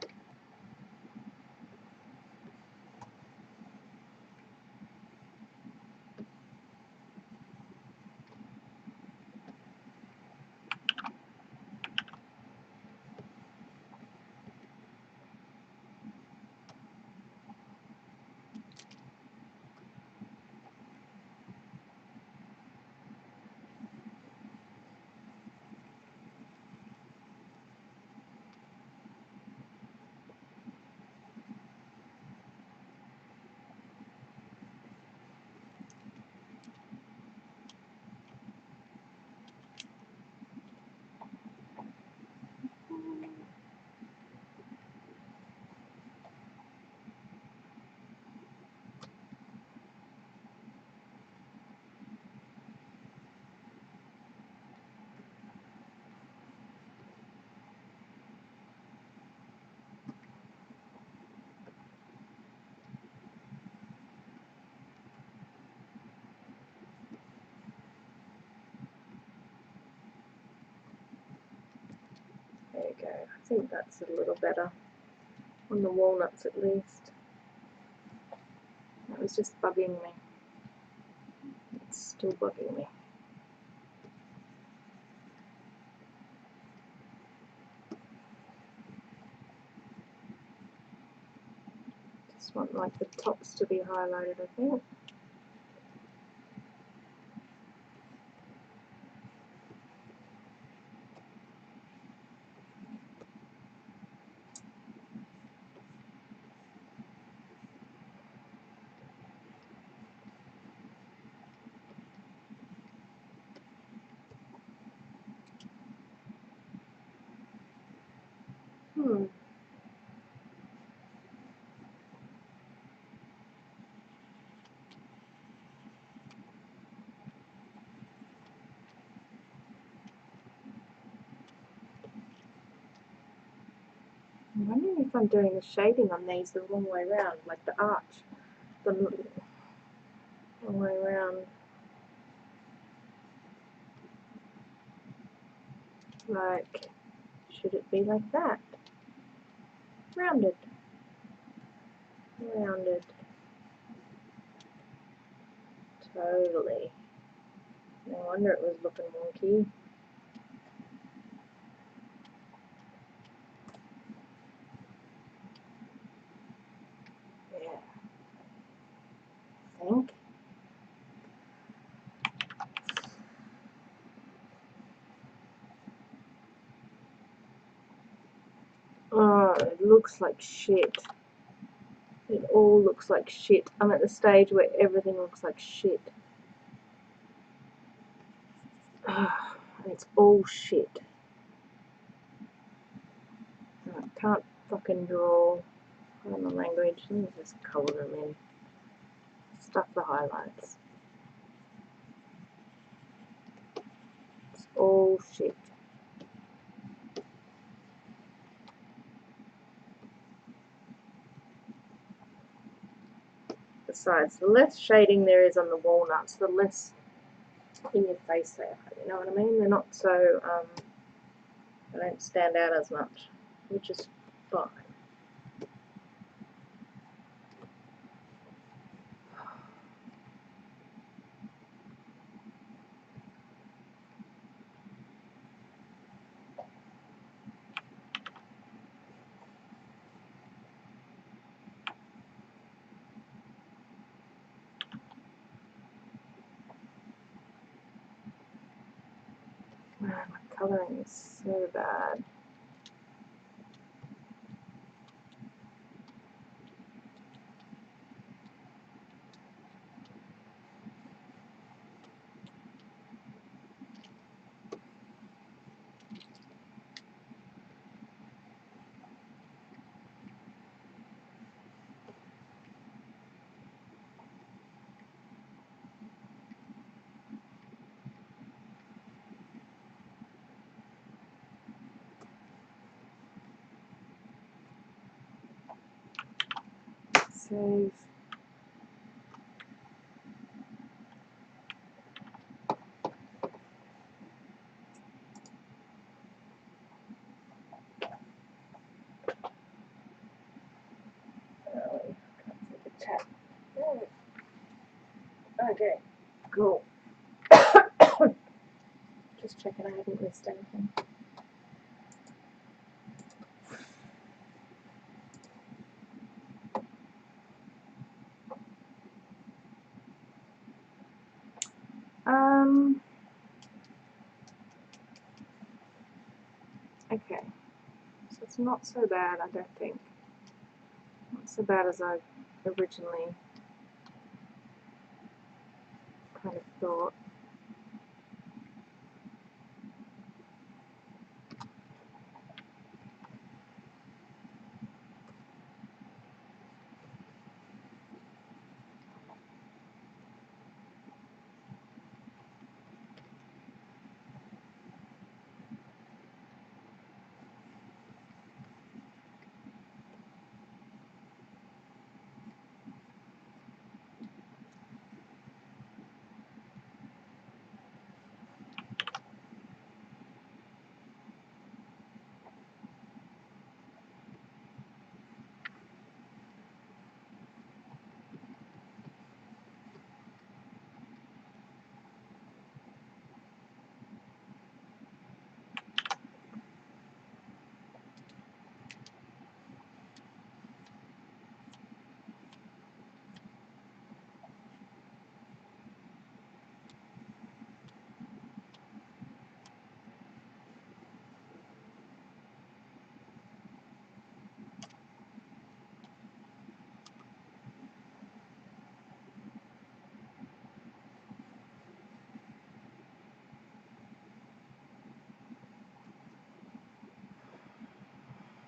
There you go. I think that's a little better. On the walnuts at least. That was just bugging me. It's still bugging me. Just want like the tops to be highlighted, I think. I'm wondering if I'm doing the shading on these the wrong way around, like the arch, the wrong way around. Like, should it be like that? Rounded. Rounded. Totally. No wonder it was looking wonky. Yeah. I think. Oh, it looks like shit. It all looks like shit. I'm at the stage where everything looks like shit. It's all shit. I can't fucking draw. On the language. Let me just colour them in. Stuff the highlights. It's all shit. Besides, the less shading there is on the walnuts, the less in your face they are. You know what I mean? They're not so, they don't stand out as much, which is fine. Oh, my colouring is so bad. Save. Oh, can't see the chat. Okay, cool. Just checking I haven't missed anything. Okay, so it's not so bad, I don't think. Not so bad as I originally kind of thought.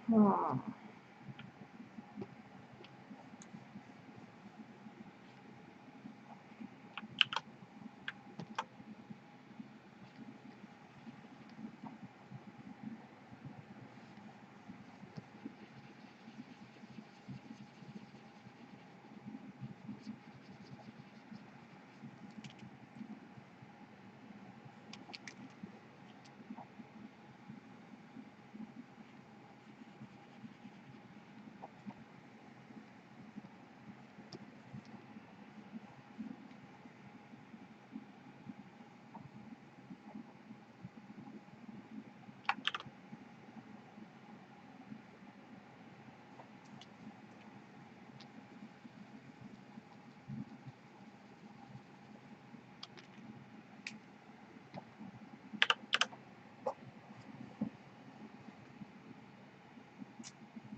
Oh.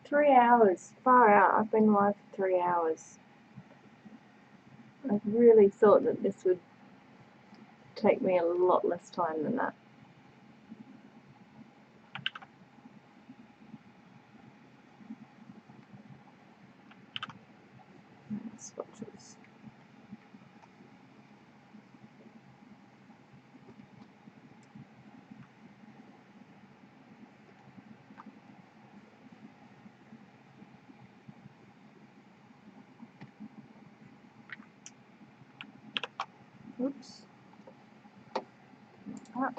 Three hours, far out. I've been live for 3 hours. I really thought that this would take me a lot less time than that. Swatches. Oops. Ah.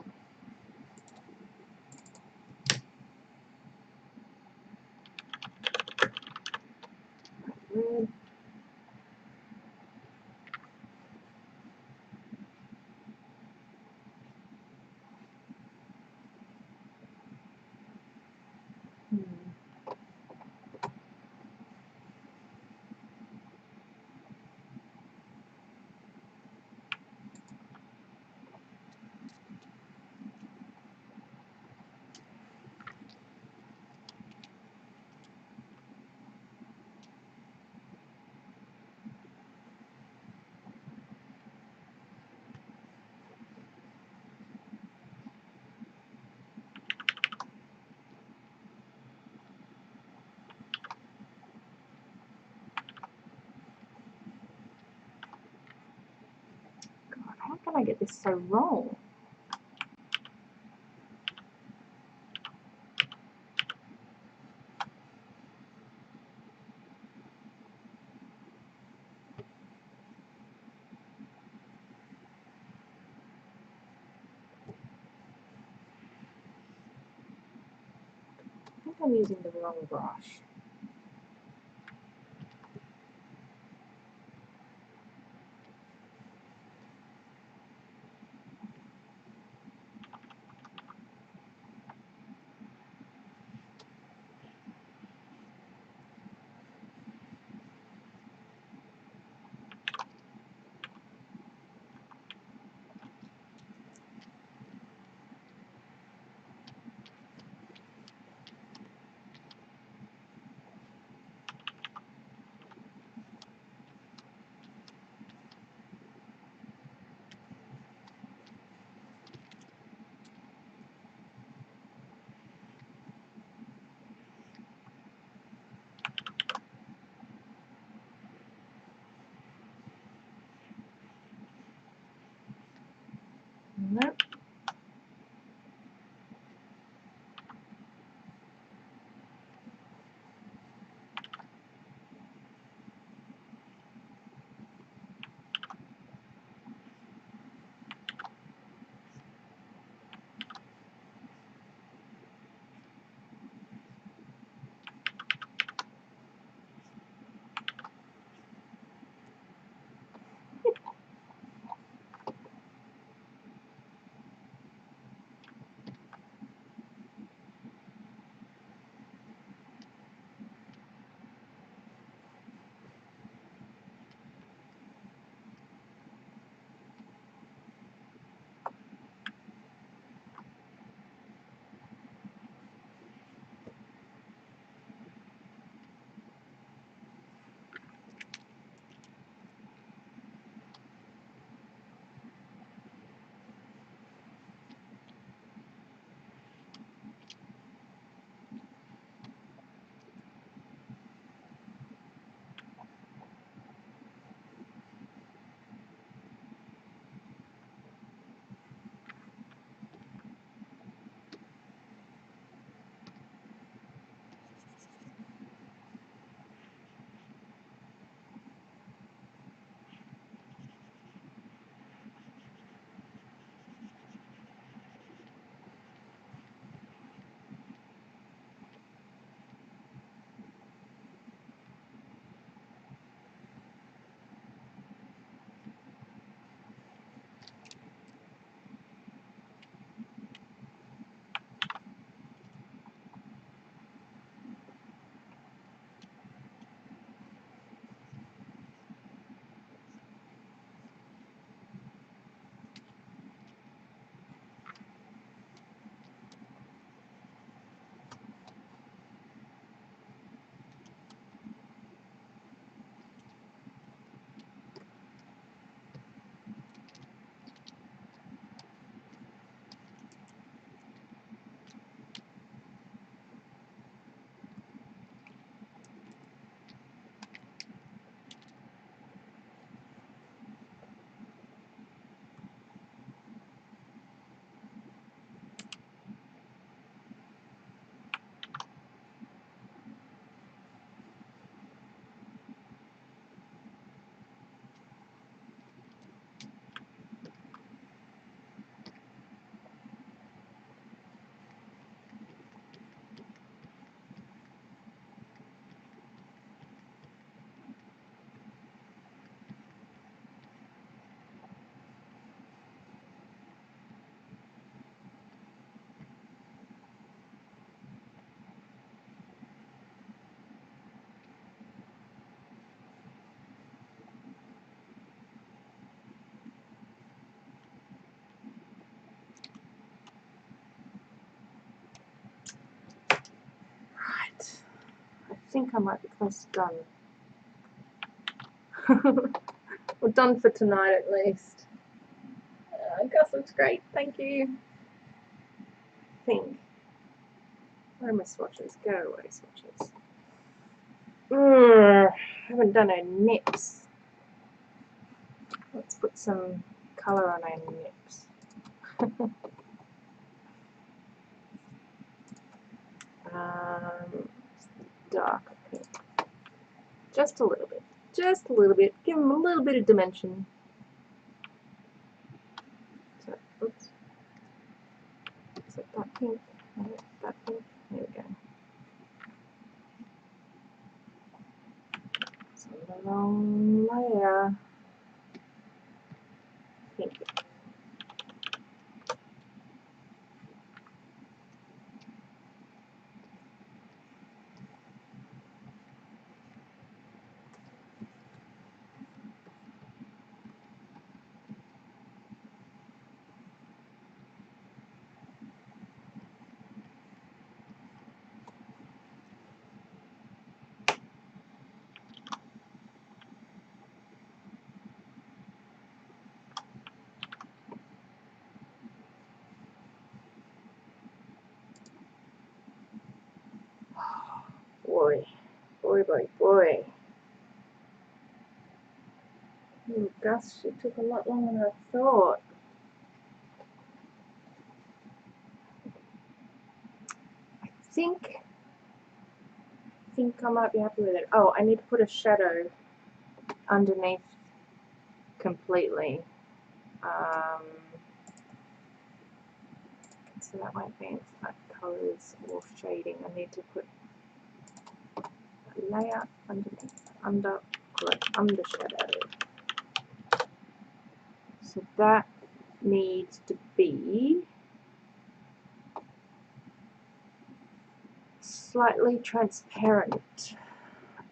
Red. I get this so wrong? I think I'm using the wrong brush. Nope. I think I might be close to done. We're done for tonight at least. Gus looks great, thank you. I think. Where are my swatches? Go away, swatches. I haven't done her nips. Let's put some colour on our nips. Dark pink. Just a little bit. Just a little bit. Give them a little bit of dimension. So, oops. Is it that pink? No, that pink. There we go. It's a long layer. Pink. Boy, boy, boy, boy. Oh, Gus, it took a lot longer than I thought. I think I might be happy with it. Oh, I need to put a shadow underneath completely. So that might mean that colours or shading. I need to put a layer underneath, under shadow. So that needs to be slightly transparent.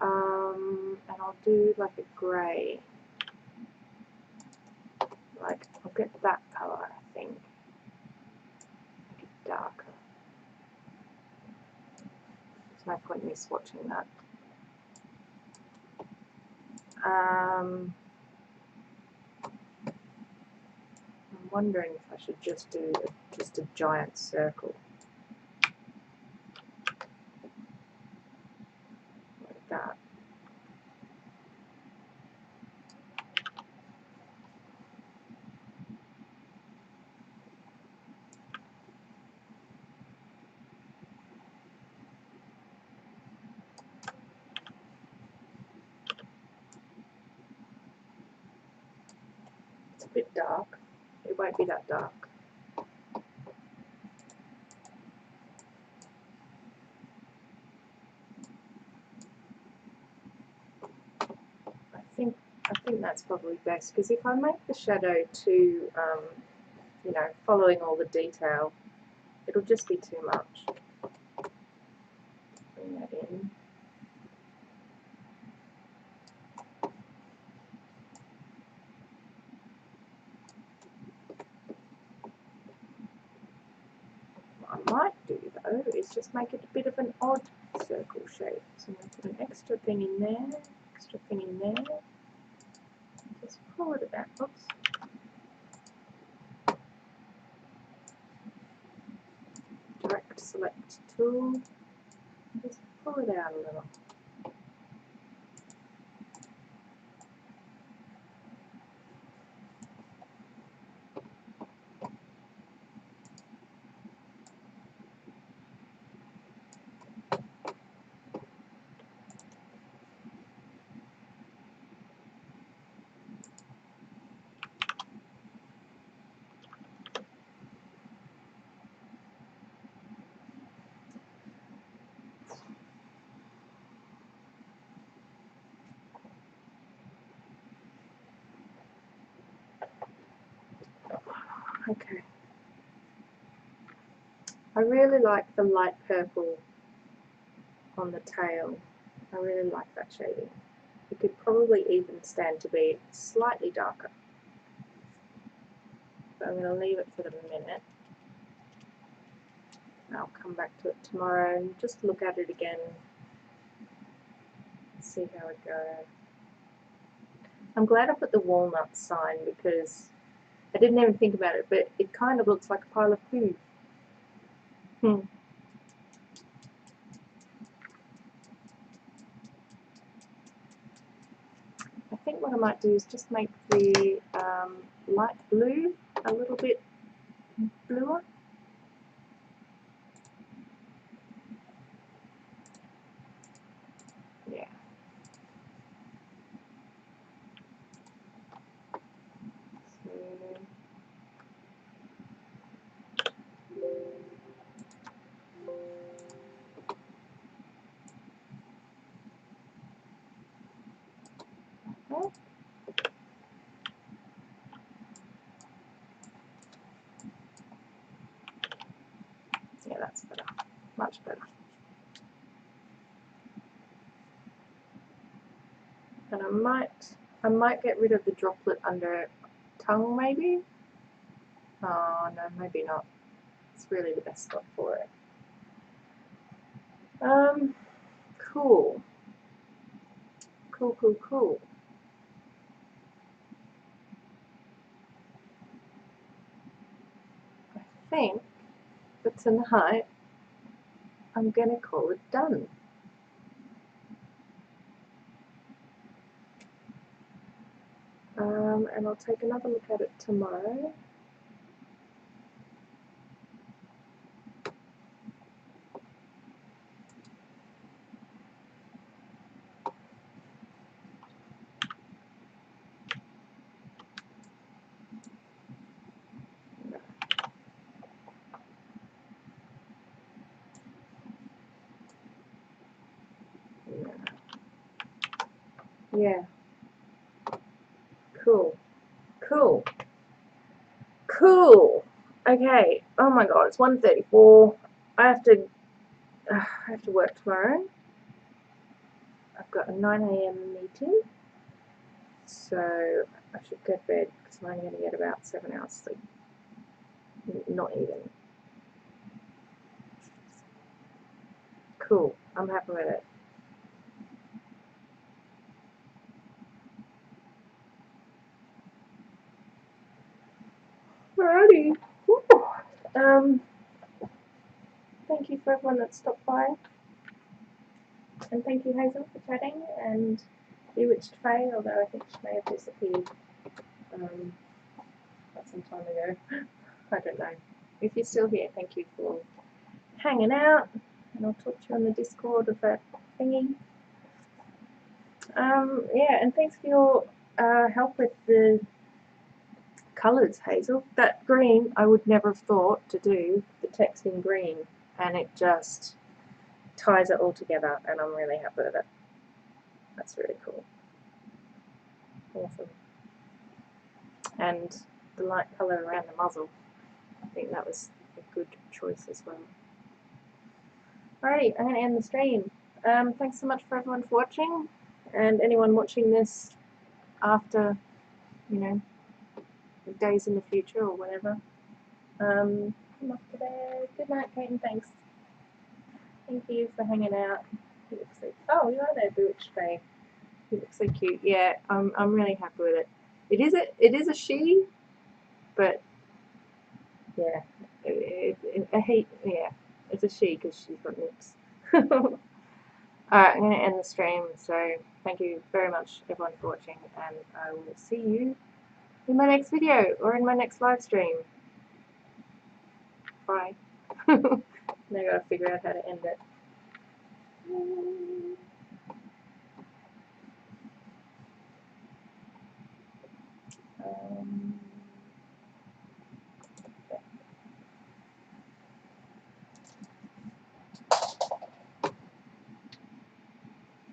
And I'll do like a grey. Like, I'll get that colour, I think. Make it darker. There's no point in me swatching that. I'm wondering if I should just do just a giant circle. Like that. It's a bit dark. It won't be that dark. I think that's probably best, because if I make the shadow too, you know, following all the detail, it'll just be too much. Bring that in. What I might do though is just make it a bit of an odd circle shape. So I'm going to put an extra thing in there, extra thing in there. Just pull it out. Oops. Direct select tool. Just pull it out a little. Okay. I really like the light purple on the tail. I really like that shading. It could probably even stand to be slightly darker. But I'm going to leave it for a minute. And I'll come back to it tomorrow and just look at it again and see how it goes. I'm glad I put the walnut sign because I didn't even think about it, but it kind of looks like a pile of poo. I think what I might do is just make the light blue, a little bit bluer. Yeah. So, okay. Yeah, that's better. Much better. And I might get rid of the droplet under tongue, maybe. Oh no, maybe not. It's really the best spot for it. Cool. Cool, cool, cool. I think for tonight I'm gonna call it done. And I'll take another look at it tomorrow. Yeah. Cool. Cool. Cool. Okay. Oh my god, it's 1:34. I have to work tomorrow. I've got a 9 AM meeting, so I should go to bed because I'm only going to get about 7 hours sleep. Not even. Cool. I'm happy with it. Alrighty. Thank you for everyone that stopped by. And thank you, Hazel, for chatting, and Bewitched Faye, although I think she may have disappeared quite some time ago. I don't know. If you're still here, thank you for hanging out, and I'll talk to you on the Discord of that thingy. Yeah, and thanks for your help with the colours, Hazel. That green, I would never have thought to do the text in green, and it just ties it all together, and I'm really happy with it. That's really cool. Awesome. And the light colour around the muzzle, I think that was a good choice as well. Alrighty, I'm going to end the stream. Thanks so much for everyone for watching, and anyone watching this after, you know, days in the future or whatever. I'm off to bed. Good night, Kate, and thanks. Thank you for hanging out. You look so, oh, you are there, Bewitched Faye. You look so cute. Yeah, I'm really happy with it. It is a she, but yeah, yeah, it's a she because she's got nips. Alright, I'm going to end the stream, so thank you very much everyone for watching, and I will see you in my next video or in my next live stream. Bye. Now I gotta figure out how to end it.